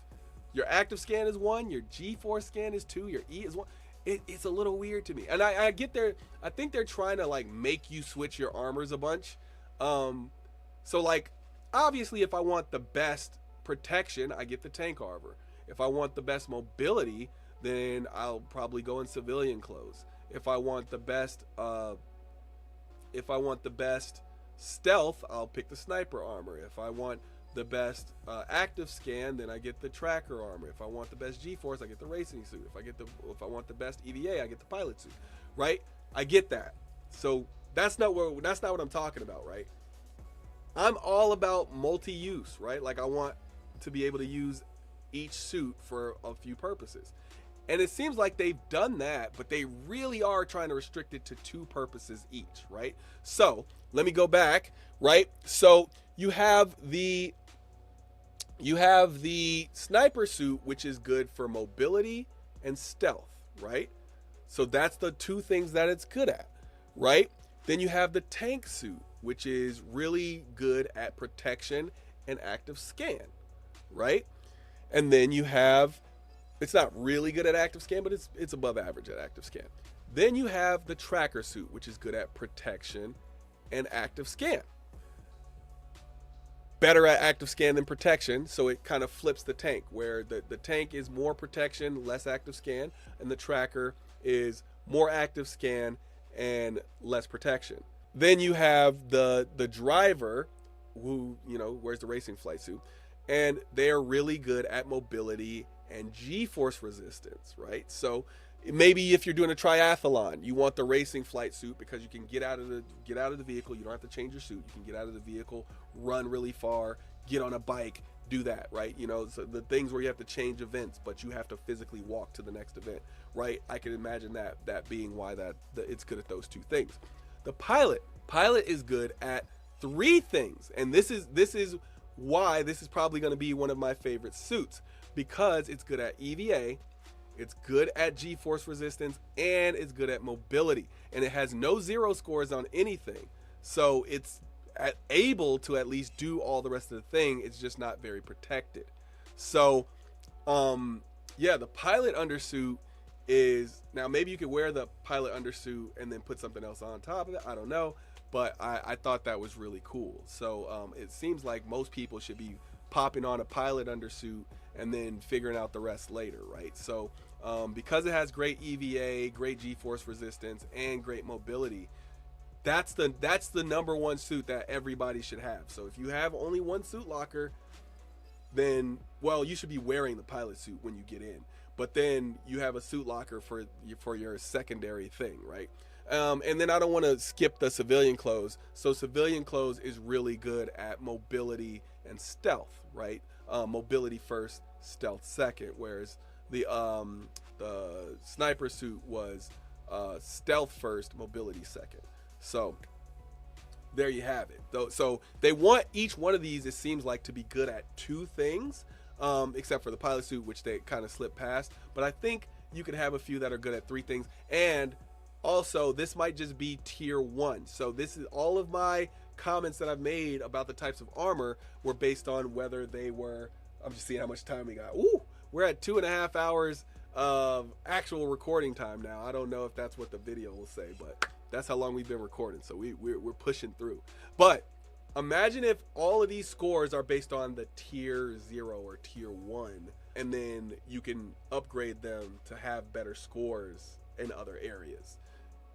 Your active scan is 1, your G-force scan is 2, your E is 1. It's a little weird to me. And I get there. I think they're trying to like make you switch your armors a bunch. So like, obviously if I want the best protection, I get the tank armor. If I want the best mobility, then I'll probably go in civilian clothes. If I want the best stealth, I'll pick the sniper armor. If I want the best active scan, then I get the tracker armor. If I want the best G-force, I get the racing suit. If I want the best EVA, I get the pilot suit. Right? I get that. So that's not what I'm talking about, right? I'm all about multi-use, right? Like I want to be able to use each suit for a few purposes. And it seems like they've done that, but they really are trying to restrict it to 2 purposes each, right? So let me go back, right? So you have the sniper suit, which is good for mobility and stealth, right? So that's the 2 things that it's good at, right? Then you have the tank suit, which is really good at protection and active scan, right? And then you have, it's not really good at active scan, but it's above average at active scan. Then you have the tracker suit, which is good at protection and active scan. Better at active scan than protection, so it kind of flips the tank, where the tank is more protection, less active scan, and the tracker is more active scan and less protection. Then you have the driver, who, you know, wears the racing flight suit, and they are really good at mobility and G-force resistance, right? So maybe if you're doing a triathlon, you want the racing flight suit because you can get out of the vehicle. You don't have to change your suit. You can get out of the vehicle, run really far, get on a bike, do that, right? You know, so the things where you have to change events, but you have to physically walk to the next event, right? I can imagine that being why it's good at those 2 things. The pilot is good at 3 things, and this is why this is probably going to be one of my favorite suits, because it's good at EVA, it's good at G-force resistance, and it's good at mobility, and it has no 0 scores on anything, so it's able to at least do all the rest of the thing. It's just not very protected. So yeah, the pilot undersuit is, now maybe you could wear the pilot undersuit and then put something else on top of it, I don't know, but I thought that was really cool. So it seems like most people should be popping on a pilot undersuit and then figuring out the rest later, right? So Because it has great EVA, great G-force resistance, and great mobility. That's the number one suit that everybody should have. So if you have only one suit locker, then, well, you should be wearing the pilot suit when you get in. But then you have a suit locker for your secondary thing, right? And then I don't want to skip the civilian clothes. So civilian clothes is really good at mobility and stealth, right? Mobility first, stealth second. Whereas the sniper suit was stealth first, mobility second. So there you have it. So they want each one of these, it seems like, to be good at two things, except for the pilot suit, which they kind of slipped past. But I think you could have a few that are good at three things. And also, this might just be tier 1. So this is all of my comments that I've made about the types of armor were based on whether they were, I'm just seeing how much time we got. Ooh, we're at 2.5 hours of actual recording time now. I don't know if that's what the video will say, but that's how long we've been recording, so we're pushing through. But imagine if all of these scores are based on the tier 0 or tier 1, and then you can upgrade them to have better scores in other areas.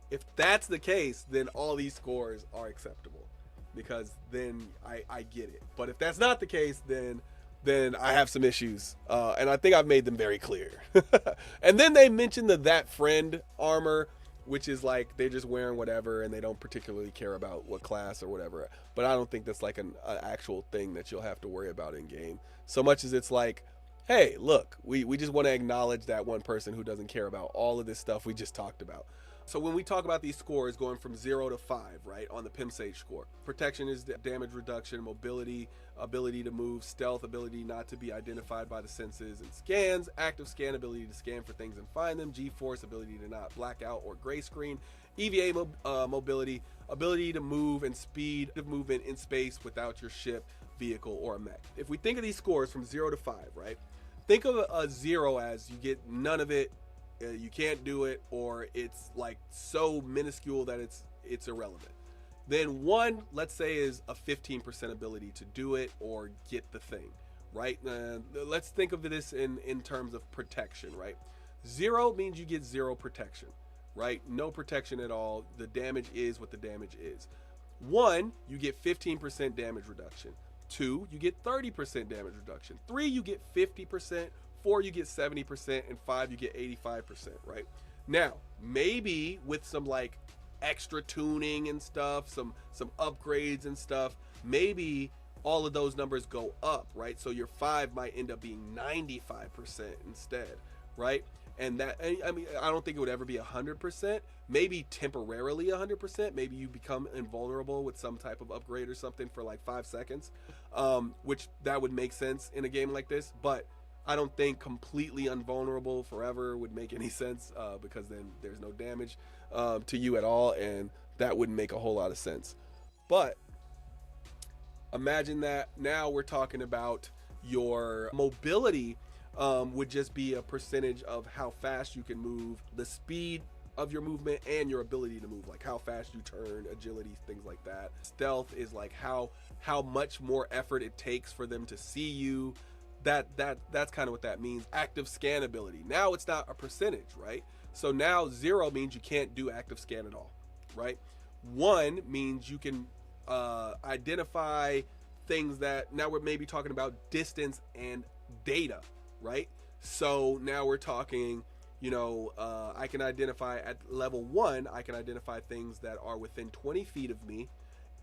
If that's the case, then all these scores are acceptable, because then I get it. But if that's not the case, then I have some issues, and I think I've made them very clear. And then they mentioned the That Friend armor, which is like they're just wearing whatever and they don't particularly care about what class or whatever. But I don't think that's like an actual thing that you'll have to worry about in game, so much as it's like, hey, look, we just want to acknowledge that one person who doesn't care about all of this stuff we just talked about. So when we talk about these scores going from 0 to 5, right, on the Pim Sage score, protection is damage reduction, mobility, ability to move, stealth, ability not to be identified by the senses and scans, active scan, ability to scan for things and find them, G-force, ability to not black out or gray screen, EVA mobility, ability to move and speed of movement in space without your ship, vehicle, or a mech. If we think of these scores from 0 to 5, right, think of a 0 as you get none of it, you can't do it, or it's like so minuscule that it's irrelevant. Then 1, let's say, is a 15% ability to do it or get the thing, right? Let's think of this in terms of protection, right? 0 means you get 0 protection, right? No protection at all. The damage is what the damage is. 1, you get 15% damage reduction. 2, you get 30% damage reduction. 3, you get 50%. 4, you get 70%, and 5, you get 85%, right? Now, maybe with some like extra tuning and stuff, some upgrades and stuff, maybe all of those numbers go up, right? So your 5 might end up being 95% instead, right? And that, I mean, I don't think it would ever be 100%, maybe temporarily 100%. Maybe you become invulnerable with some type of upgrade or something for like 5 seconds, which that would make sense in a game like this. But I don't think completely invulnerable forever would make any sense, because then there's no damage to you at all, and that wouldn't make a whole lot of sense. But imagine that now we're talking about your mobility would just be a percentage of how fast you can move, the speed of your movement, and your ability to move, like how fast you turn, agility, things like that. Stealth is like how much more effort it takes for them to see you. That's kind of what that means. Active scan ability. Now it's not a percentage, right? So now 0 means you can't do active scan at all, right? 1 means you can identify things that, now we're maybe talking about distance and data, right? So now we're talking, you know, I can identify at level 1, I can identify things that are within 20 feet of me,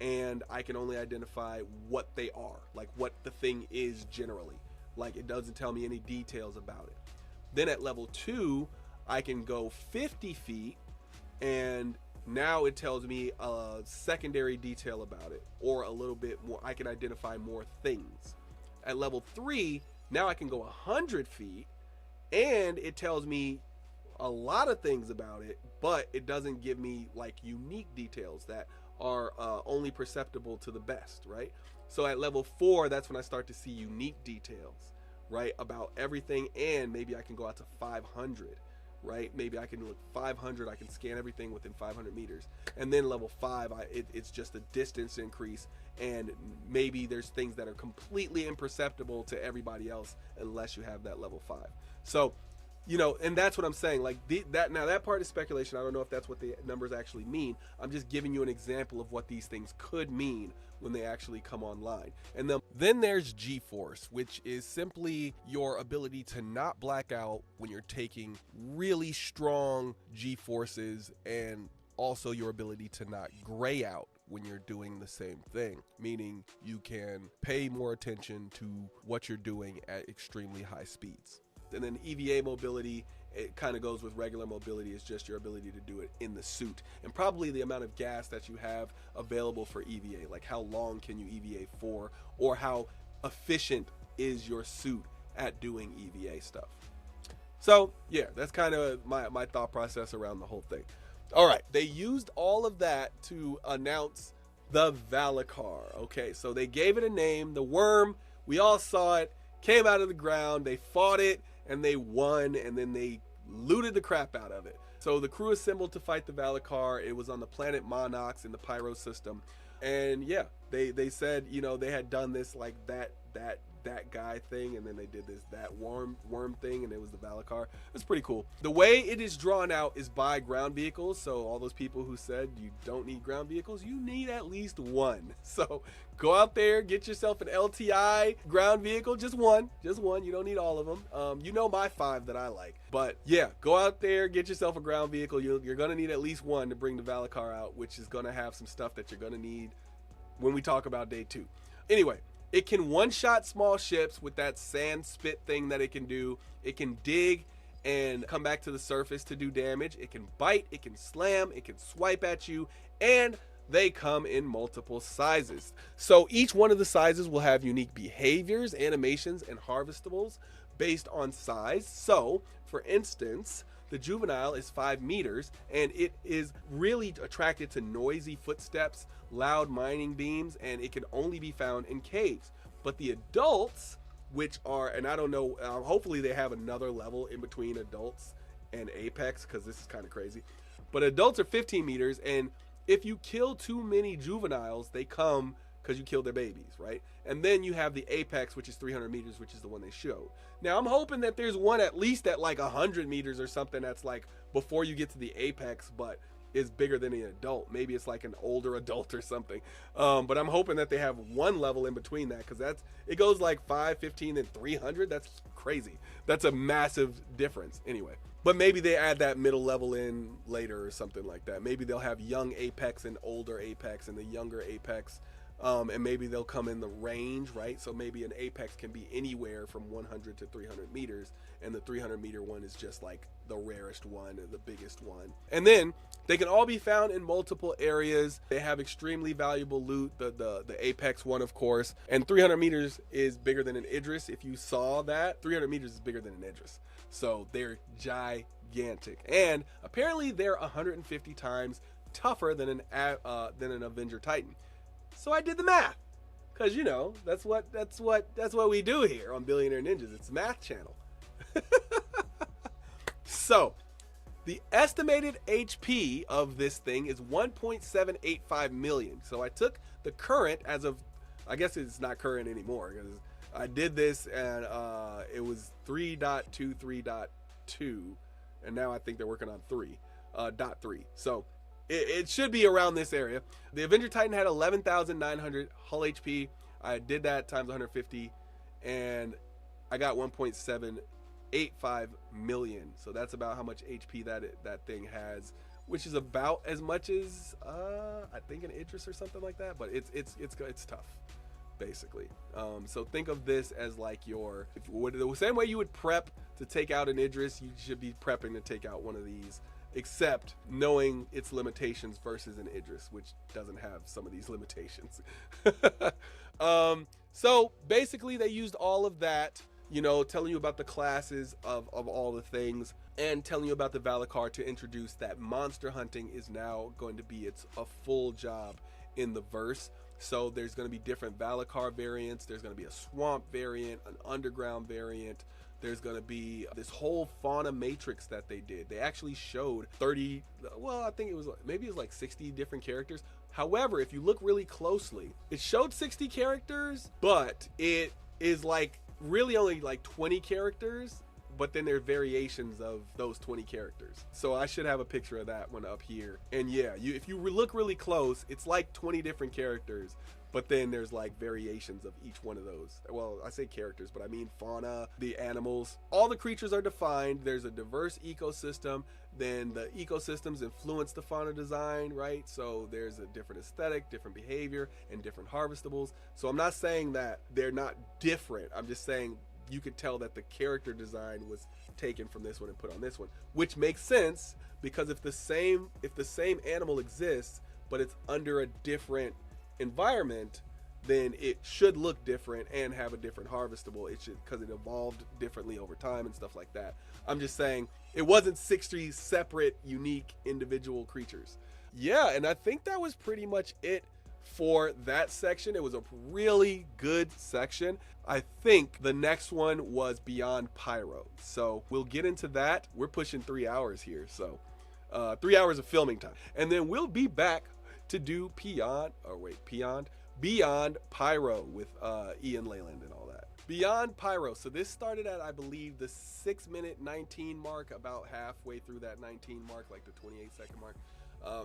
and I can only identify what they are, like what the thing is generally. Like, it doesn't tell me any details about it. Then at level 2, I can go 50 feet, and now it tells me a secondary detail about it, or a little bit more. I can identify more things. At level 3, now I can go 100 feet, and it tells me a lot of things about it, but it doesn't give me like unique details that are only perceptible to the best, right? So at level 4, that's when I start to see unique details, right, about everything, and maybe I can go out to 500, right? Maybe I can look 500, I can scan everything within 500 meters. And then level 5, it's just a distance increase, and maybe there's things that are completely imperceptible to everybody else unless you have that level 5. So you know, and that's what I'm saying. Like that part is speculation. I don't know if that's what the numbers actually mean. I'm just giving you an example of what these things could mean when they actually come online. And then there's G-Force, which is simply your ability to not black out when you're taking really strong G-Forces, and also your ability to not gray out when you're doing the same thing, meaning you can pay more attention to what you're doing at extremely high speeds. And then EVA mobility, it kind of goes with regular mobility. It's just your ability to do it in the suit, and probably the amount of gas that you have available for EVA, like how long can you EVA for, or how efficient is your suit at doing EVA stuff. So yeah, that's kind of my thought process around the whole thing. All right, they used all of that to announce the Valacar. Okay, so they gave it a name, the worm. We all saw it, came out of the ground, they fought it, and they won, and then they looted the crap out of it. So the crew assembled to fight the Valacar. It was on the planet Monox in the pyro system. And yeah, they said, you know, they had done this like that guy thing, and then they did that worm thing, and it was the Valacar. It's pretty cool. The way it is drawn out is by ground vehicles. So all those people who said you don't need ground vehicles, you need at least one. So go out there, get yourself an LTI ground vehicle, just one. You don't need all of them. You know my 5 that I like, but yeah, go out there, get yourself a ground vehicle. You're gonna need at least one to bring the Valacar out, which is gonna have some stuff that you're gonna need when we talk about day 2. Anyway, it can one-shot small ships with that sand spit thing that it can do. It can dig and come back to the surface to do damage. It can bite, it can slam, it can swipe at you, and they come in multiple sizes. So each one of the sizes will have unique behaviors, animations, and harvestables based on size. So, for instance, the juvenile is 5 meters, and it is really attracted to noisy footsteps, loud mining beams, and it can only be found in caves. But the adults, which are, and I don't know, hopefully they have another level in between adults and apex, because this is kind of crazy. But adults are 15 meters, and if you kill too many juveniles, they come because you killed their babies, right? And then you have the apex, which is 300 meters, which is the one they showed. Now, I'm hoping that there's one at least at like 100 meters or something that's like before you get to the apex, but is bigger than an adult. Maybe it's like an older adult or something. But I'm hoping that they have one level in between that, because it goes like 5, 15, and 300. That's crazy. That's a massive difference anyway. But maybe they add that middle level in later or something like that. Maybe they'll have young apex and older apex, and the younger apex, and maybe they'll come in the range, right? So maybe an apex can be anywhere from 100 to 300 meters, and the 300 meter one is just like the rarest one, or the biggest one. And then they can all be found in multiple areas. They have extremely valuable loot, the apex one, of course, and 300 meters is bigger than an Idris. If you saw that, 300 meters is bigger than an Idris. So they're gigantic, and apparently they're 150 times tougher than an Avenger Titan. So I did the math, because you know that's what we do here on Billionaire Ninjas. It's math channel. So the estimated HP of this thing is 1.785 million. So I took the current as of, I guess it's not current anymore, because I did this and it was 3.23.2, and now I think they're working on 3.3. So it should be around this area. The Avenger Titan had 11,900 hull HP. I did that times 150, and I got 1.785 million. So that's about how much HP that thing has, which is about as much as I think an Idris or something like that. But it's tough, basically. So think of this as like the same way you would prep to take out an Idris, you should be prepping to take out one of these, except knowing its limitations versus an Idris, which doesn't have some of these limitations. So basically they used all of that, you know, telling you about the classes of all the things, and telling you about the Valacar to introduce that monster hunting is now going to be a full job in the verse. So there's going to be different Valacar variants. There's going to be a swamp variant, an underground variant. There's going to be this whole fauna matrix that they did. They actually showed 30, well, I think it was like 60 different characters. However, if you look really closely, it showed 60 characters, but it is like really only like 20 characters but then there are variations of those 20 characters. So I should have a picture of that one up here. And yeah, if you look really close, it's like 20 different characters, but then there's like variations of each one of those. Well, I say characters, but I mean fauna, the animals. All the creatures are defined. There's a diverse ecosystem. Then the ecosystems influence the fauna design, right? So there's a different aesthetic, different behavior, and different harvestables. So I'm not saying that they're not different. I'm just saying you could tell that the character design was taken from this one and put on this one, which makes sense because if the same animal exists, but it's under a different environment, then it should look different and have a different harvestable. It should, because it evolved differently over time and stuff like that. I'm just saying it wasn't 60 separate, unique, individual creatures. Yeah, and I think that was pretty much it for that section. It was a really good section. I think the next one was Beyond Pyro. So we'll get into that. We're pushing 3 hours here. So 3 hours of filming time. And then we'll be back to do Beyond Pyro with Ian Leyland and all that. Beyond Pyro. So this started at, I believe, the 6-minute 19 mark, about halfway through that 19 mark, like the 28-second mark.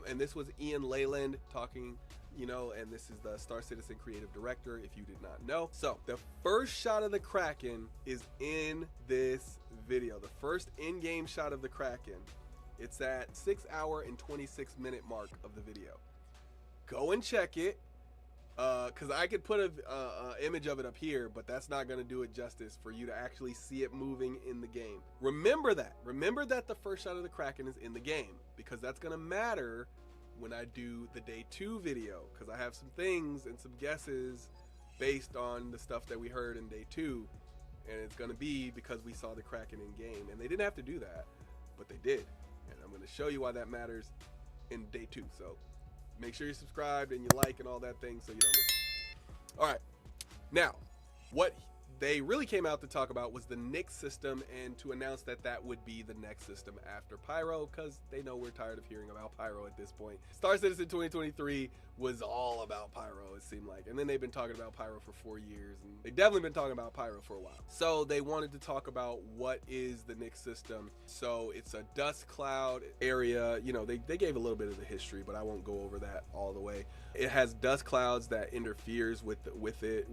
And this was Ian Leyland talking, and this is the Star Citizen creative director, if you did not know. So the first shot of the Kraken is in this video. The first in-game shot of the Kraken. It's at 6 hour and 26-minute mark of the video. Go and check it. Because I could put a image of it up here, but that's not going to do it justice for you to actually see it moving in the game. Remember that. Remember that the first shot of the Kraken is in the game, because that's going to matter when I do the day 2 video, because I have some things and some guesses based on the stuff that we heard in day 2, and it's going to be because we saw the Kraken in game. And they didn't have to do that, but they did. And I'm going to show you why that matters in day 2. So make sure you're subscribed and you like and all that thing so you don't miss it. All right. Now, what they really came out to talk about was the Nyx system, and to announce that that would be the next system after Pyro, because they know we're tired of hearing about Pyro at this point. Star Citizen 2023 was all about Pyro, it seemed like. And then they've been talking about Pyro for 4 years, and they've definitely been talking about Pyro for a while. So they wanted to talk about what is the Nyx system. So it's a dust cloud area. They gave a little bit of the history, but I won't go over that all the way. It has dust clouds that interferes with the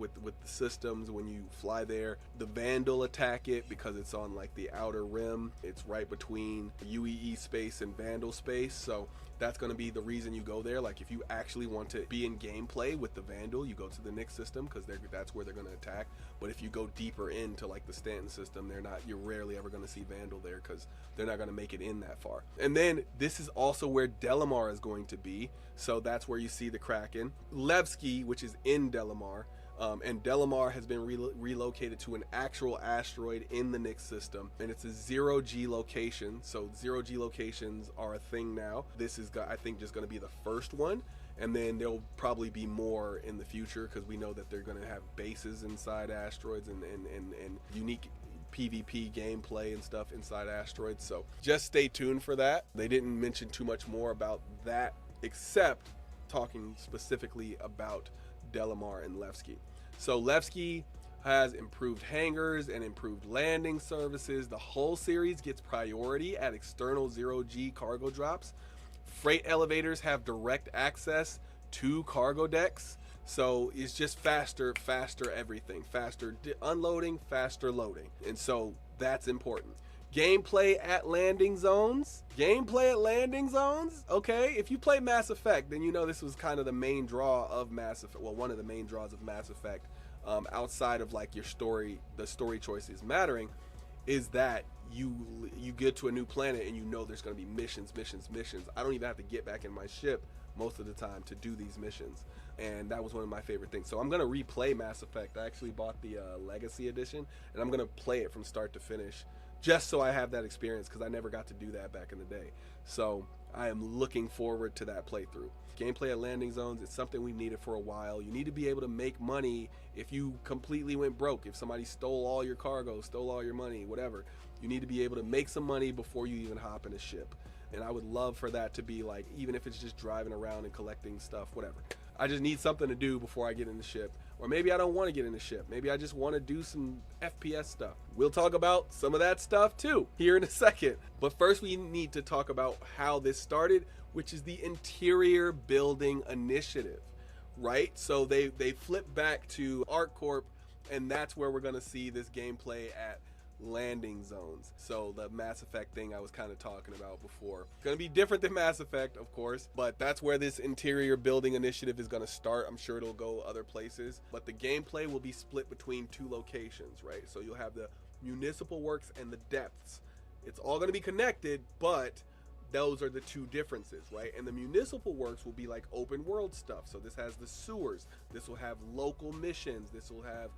systems when you fly there. The Vandal attack it because it's on like the outer rim. It's right between UEE space and Vandal space. So that's going to be the reason you go there. Like if you actually want to be in gameplay with the Vandal, you go to the Nyx system because that's where they're going to attack. But if you go deeper into like the Stanton system, you're rarely ever going to see Vandal there because they're not going to make it in that far. And then this is also where Delamar is going to be. So that's where you see the Kraken. Levski, which is in Delamar. And Delamar has been relocated to an actual asteroid in the Nyx system, and it's a 0G location. So 0G locations are a thing now. This is, I think, just going to be the first one, and then there'll probably be more in the future because we know that they're going to have bases inside asteroids and unique PvP gameplay and stuff inside asteroids. So just stay tuned for that. They didn't mention too much more about that except talking specifically about Delamar and Levski. So Levski has improved hangars and improved landing services. The whole series gets priority at external 0G cargo drops. Freight elevators have direct access to cargo decks. So it's just faster everything. Faster unloading, faster loading. And so that's important. Gameplay at landing zones. Okay, if you play Mass Effect, then you know this was kind of the main draw of Mass Effect. Well, one of the main draws of Mass Effect, outside of like your story, the story choices mattering, is that you get to a new planet and you know there's going to be missions. I don't even have to get back in my ship most of the time to do these missions, and that was one of my favorite things. So I'm going to replay Mass Effect. I actually bought the Legacy Edition, and I'm going to play it from start to finish, just so I have that experience, because I never got to do that back in the day. So I am looking forward to that playthrough. Gameplay at landing zones is something we've needed for a while. You need to be able to make money if you completely went broke. If somebody stole all your cargo, stole all your money, whatever, you need to be able to make some money before you even hop in a ship. And I would love for that to be like, even if it's just driving around and collecting stuff, whatever. I just need something to do before I get in the ship. Or maybe I don't want to get in a ship. Maybe I just want to do some FPS stuff. We'll talk about some of that stuff too here in a second. But first we need to talk about how this started, which is the interior building initiative, right? So they flip back to ArcCorp, and that's where we're going to see this gameplay at landing zones. So the Mass Effect thing I was kind of talking about before. It's going to be different than Mass Effect, of course, but that's where this interior building initiative is going to start. I'm sure it'll go other places, but the gameplay will be split between two locations, right? So you'll have the municipal works and the depths. It's all going to be connected, but those are the two differences, right? And the municipal works will be like open world stuff. So this has the sewers, this will have local missions, this will have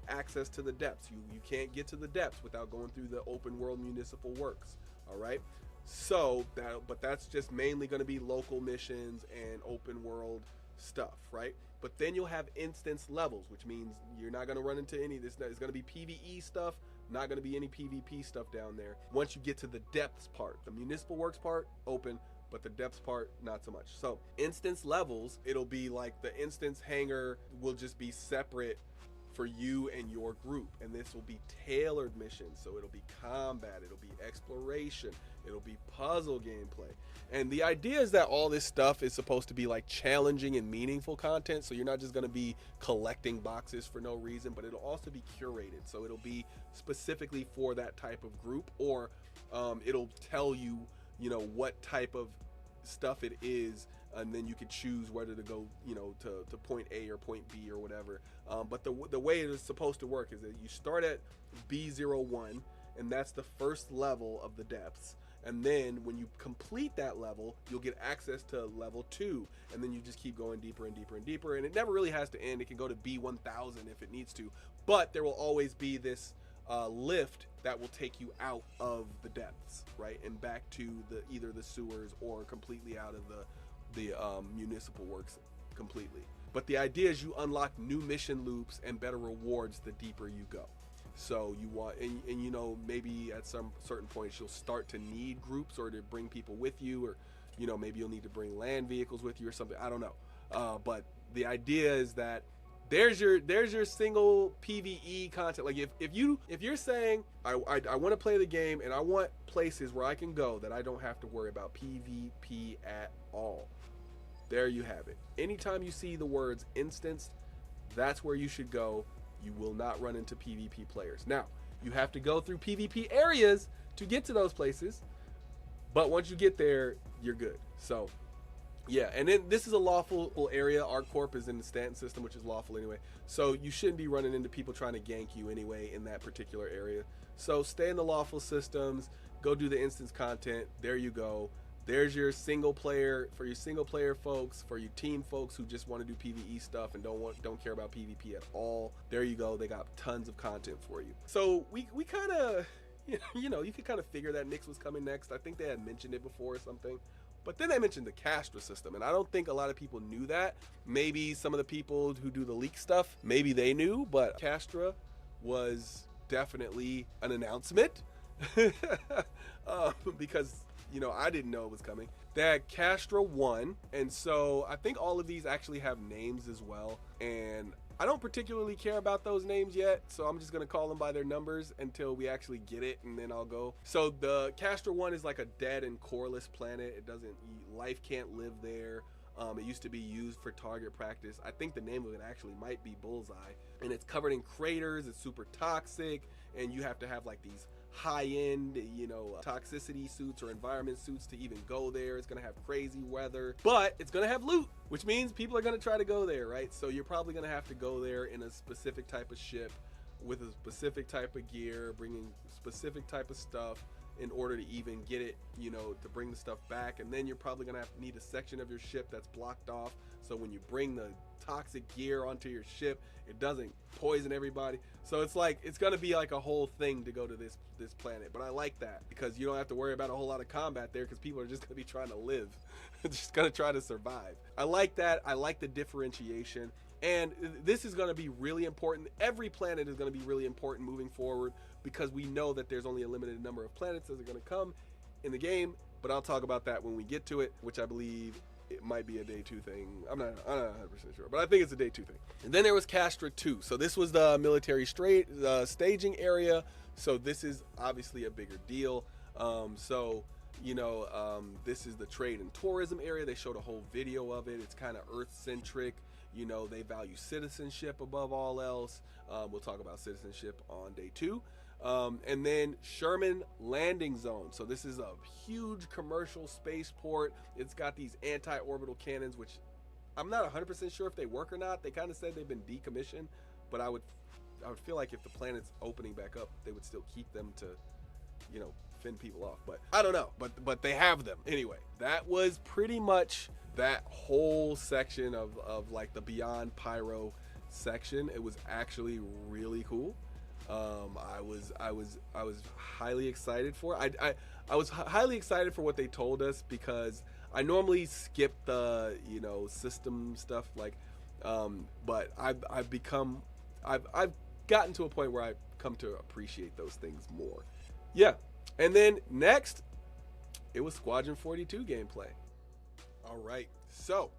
access to the depths. You can't get to the depths without going through the open world municipal works. All right, so but that's just mainly going to be local missions and open world stuff, right? But then you'll have instance levels, which means you're not going to run into any of this. It's going to be PvE stuff, not going to be any PvP stuff down there. Once you get to the depths part, the municipal works part, open, but the depths part, not so much. So instance levels, it'll be like the instance hangar will just be separate for you and your group, and this will be tailored missions. So it'll be combat, it'll be exploration, it'll be puzzle gameplay. And the idea is that all this stuff is supposed to be like challenging and meaningful content. So you're not just going to be collecting boxes for no reason, but it'll also be curated. So it'll be specifically for that type of group, or it'll tell you, you know, what type of stuff it is, and then you could choose whether to go, you know, to point A or point B or whatever. But the way it is supposed to work is that you start at B01, and that's the first level of the depths. And then when you complete that level, you'll get access to level 2, and then you just keep going deeper and deeper and deeper. And it never really has to end. It can go to B1000 if it needs to, but there will always be this lift that will take you out of the depths, right, and back to either the sewers or completely out of the municipal works completely. But the idea is you unlock new mission loops and better rewards the deeper you go. So you want, and you know, maybe at some certain points you'll start to need groups or to bring people with you, or you know, maybe you'll need to bring land vehicles with you or something. I don't know. But the idea is that there's your single PvE content. Like if you're saying I want to play the game and I want places where I can go that I don't have to worry about PvP at all, there you have it. Anytime you see the words instance, that's where you should go. You will not run into PvP players. Now, you have to go through PvP areas to get to those places, but once you get there, you're good. So yeah, and then this is a lawful area. ArcCorp is in the Stanton system, which is lawful anyway. So you shouldn't be running into people trying to gank you anyway in that particular area. So stay in the lawful systems, go do the instance content. There you go. There's your single player, for your single player folks, for your team folks who just want to do PvE stuff and don't care about PvP at all. There you go. They got tons of content for you. So we kind of, you know, you could kind of figure that Nyx was coming next. I think they had mentioned it before or something. But then they mentioned the Castra system, and I don't think a lot of people knew that. Maybe some of the people who do the leak stuff, maybe they knew, but Castra was definitely an announcement because, you know, I didn't know it was coming. They had Castra 1, and so I think all of these actually have names as well, and I don't particularly care about those names yet, so I'm just gonna call them by their numbers until we actually get it, and then I'll go. So the Castra 1 is like a dead and coreless planet. It doesn't, life can't live there. It used to be used for target practice. I think the name of it actually might be Bullseye, and it's covered in craters. It's super toxic, and you have to have like these high-end, you know, toxicity suits or environment suits to even go there. It's gonna have crazy weather, but it's gonna have loot, which means people are gonna try to go there, right? So you're probably gonna have to go there in a specific type of ship with a specific type of gear, bringing specific type of stuff in order to even get it, you know, to bring the stuff back. And then you're probably gonna have to need a section of your ship that's blocked off, so when you bring the toxic gear onto your ship, it doesn't poison everybody. So it's like, it's gonna be like a whole thing to go to this planet. But I like that because you don't have to worry about a whole lot of combat there, because people are just gonna be trying to live. Just gonna try to survive. I like that. I like the differentiation, and this is gonna be really important. Every planet is gonna be really important moving forward, because we know that there's only a limited number of planets that are gonna come in the game. But I'll talk about that when we get to it, which I believe it might be a day 2 thing. I'm not 100% sure, but I think it's a day 2 thing. And then there was Castra 2. So this was the military staging area. So this is obviously a bigger deal. This is the trade and tourism area. They showed a whole video of it. It's kind of Earth-centric. They value citizenship above all else. We'll talk about citizenship on day 2. And then Sherman Landing Zone. So this is a huge commercial spaceport. It's got these anti-orbital cannons, which I'm not 100% sure if they work or not. They kind of said they've been decommissioned, but I would feel like if the planet's opening back up, they would still keep them to, fend people off. But I don't know. But they have them. Anyway, that was pretty much that whole section of like the Beyond Pyro section. It was actually really cool. I was highly excited for it. I was highly excited for what they told us, because I normally skip the system stuff, like but I've gotten to a point where I've come to appreciate those things more. Yeah. And then next, it was Squadron 42 gameplay. All right, so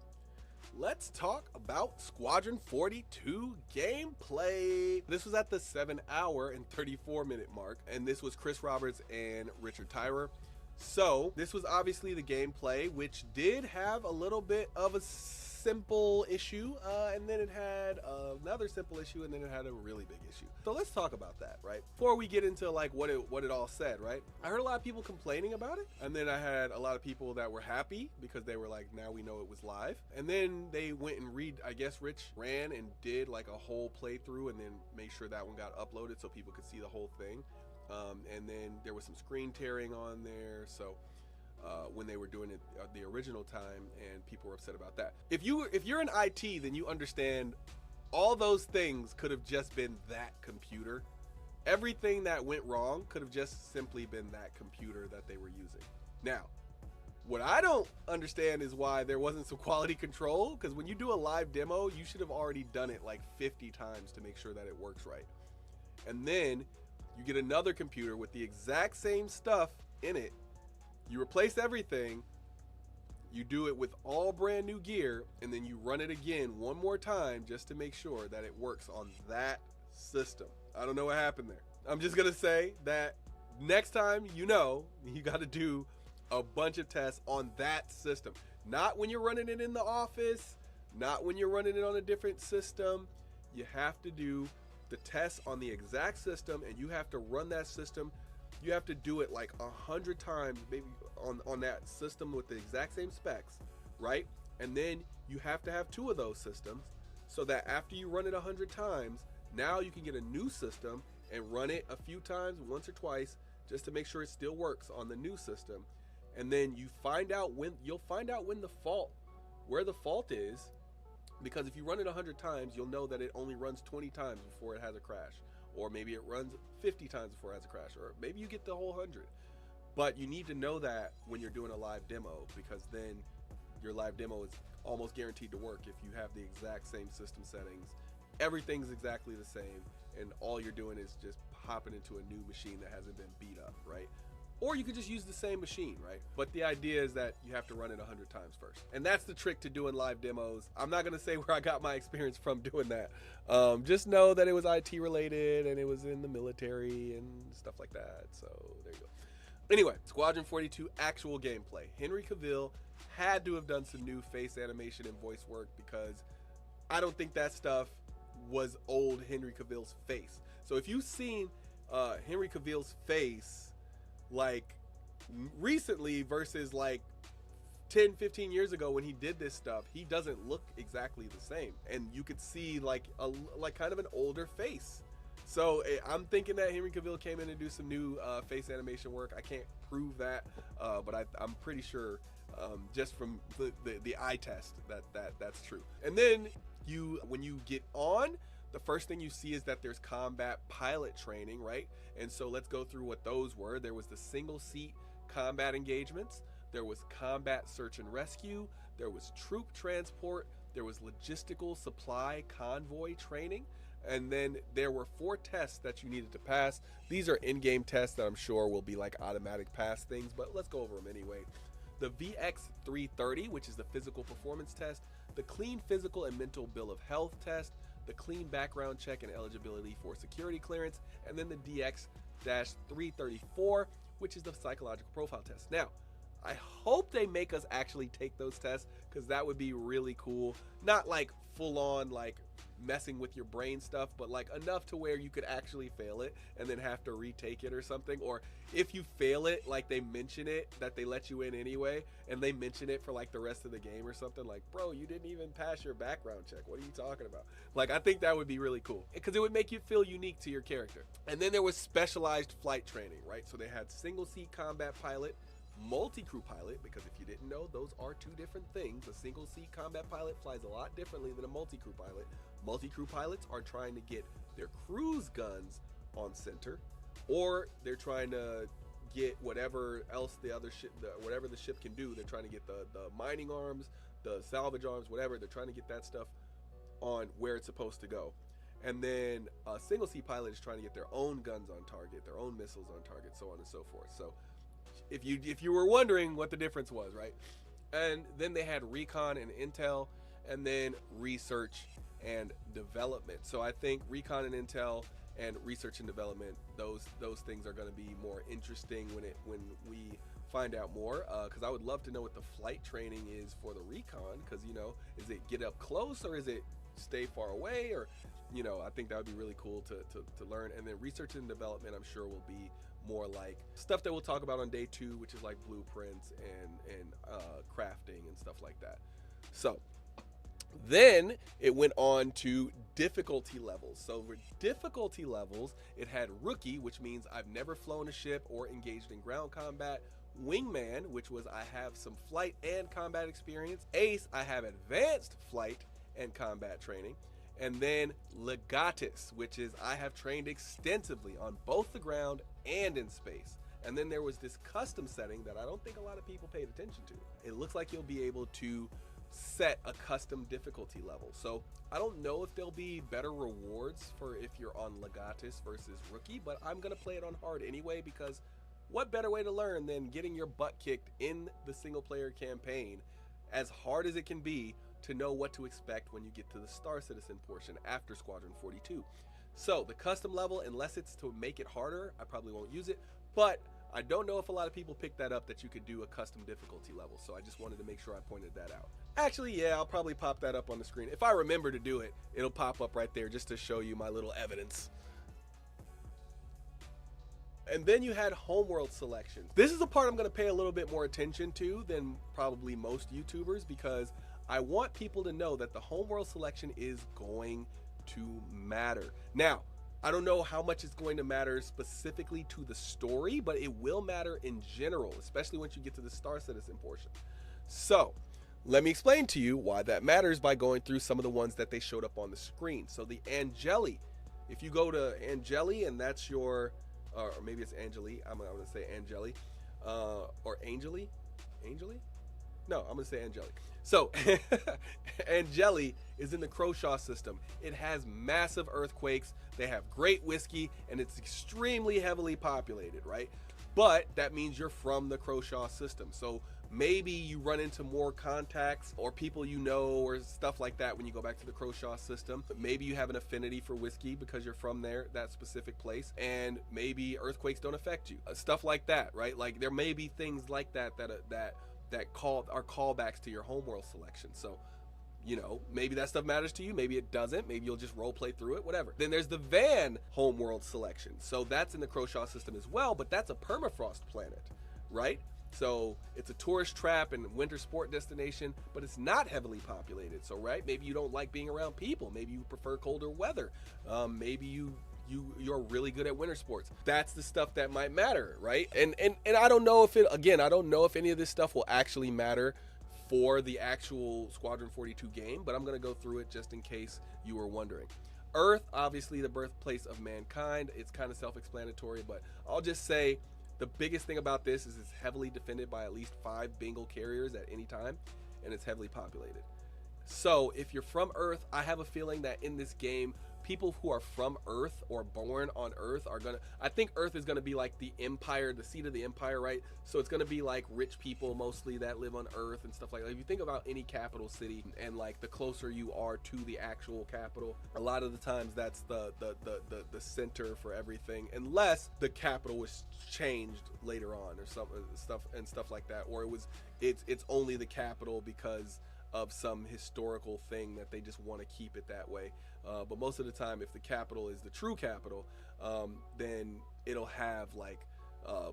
let's talk about Squadron 42 gameplay. This was at the 7-hour and 34-minute mark, and this was Chris Roberts and Richard Tyrer. So this was obviously the gameplay, which did have a little bit of a simple issue, and then it had another simple issue, and then it had a really big issue. So let's talk about that, right? Before we get into like what it all said, right? I heard a lot of people complaining about it, and then I had a lot of people that were happy because they were like, now we know it was live. And then they went and I guess Rich ran and did like a whole playthrough and then made sure that one got uploaded so people could see the whole thing. And then there was some screen tearing on there, so when they were doing it the original time, and people were upset about that. If you're in IT, then you understand all those things could have just been that computer. Everything that went wrong could have just simply been that computer that they were using. Now, what I don't understand is why there wasn't some quality control, because when you do a live demo, you should have already done it like 50 times to make sure that it works right. And then you get another computer with the exact same stuff in it. You replace everything, you do it with all brand new gear, and then you run it again one more time just to make sure that it works on that system. I don't know what happened there. I'm just gonna say that next time, you gotta do a bunch of tests on that system. Not when you're running it in the office, not when you're running it on a different system. You have to do the tests on the exact system, and you have to run that system. You have to do it like 100 times, maybe on that system with the exact same specs, right? And then you have to have 2 of those systems, so that after you run it 100 times, now you can get a new system and run it a few times, once or twice, just to make sure it still works on the new system. And then you'll find out where the fault is, because if you run it 100 times, you'll know that it only runs 20 times before it has a crash. Or maybe it runs 50 times before it has a crash, or maybe you get the whole 100. But you need to know that when you're doing a live demo, because then your live demo is almost guaranteed to work if you have the exact same system settings. Everything's exactly the same, and all you're doing is just hopping into a new machine that hasn't been beat up, right? Or you could just use the same machine, right? But the idea is that you have to run it 100 times first. And that's the trick to doing live demos. I'm not gonna say where I got my experience from doing that. Just know that it was IT related, and it was in the military and stuff like that. So there you go. Anyway, Squadron 42 actual gameplay. Henry Cavill had to have done some new face animation and voice work, because I don't think that stuff was old Henry Cavill's face. So if you've seen Henry Cavill's face like recently versus like 10-15 years ago when he did this stuff, he doesn't look exactly the same, and you could see like kind of an older face. So I'm thinking that Henry Cavill came in to do some new face animation work. I can't prove that, but I'm pretty sure just from the eye test that's true. And then when you get on, the first thing you see is that there's combat pilot training, right? And so let's go through what those were. There was the single seat combat engagements, there was combat search and rescue, there was troop transport, there was logistical supply convoy training, and then there were 4 tests that you needed to pass. These are in-game tests that I'm sure will be like automatic pass things, but let's go over them anyway. the VX330, which is the physical performance test, the clean physical and mental bill of health test, the clean background check and eligibility for security clearance, and then the DX-334, which is the psychological profile test. Now, I hope they make us actually take those tests, because that would be really cool. Not like full on like messing with your brain stuff, but like enough to where you could actually fail it and then have to retake it or something. Or if you fail it, like they mention it, that they let you in anyway, and they mention it for like the rest of the game or something. Like, bro, you didn't even pass your background check. What are you talking about? Like, I think that would be really cool, because it would make you feel unique to your character. And then there was specialized flight training, right? So they had single seat combat pilot, multi-crew pilot, because if you didn't know, those are two different things. A single seat combat pilot flies a lot differently than a multi-crew pilot. Multi-crew pilots are trying to get their crew's guns on center, or they're trying to get whatever else the other ship, whatever the ship can do. They're trying to get the mining arms, the salvage arms, whatever. They're trying to get that stuff on where it's supposed to go. And then a single seat pilot is trying to get their own guns on target, their own missiles on target, so on and so forth. So if you were wondering what the difference was, right? And then they had recon and intel, and then research and development. So I think recon and intel and research and development, those things are going to be more interesting when we find out more, because I would love to know what the flight training is for the recon, because, you know, is it get up close, or is it stay far away, or, you know, I think that would be really cool to learn. And then research and development, I'm sure, will be more like stuff that we'll talk about on day 2, which is like blueprints and crafting and stuff like that. So then it went on to difficulty levels. So for difficulty levels, it had rookie, which means I've never flown a ship or engaged in ground combat. Wingman, which was I have some flight and combat experience. Ace, I have advanced flight and combat training. And then Legatus, which is I have trained extensively on both the ground and in space. And then there was this custom setting that I don't think a lot of people paid attention to. It looks like you'll be able to set a custom difficulty level. So I don't know if there'll be better rewards for if you're on Legatus versus rookie, but I'm gonna play it on hard anyway, because what better way to learn than getting your butt kicked in the single player campaign, as hard as it can be, to know what to expect when you get to the Star Citizen portion after Squadron 42. So the custom level, unless it's to make it harder, I probably won't use it, but I don't know if a lot of people picked that up, that you could do a custom difficulty level. So I just wanted to make sure I pointed that out. Actually, yeah, I'll probably pop that up on the screen. If I remember to do it, it'll pop up right there just to show you my little evidence. And then you had homeworld selections. This is the part I'm going to pay a little bit more attention to than probably most YouTubers, because I want people to know that the homeworld selection is going to matter. Now, I don't know how much it's going to matter specifically to the story, but it will matter in general, especially once you get to the Star Citizen portion. So let me explain to you why that matters by going through some of the ones that they showed up on the screen. So the Angeli, if you go to Angeli, and that's your, or maybe it's Angeli, I'm going to say Angeli, or Angeli? No, I'm going to say Angeli. So Angeli is in the Croshaw system. It has massive earthquakes, they have great whiskey, and it's extremely heavily populated, right? But that means you're from the Croshaw system. So maybe you run into more contacts or people you know or stuff like that when you go back to the Croshaw system. But maybe you have an affinity for whiskey because you're from there, that specific place, and maybe earthquakes don't affect you. Stuff like that, right? Like there may be things like that that are callbacks to your homeworld selection. So, you know, maybe that stuff matters to you, maybe it doesn't, maybe you'll just role play through it, whatever. Then there's the Van homeworld selection. So that's in the Croshaw system as well, but that's a permafrost planet, right? So it's a tourist trap and winter sport destination, but it's not heavily populated. So, right, maybe you don't like being around people, maybe you prefer colder weather, maybe you're really good at winter sports. That's the stuff that might matter, right? And I don't know if I don't know if any of this stuff will actually matter for the actual Squadron 42 game, but I'm going to go through it just in case you were wondering. Earth, obviously the birthplace of mankind. It's kind of self-explanatory, but I'll just say the biggest thing about this is it's heavily defended by at least 5 Bengal carriers at any time, and it's heavily populated. So if you're from Earth, I have a feeling that in this game, people who are from Earth or born on Earth are gonna, I think Earth is gonna be like the empire, the seat of the empire, right? So it's gonna be like rich people mostly that live on Earth and stuff like that. If you think about any capital city, and like the closer you are to the actual capital, a lot of the times that's the center for everything, unless the capital was changed later on or stuff like that, or it's only the capital because of some historical thing that they just want to keep it that way. But most of the time, if the capital is the true capital, then it'll have like a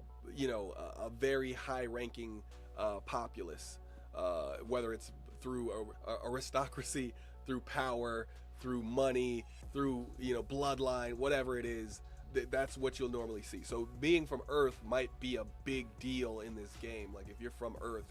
very high-ranking populace, whether it's through aristocracy, through power, through money, through bloodline, whatever it is. That's what you'll normally see. So being from Earth might be a big deal in this game. Like if you're from Earth,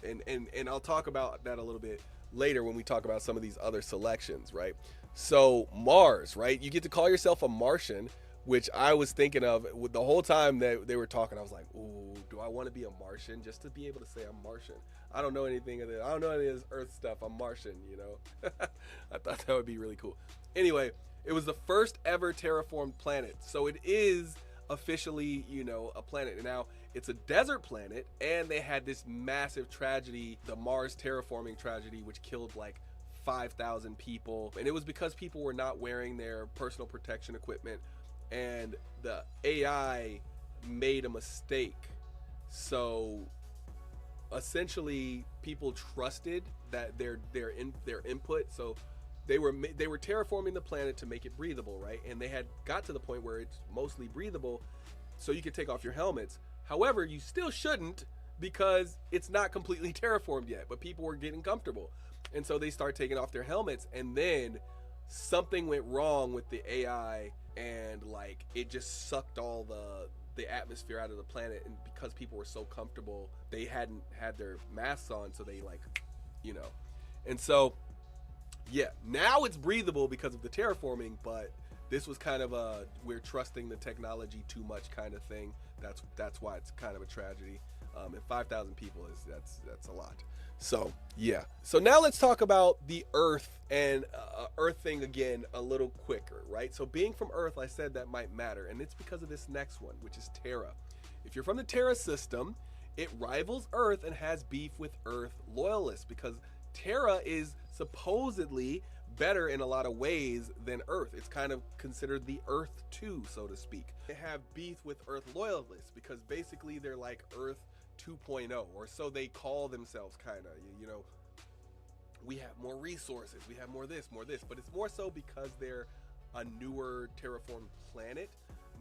and I'll talk about that a little bit later when we talk about some of these other selections, right? So Mars, right? You get to call yourself a Martian, which I was thinking of with the whole time that they were talking. I was like, ooh, do I want to be a Martian just to be able to say I'm Martian? I don't know anything of this. I don't know any of this Earth stuff. I'm Martian, I thought that would be really cool. Anyway, it was the first ever terraformed planet. So it is officially, a planet. And now it's a desert planet, and they had this massive tragedy, the Mars terraforming tragedy, which killed like 5,000 people. And it was because people were not wearing their personal protection equipment, and the AI made a mistake. So essentially people trusted that their input. So they were terraforming the planet to make it breathable, right? And they had got to the point where it's mostly breathable, so you could take off your helmets. However, you still shouldn't, because it's not completely terraformed yet, but people were getting comfortable. And so they start taking off their helmets, and then something went wrong with the AI, and like it just sucked all the atmosphere out of the planet. And because people were so comfortable, they hadn't had their masks on, so they and so yeah, now it's breathable because of the terraforming, but this was kind of a we're trusting the technology too much kind of thing. That's why it's kind of a tragedy. And 5,000 people that's a lot. So yeah. So now let's talk about the Earth and Earth thing again a little quicker, right? So being from Earth, I said that might matter, and it's because of this next one, which is Terra. If you're from the Terra system, it rivals Earth and has beef with Earth loyalists, because Terra is supposedly better in a lot of ways than Earth. It's kind of considered the Earth 2, so to speak. They have beef with Earth loyalists because basically they're like Earth 2.0, or so they call themselves, kind of. We have more resources, we have more this, but it's more so because they're a newer terraformed planet,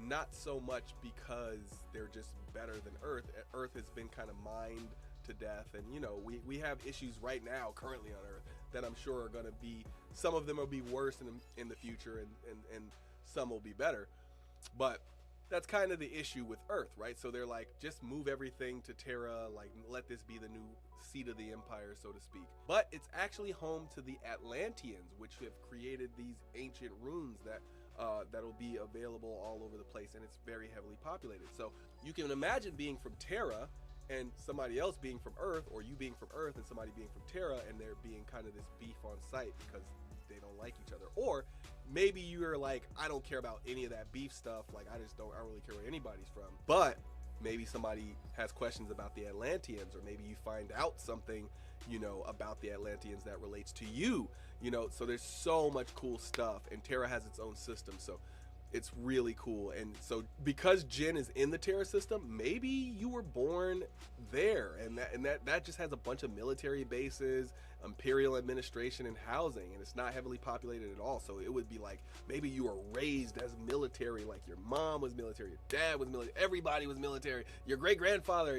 not so much because they're just better than Earth. Earth has been kind of mined to death, and we have issues right now currently on Earth that I'm sure are going to be, some of them will be worse in the future, and some will be better. But that's kind of the issue with Earth, right? So they're like, just move everything to Terra, like let this be the new seat of the empire, so to speak. But it's actually home to the Atlanteans, which have created these ancient runes that'll be available all over the place, and it's very heavily populated. So you can imagine being from Terra and somebody else being from Earth, or you being from Earth and somebody being from Terra, and there being kind of this beef on site because they don't like each other. Or maybe you're like, I don't care about any of that beef stuff, like I don't really care where anybody's from. But maybe somebody has questions about the Atlanteans, or maybe you find out something about the Atlanteans that relates to you. So there's so much cool stuff, and Terra has its own system, so it's really cool. And so because Jin is in the Terra system, maybe you were born there, and that just has a bunch of military bases, imperial administration, and housing, and it's not heavily populated at all. So it would be like, maybe you were raised as military, like your mom was military, your dad was military, everybody was military, your great grandfather,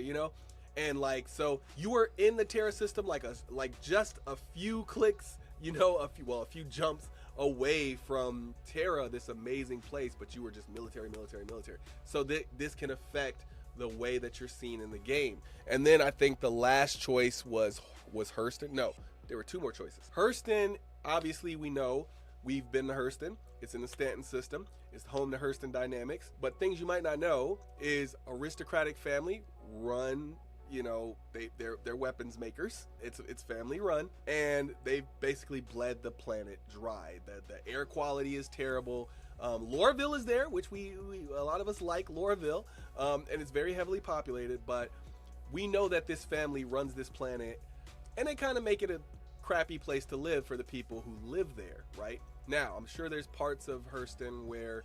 and like, so you were in the Terra system like just a few clicks, a few jumps away from Terra, this amazing place, but you were just military. So this can affect the way that you're seen in the game. And then I think the last choice was Hurston. No, there were two more choices. Hurston, obviously we know, we've been to Hurston. It's in the Stanton system. It's home to Hurston Dynamics. But things you might not know is aristocratic family run you know, they're weapons makers. It's family run, and they've basically bled the planet dry. The air quality is terrible. Lorville is there, which we a lot of us like Lorville, and it's very heavily populated. But we know that this family runs this planet, and they kind of make it a crappy place to live for the people who live there, right? Now, I'm sure there's parts of Hurston where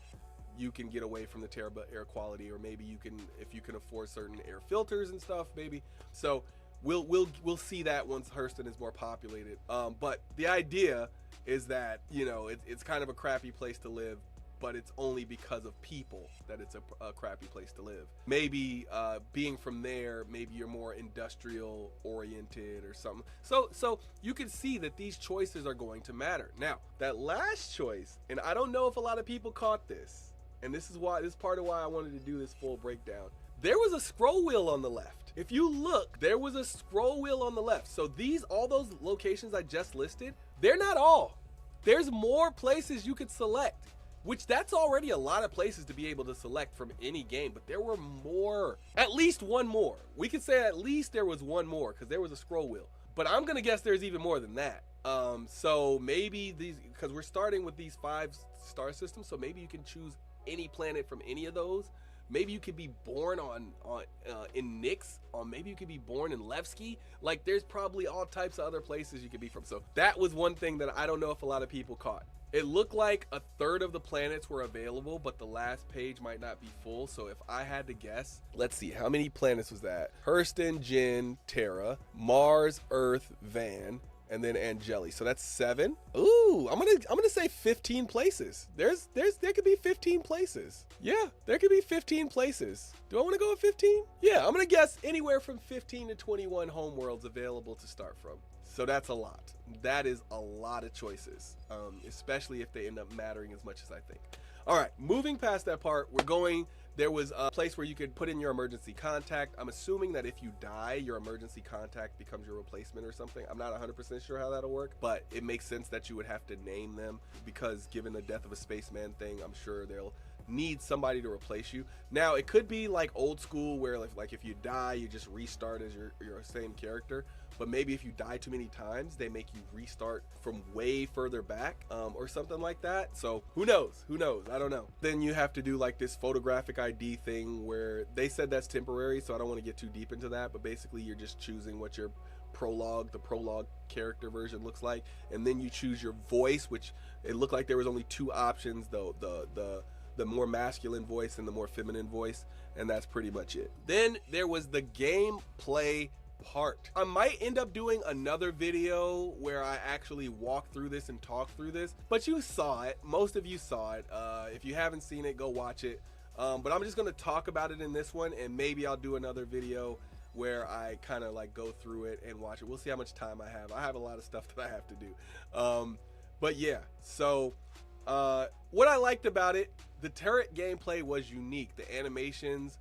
you can get away from the terrible air quality, or maybe you can, if you can afford certain air filters and stuff, maybe. So we'll see that once Hurston is more populated. But the idea is that, you know, it's kind of a crappy place to live, but it's only because of people that it's a crappy place to live. Maybe being from there, maybe you're more industrial oriented or something. So you can see that these choices are going to matter. Now, that last choice, and I don't know if a lot of people caught this, and this is part of why I wanted to do this full breakdown. There was a scroll wheel on the left. If you look, there was a scroll wheel on the left. So all those locations I just listed, they're not all. There's more places you could select, which that's already a lot of places to be able to select from any game, but there were more, at least one more. We could say at least there was one more because there was a scroll wheel, but I'm gonna guess there's even more than that. So maybe because we're starting with these 5-star systems, so maybe you can choose any planet from any of those. Maybe you could be born in Nyx, or maybe you could be born in Levski. Like, there's probably all types of other places you could be from. So that was one thing that I don't know if a lot of people caught. It looked like a third of the planets were available, but the last page might not be full. So if I had to guess, let's see, how many planets was that? Hurston, Jin, Terra, Mars, Earth, Van, and then Angeli. So that's 7. Ooh, I'm gonna say 15 places. There could be 15 places. Yeah, there could be 15 places. Do I want to go with 15? Yeah, I'm gonna guess anywhere from 15 to 21 homeworlds available to start from. So that's a lot. That is a lot of choices, especially if they end up mattering as much as I think. All right, moving past that part, there was a place where you could put in your emergency contact. I'm assuming that if you die, your emergency contact becomes your replacement or something. I'm not 100% sure how that'll work, but it makes sense that you would have to name them, because given the death of a spaceman thing, I'm sure they'll need somebody to replace you. Now, it could be like old school where like if you die, you just restart as your same character. But maybe if you die too many times, they make you restart from way further back, or something like that. So who knows? I don't know. Then you have to do like this photographic ID thing where they said that's temporary, so I don't want to get too deep into that. But basically, you're just choosing what your the prologue character version looks like, and then you choose your voice, which it looked like there was only 2 options, though, the more masculine voice and the more feminine voice, and that's pretty much it. Then there was the gameplay part. I might end up doing another video where I actually walk through this and talk through this, but you saw it. Most of you saw it. If you haven't seen it, go watch it. But I'm just gonna talk about it in this one, and maybe I'll do another video where I kind of like go through it and watch it. We'll see how much time I have. I have a lot of stuff that I have to do. But yeah, so what I liked about it, the turret gameplay was unique. The animations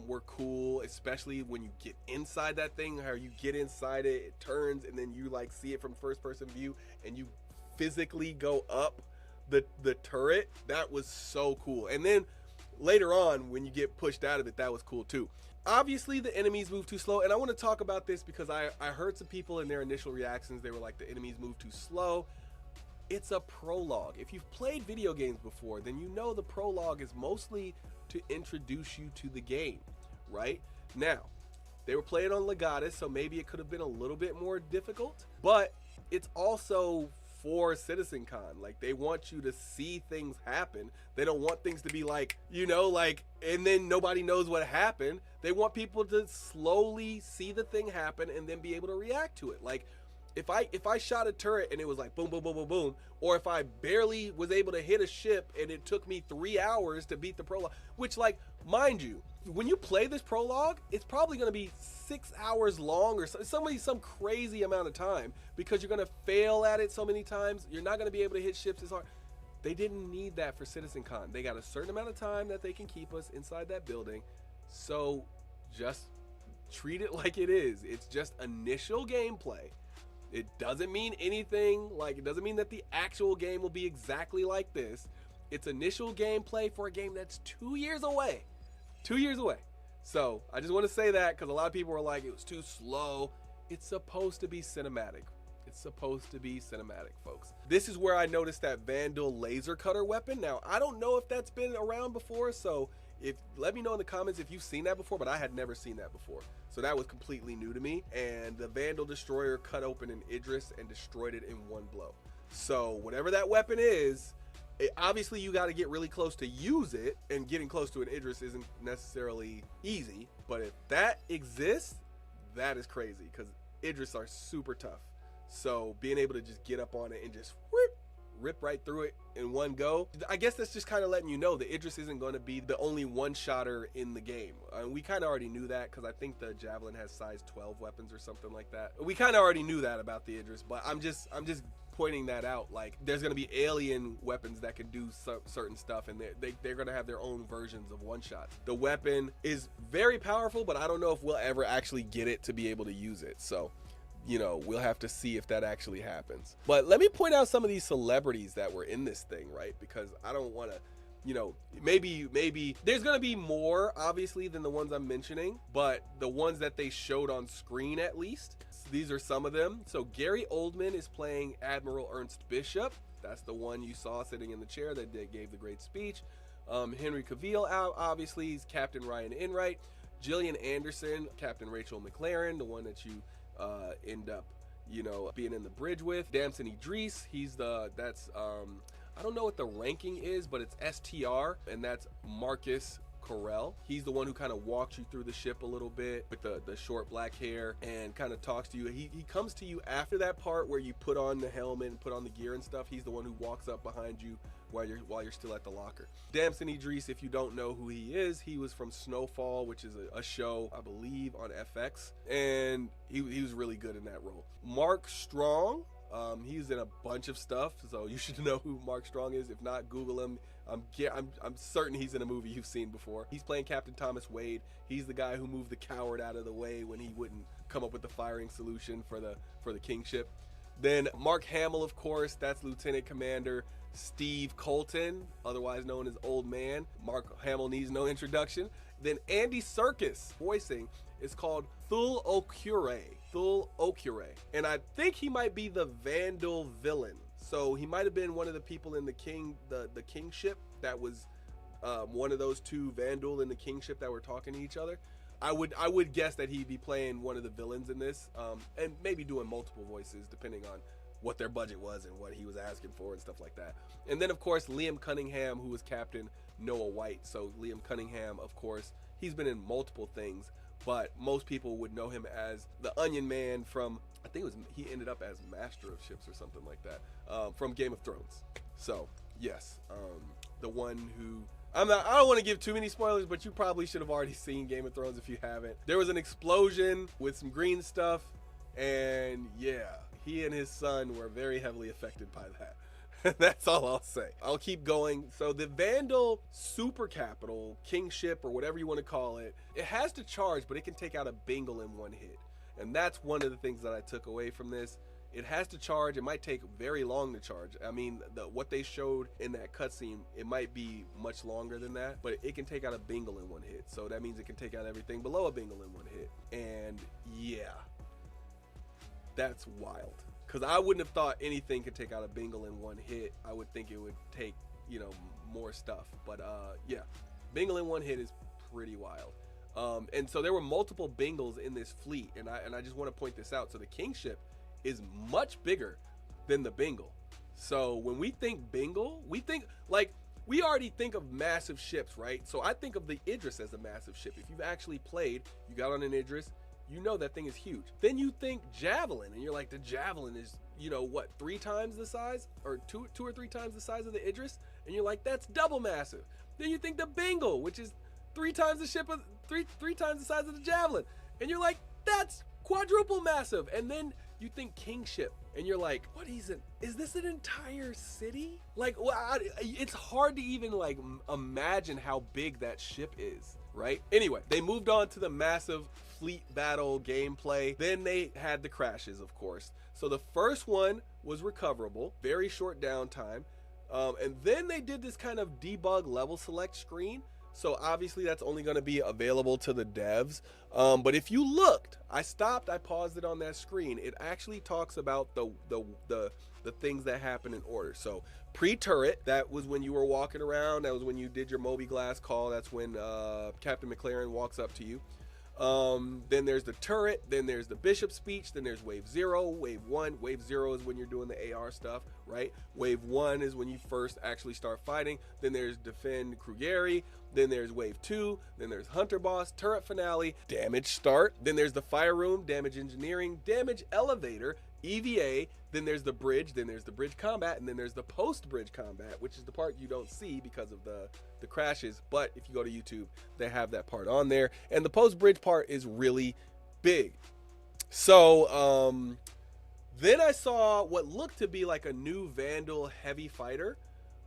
were cool, especially when you get inside that thing, how you get inside it, it turns, and then you like see it from first person view, and you physically go up the turret. That was so cool. And then later on, when you get pushed out of it, that was cool too. Obviously, the enemies move too slow, and I want to talk about this because I heard some people in their initial reactions, they were like, the enemies move too slow. It's a prologue. If you've played video games before, then you know the prologue is mostly to introduce you to the game, right? Now, they were playing on Legatus, so maybe it could have been a little bit more difficult, but it's also for CitizenCon. Like, they want you to see things happen. They don't want things to be like, you know, like, and then nobody knows what happened. They want people to slowly see the thing happen and then be able to react to it. Like, if I shot a turret and it was like boom, boom, boom, boom, boom, or if I barely was able to hit a ship and it took me 3 hours to beat the prologue, which, like, mind you, when you play this prologue, it's probably going to be 6 hours long or some crazy amount of time, because you're going to fail at it so many times. You're not going to be able to hit ships as hard. They didn't need that for CitizenCon. They got a certain amount of time that they can keep us inside that building. So just treat it like it is. It's just initial gameplay. It doesn't mean anything, like, it doesn't mean that the actual game will be exactly like this. It's initial gameplay for a game that's 2 years away. 2 years away. So I just want to say that because a lot of people were like, it was too slow. It's supposed to be cinematic. It's supposed to be cinematic, folks. This is where I noticed that Vandal laser cutter weapon. Now, I don't know if that's been around before, so let me know in the comments if you've seen that before, but I had never seen that before. So that was completely new to me. And the Vandal Destroyer cut open an Idris and destroyed it in one blow. So whatever that weapon is, obviously you got to get really close to use it, and getting close to an Idris isn't necessarily easy. But if that exists, that is crazy because Idris are super tough. So being able to just get up on it and just rip right through it in one go, I guess that's just kind of letting you know that Idris isn't going to be the only one-shotter in the game. We kind of already knew that because I think the Javelin has size 12 weapons or something like that. We kind of already knew that about the Idris, but I'm just pointing that out. Like, there's going to be alien weapons that can do certain stuff, and they're going to have their own versions of one-shots. The weapon is very powerful, but I don't know if we'll ever actually get it to be able to use it. So, you know, we'll have to see if that actually happens. But let me point out some of these celebrities that were in this thing, right? Because I don't want to, you know, maybe there's going to be more, obviously, than the ones I'm mentioning, but the ones that they showed on screen, at least, these are some of them. So Gary Oldman is playing Admiral Ernst Bishop. That's the one you saw sitting in the chair that gave the great speech. Henry Cavill, obviously, he's Captain Ryan Enright. Gillian Anderson, Captain Rachel McLaren, the one that you end up, you know, being in the bridge with. Damson Idris, that's I don't know what the ranking is, but it's STR, and that's Marcus Corell. He's the one who kind of walks you through the ship a little bit with the short black hair and kind of talks to you. He comes to you after that part where you put on the helmet and put on the gear and stuff. He's the one who walks up behind you while you're still at the locker. Damson Idris, if you don't know who he is, he was from Snowfall, which is a show, I believe, on FX, and he was really good in that role. Mark Strong, he's in a bunch of stuff, so you should know who Mark Strong is. If not, Google him. I'm certain he's in a movie you've seen before. He's playing Captain Thomas Wade. He's the guy who moved the coward out of the way when he wouldn't come up with the firing solution for the Kingship. Then Mark Hamill, of course, that's Lieutenant Commander Steve Colton, otherwise known as Old Man. Mark Hamill needs no introduction. Then Andy Serkis voicing is called Thul Okure. And I think he might be the Vandal villain. So he might have been one of the people in the Kingship that was one of those two Vandal in the Kingship that were talking to each other. I would guess that he'd be playing one of the villains in this, and maybe doing multiple voices depending on what their budget was and what he was asking for and stuff like that. And then, of course, Liam Cunningham, who was Captain Noah White. So Liam Cunningham, of course, he's been in multiple things, but most people would know him as the Onion Man from, I think he ended up as Master of Ships or something like that, from Game of Thrones. So yes, the one who, I don't want to give too many spoilers, but you probably should have already seen Game of Thrones if you haven't. There was an explosion with some green stuff, and yeah, he and his son were very heavily affected by that. That's all I'll say. I'll keep going. So the Vandal Super Capital, Kingship, or whatever you want to call it, it has to charge, but it can take out a Bengal in one hit. And that's one of the things that I took away from this. It has to charge. It might take very long to charge. I mean, what they showed in that cutscene, it might be much longer than that, but it can take out a Bengal in one hit. So that means it can take out everything below a Bengal in one hit. And yeah, that's wild. Because I wouldn't have thought anything could take out a Bengal in one hit. I would think it would take, you know, more stuff. But yeah, Bengal in one hit is pretty wild. And so there were multiple Bengals in this fleet, and I just want to point this out. So the Kingship is much bigger than the Bengal. So when we think Bengal, we think, like, we already think of massive ships, right? So I think of the Idris as a massive ship. If you've actually played, you got on an Idris, you know that thing is huge. Then you think Javelin, and you're like, the Javelin is, you know, what, 3 times the size, or two or three times the size of the Idris, and you're like, that's double massive. Then you think the Bengal, which is 3 times the ship of three times the size of the Javelin, and you're like, that's quadruple massive. And then you think Kingship, and you're like, what is it? Is this an entire city? Like, well, it's hard to even like imagine how big that ship is, right? Anyway, they moved on to the massive fleet battle gameplay. Then they had the crashes, of course. So the first one was recoverable, very short downtime. And then they did this kind of debug level select screen, So obviously that's only going to be available to the devs. But if you looked, I paused it on that screen. It actually talks about the things that happen in order. So pre-turret, that was when you were walking around. That was when you did your Moby Glass call. That's when Captain McLaren walks up to you. Then there's the turret, then there's the bishop speech, then there's wave 0, wave 1. Wave 0 is when you're doing the AR stuff, right? Wave 1 is when you first actually start fighting. Then there's defend Krugeri, then there's wave 2, then there's hunter boss, turret finale, damage start, then there's the fire room, damage engineering, damage elevator, EVA, then there's the bridge combat, and then there's the post-bridge combat, which is the part you don't see because of the crashes. But if you go to YouTube, they have that part on there. And the post-bridge part is really big. So then I saw what looked to be like a new Vandal heavy fighter.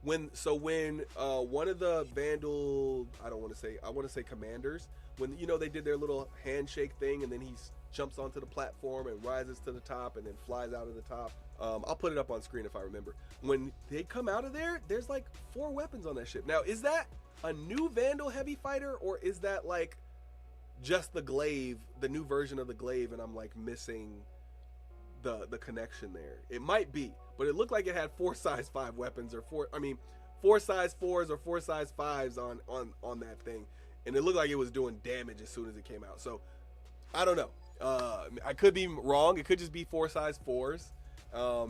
When one of the Vandal, I want to say commanders, when they did their little handshake thing, and then he's jumps onto the platform and rises to the top and then flies out of the top. I'll put it up on screen if I remember. When they come out of there, there's like 4 weapons on that ship. Now, is that a new Vandal heavy fighter, or is that like just the glaive, the new version of the glaive, and I'm like missing the connection there? It might be, but it looked like it had 4 size 5 weapons, or 4 size 4s or 4 size 5s on that thing, and it looked like it was doing damage as soon as it came out. So I don't know. I could be wrong. It could just be 4 size 4s. 4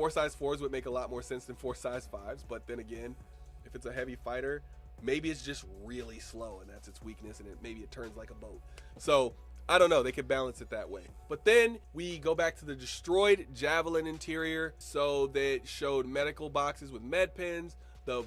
size 4s would make a lot more sense than 4 size 5s. But then again, if it's a heavy fighter, maybe it's just really slow and that's its weakness, and maybe it turns like a boat. So I don't know. They could balance it that way. But then we go back to the destroyed Javelin interior. So they showed medical boxes with med pens. The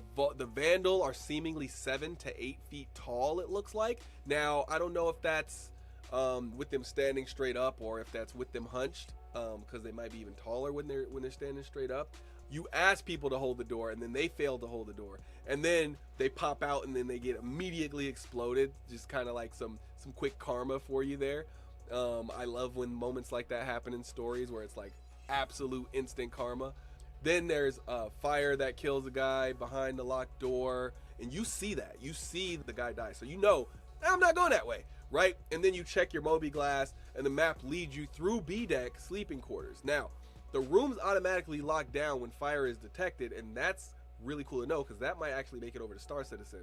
Vandal are seemingly 7 to 8 feet tall, it looks like. Now, I don't know if that's with them standing straight up, or if that's with them hunched, because they might be even taller when they're standing straight up. You ask people to hold the door, and then they fail to hold the door, and then they pop out, and then they get immediately exploded. Just kind of like some quick karma for you there. I love when moments like that happen in stories where it's like absolute instant karma. Then there's fire that kills a guy behind the locked door, and you see that. You see the guy die, so you know, I'm not going that way, right? And then you check your Moby Glass, and the map leads you through B-deck sleeping quarters. Now, the rooms automatically lock down when fire is detected, and that's really cool to know, because that might actually make it over to Star Citizen.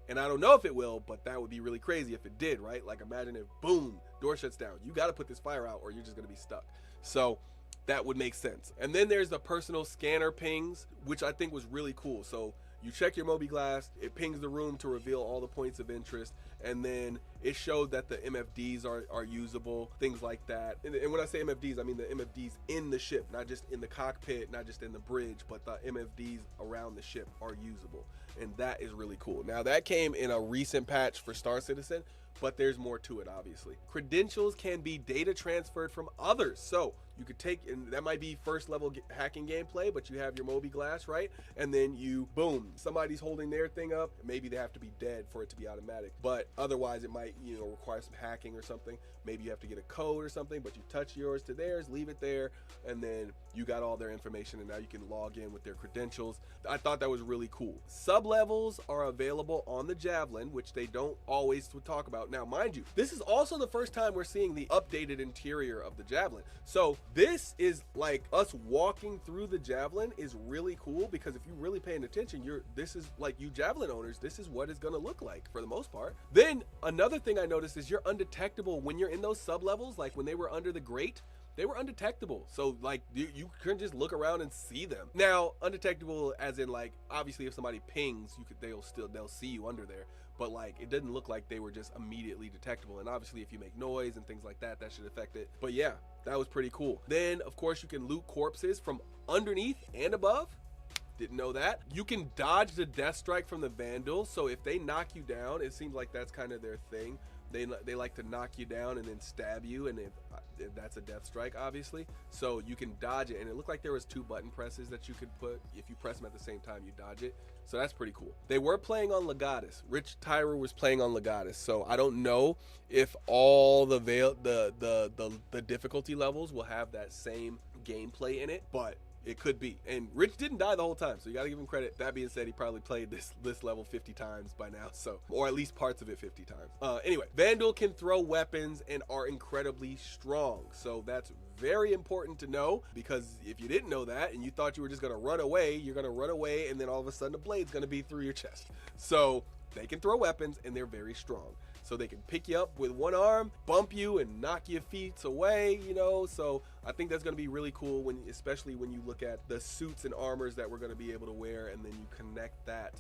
And I don't know if it will, but that would be really crazy if it did, right? Like, imagine if, boom, door shuts down. You got to put this fire out, or you're just going to be stuck. So that would make sense. And then there's the personal scanner pings, which I think was really cool. So you check your Moby Glass, it pings the room to reveal all the points of interest, and then it showed that the MFDs are usable, things like that. And when I say MFDs, I mean the MFDs in the ship, not just in the cockpit, not just in the bridge, but the MFDs around the ship are usable. And that is really cool. Now, that came in a recent patch for Star Citizen, but there's more to it, obviously. Credentials can be data transferred from others. So you could take, and that might be first level hacking gameplay, but you have your Moby Glass, right? And then you, boom, somebody's holding their thing up. Maybe they have to be dead for it to be automatic, but otherwise it might, require some hacking or something. Maybe you have to get a code or something, but you touch yours to theirs, leave it there, and then you got all their information, and now you can log in with their credentials. I thought that was really cool. Sub-levels are available on the Javelin, which they don't always talk about. Now, mind you, this is also the first time we're seeing the updated interior of the Javelin. So this is like us walking through the Javelin is really cool, because if you're really paying attention, this is like, you Javelin owners, this is what it's gonna look like for the most part. Then another thing I noticed is you're undetectable when you're in those sub-levels. Like when they were under the grate, they were undetectable. So like you couldn't just look around and see them. Now, undetectable as in like, obviously if somebody pings, they'll see you under there. But like, it didn't look like they were just immediately detectable. And obviously if you make noise and things like that, that should affect it. But yeah, that was pretty cool. Then of course you can loot corpses from underneath and above. Didn't know that. You can dodge the death strike from the Vandal. So if they knock you down, it seems like that's kind of their thing. They like to knock you down and then stab you, and if that's a death strike, obviously. So you can dodge it, and it looked like there was 2 button presses that you could put. If you press them at the same time, you dodge it. So that's pretty cool. They were playing on Legatus. Rich Tyra was playing on Legatus. So I don't know if all the difficulty levels will have that same gameplay in it, but It could be. And Rich didn't die the whole time, so you got to give him credit. That being said, he probably played this level 50 times by now, so, or at least parts of it 50 times. Anyway, Vandal can throw weapons and are incredibly strong. So that's very important to know, because if you didn't know that and you thought you were just going to run away, you're going to run away and then all of a sudden the blade's going to be through your chest. So they can throw weapons and they're very strong. So they can pick you up with one arm, bump you, and knock your feet away, you know. So I think that's going to be really cool, especially when you look at the suits and armors that we're going to be able to wear, and then you connect that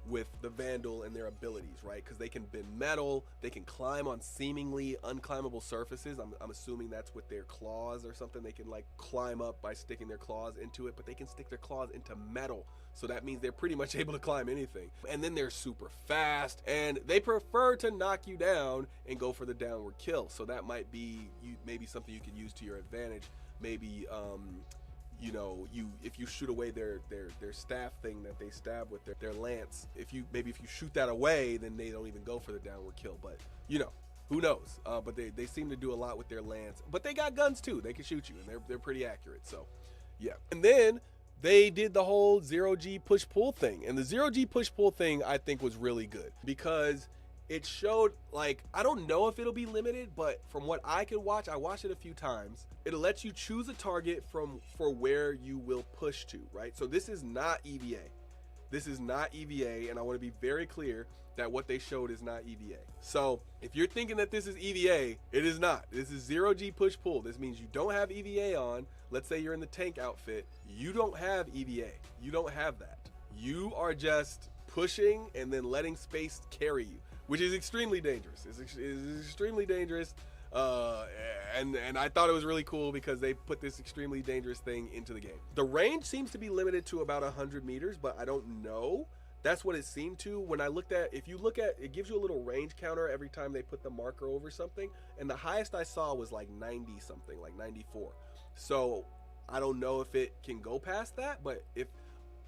with the Vandal and their abilities, right? Because they can bend metal, they can climb on seemingly unclimbable surfaces. I'm assuming that's with their claws or something. They can like climb up by sticking their claws into it, but they can stick their claws into metal. So that means they're pretty much able to climb anything. And then they're super fast, and they prefer to knock you down and go for the downward kill. So that might be maybe something you can use to your advantage. Maybe you know, if you shoot away their staff thing that they stab with their lance, if you shoot that away, then they don't even go for the downward kill. But you know, who knows? But they seem to do a lot with their lance. But they got guns too. They can shoot you, and they're pretty accurate. So yeah. And then they did the whole 0G push-pull thing. And the 0G push-pull thing, I think, was really good, because it showed, like, I don't know if it'll be limited, but from what I can watch, I watched it a few times, it'll let you choose a target for where you will push to, right? So this is not EVA. This is not EVA, and I want to be very clear that what they showed is not EVA. So if you're thinking that this is EVA, it is not. This is 0G push-pull. This means you don't have EVA on. Let's say you're in the tank outfit. You don't have EVA. You don't have that. You are just pushing and then letting space carry you, which is extremely dangerous. It's extremely dangerous. And I thought it was really cool because they put this extremely dangerous thing into the game. The range seems to be limited to about 100 meters, but I don't know. That's what it seemed to. When I looked at, if you look at, it gives you a little range counter every time they put the marker over something. And the highest I saw was like 90 something, like 94. So I don't know if it can go past that, but if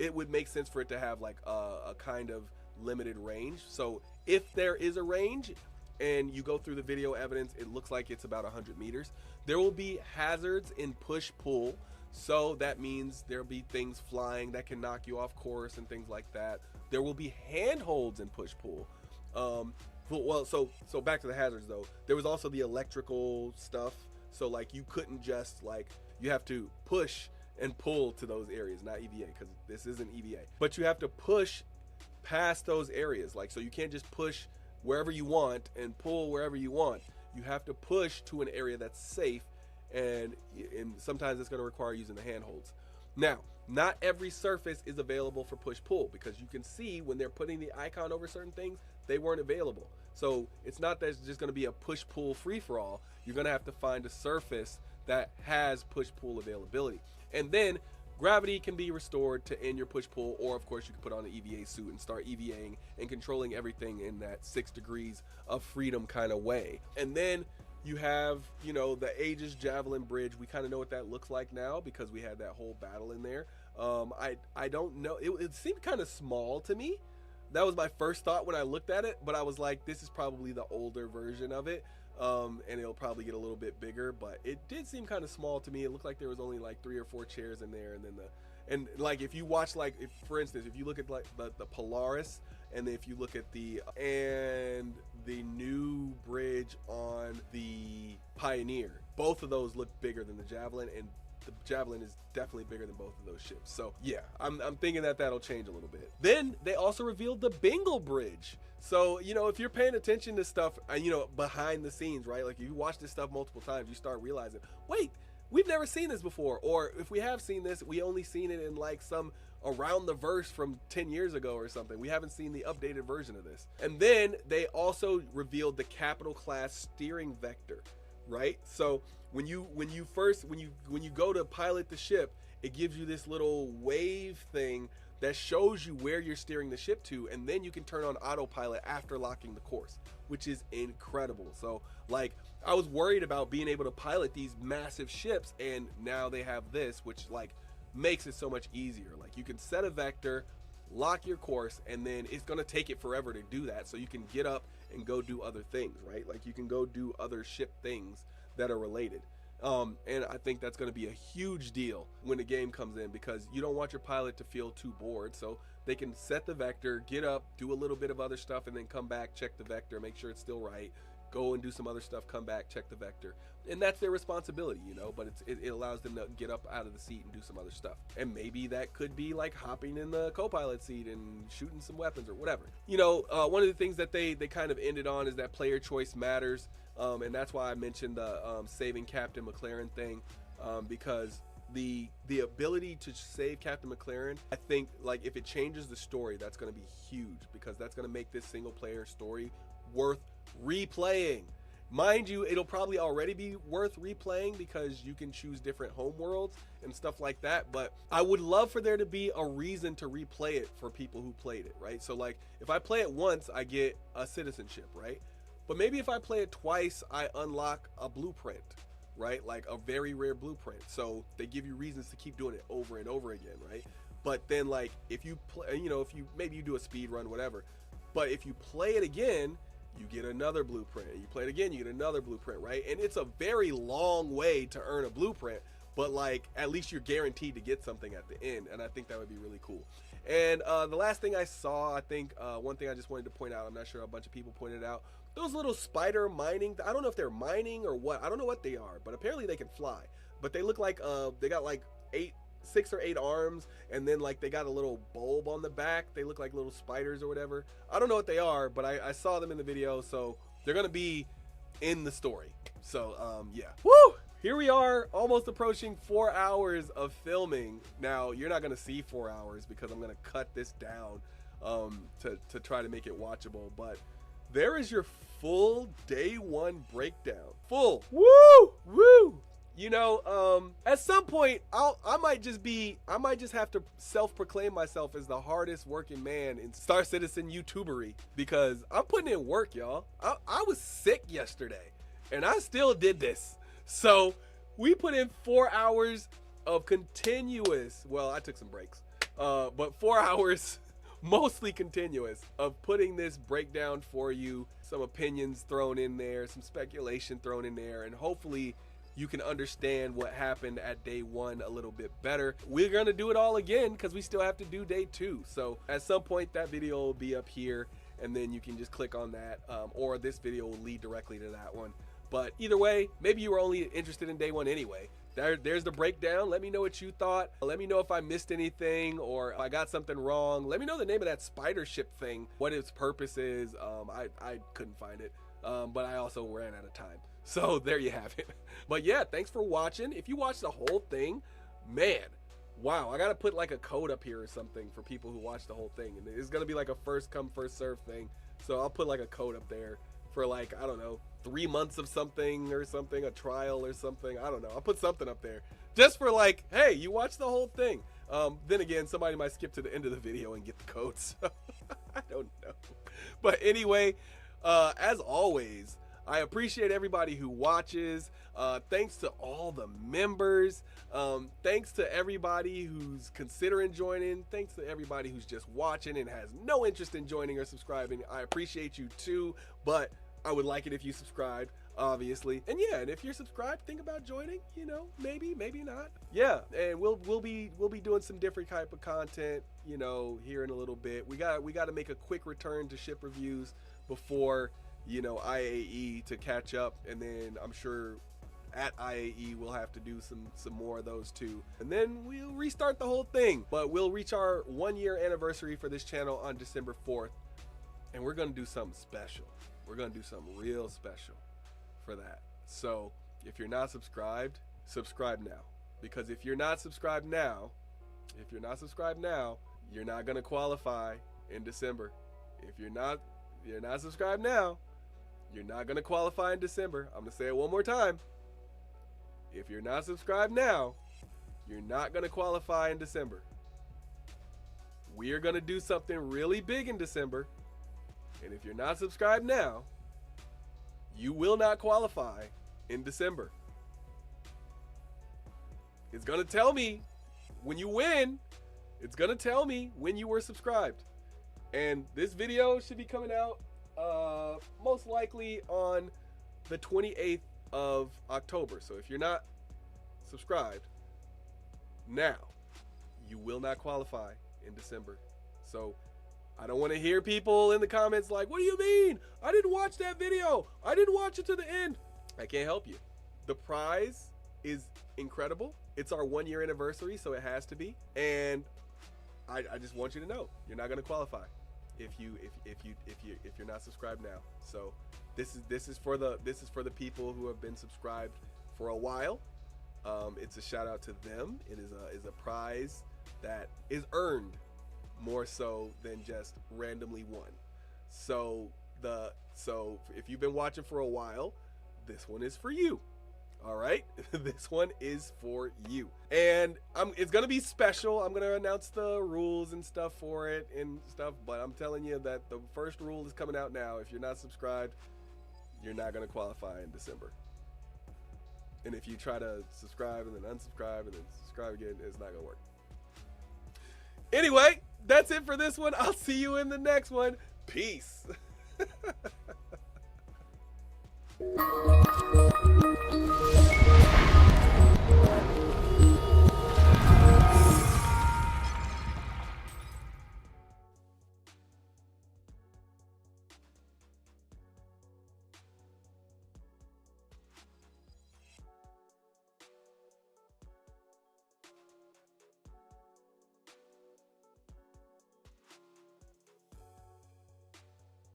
it would make sense for it to have like a kind of limited range. So if there is a range and you go through the video evidence, it looks like it's about 100 meters. There will be hazards in push-pull. So that means there'll be things flying that can knock you off course and things like that. There will be handholds in push-pull. Well, so back to the hazards though. There was also the electrical stuff. So like you couldn't just like, you have to push and pull to those areas, not EVA, because this isn't EVA. But you have to push past those areas. Like, so you can't just push wherever you want and pull wherever you want. You have to push to an area that's safe, and sometimes it's going to require using the handholds. Now, not every surface is available for push-pull, because you can see when they're putting the icon over certain things, they weren't available. So it's not that it's just going to be a push-pull free-for-all. You're going to have to find a surface that has push-pull availability. And then gravity can be restored to end your push-pull, or of course you can put on an EVA suit and start EVAing and controlling everything in that 6 degrees of freedom kind of way. And then you have, you know, the Aegis Javelin Bridge. We kind of know what that looks like now because we had that whole battle in there. I don't know. It seemed kind of small to me. That was my first thought when I looked at it, but I was like, this is probably the older version of it. And it'll probably get a little bit bigger, but it did seem kind of small to me. It looked like there was only like 3 or 4 chairs in there, and then like if you watch, like, if for instance, if you look at like the Polaris, and then if you look at the new bridge on the Pioneer, both of those look bigger than the Javelin, and the Javelin is definitely bigger than both of those ships. So yeah, I'm thinking that that'll change a little bit. Then they also revealed the Bengal Bridge. So, you know, if you're paying attention to stuff, you know, behind the scenes, right? Like if you watch this stuff multiple times, you start realizing, wait, we've never seen this before. Or if we have seen this, we only seen it in like some around the verse from 10 years ago or something. We haven't seen the updated version of this. And then they also revealed the Capital Class steering vector, right? So when you go to pilot the ship, it gives you this little wave thing that shows you where you're steering the ship to, and then you can turn on autopilot after locking the course, which is incredible. So like, I was worried about being able to pilot these massive ships, and now they have this, which like makes it so much easier. Like you can set a vector, lock your course, and then it's gonna take it forever to do that, so you can get up and go do other things, right? Like you can go do other ship things that are related. And I think that's going to be a huge deal when the game comes in, because you don't want your pilot to feel too bored. So they can set the vector, get up, do a little bit of other stuff, and then come back, check the vector, make sure it's still right, go and do some other stuff, come back, check the vector. And that's their responsibility, you know, but it allows them to get up out of the seat and do some other stuff. And maybe that could be like hopping in the co-pilot seat and shooting some weapons or whatever. You know, one of the things that they kind of ended on is that player choice matters. And that's why I mentioned the saving Captain McLaren thing, because the ability to save Captain McLaren, I think, like, if it changes the story, that's going to be huge, because that's going to make this single player story worth replaying. Mind you, it'll probably already be worth replaying because you can choose different home worlds and stuff like that, but I would love for there to be a reason to replay it for people who played it, right? So like, if I play it once, I get a citizenship, right? But maybe if I play it twice, I unlock a blueprint, right? Like a very rare blueprint. So they give you reasons to keep doing it over and over again, right? But then, like, if you play, you know, if you maybe you do a speed run, whatever, but if you play it again, you get another blueprint. You play it again, you get another blueprint, right? And it's a very long way to earn a blueprint, but like, at least you're guaranteed to get something at the end, and I think that would be really cool. And the last thing I saw, I think one thing I just wanted to point out, I'm not sure, a bunch of people pointed out, those little spider mining, I don't know if they're mining or what, I don't know what they are, but apparently they can fly. But they look like they got like 6 or 8 arms, and then like they got a little bulb on the back. They look like little spiders or whatever. I don't know what they are, but I saw them in the video, so they're gonna be in the story. So yeah. Woo! Here we are, almost approaching 4 hours of filming. Now, you're not gonna see 4 hours because I'm gonna cut this down to try to make it watchable, but there is your full day 1 breakdown. Full. Woo! Woo! You know, at some point, I might just have to self-proclaim myself as the hardest working man in Star Citizen YouTubery, because I'm putting in work, y'all. I was sick yesterday, and I still did this. So we put in 4 hours of continuous, well, I took some breaks, but 4 hours mostly continuous of putting this breakdown for you, some opinions thrown in there, some speculation thrown in there, and hopefully you can understand what happened at day 1 a little bit better. We're gonna do it all again because we still have to do day 2. So at some point that video will be up here, and then you can just click on that, or this video will lead directly to that one. But either way, maybe you were only interested in day 1 anyway. There's the breakdown. Let me know what you thought. Let me know if I missed anything or if I got something wrong. Let me know the name of that spider ship thing, what its purpose is. I couldn't find it, but I also ran out of time. So there you have it. But yeah, thanks for watching. If you watched the whole thing, man, wow, I gotta put like a code up here or something for people who watch the whole thing. And it's gonna be like a first come, first serve thing. So I'll put like a code up there for like, I don't know, 3 months of something or something, a trial or something. I don't know. I'll put something up there just for like, hey, you watched the whole thing. Then again, somebody might skip to the end of the video and get the codes. I don't know. But anyway, as always, I appreciate everybody who watches. Thanks to all the members. Thanks to everybody who's considering joining. Thanks to everybody who's just watching and has no interest in joining or subscribing. I appreciate you too, but I would like it if you subscribed, obviously. And yeah, and if you're subscribed, think about joining, you know, maybe not. Yeah, and we'll be doing some different type of content, you know, here in a little bit. We got to make a quick return to ship reviews before, you know, IAE to catch up, and then I'm sure at IAE we'll have to do some more of those too, and then we'll restart the whole thing. But we'll reach our 1-year anniversary for this channel on December 4th, and we're gonna do something special. We're gonna do something real special for that. So if you're not subscribed, subscribe now, because if you're not subscribed now, you're not gonna qualify in December. If you're not subscribed now, you're not going to qualify in December. I'm going to say it one more time. If you're not subscribed now, you're not going to qualify in December. We are going to do something really big in December. And if you're not subscribed now, you will not qualify in December. It's going to tell me when you win. It's going to tell me when you were subscribed. And this video should be coming out most likely on the 28th of October. So if you're not subscribed now, you will not qualify in December. So I don't want to hear people in the comments like, what do you mean? I didn't watch that video. I didn't watch it to the end. I can't help you. The prize is incredible. It's our 1 year anniversary, so it has to be. And I just want you to know you're not going to qualify if you're not subscribed now. So this is for the people who have been subscribed for a while. It's a shout out to them. It is a prize that is earned more so than just randomly won. So if you've been watching for a while, this one is for you. All right, this one is for you, and it's gonna be special. I'm gonna announce the rules and stuff for it and stuff, but I'm telling you that the first rule is coming out now. If you're not subscribed, you're not gonna qualify in December. And if you try to subscribe and then unsubscribe and then subscribe again, it's not gonna work. Anyway, that's it for this one. I'll see you in the next one. Peace.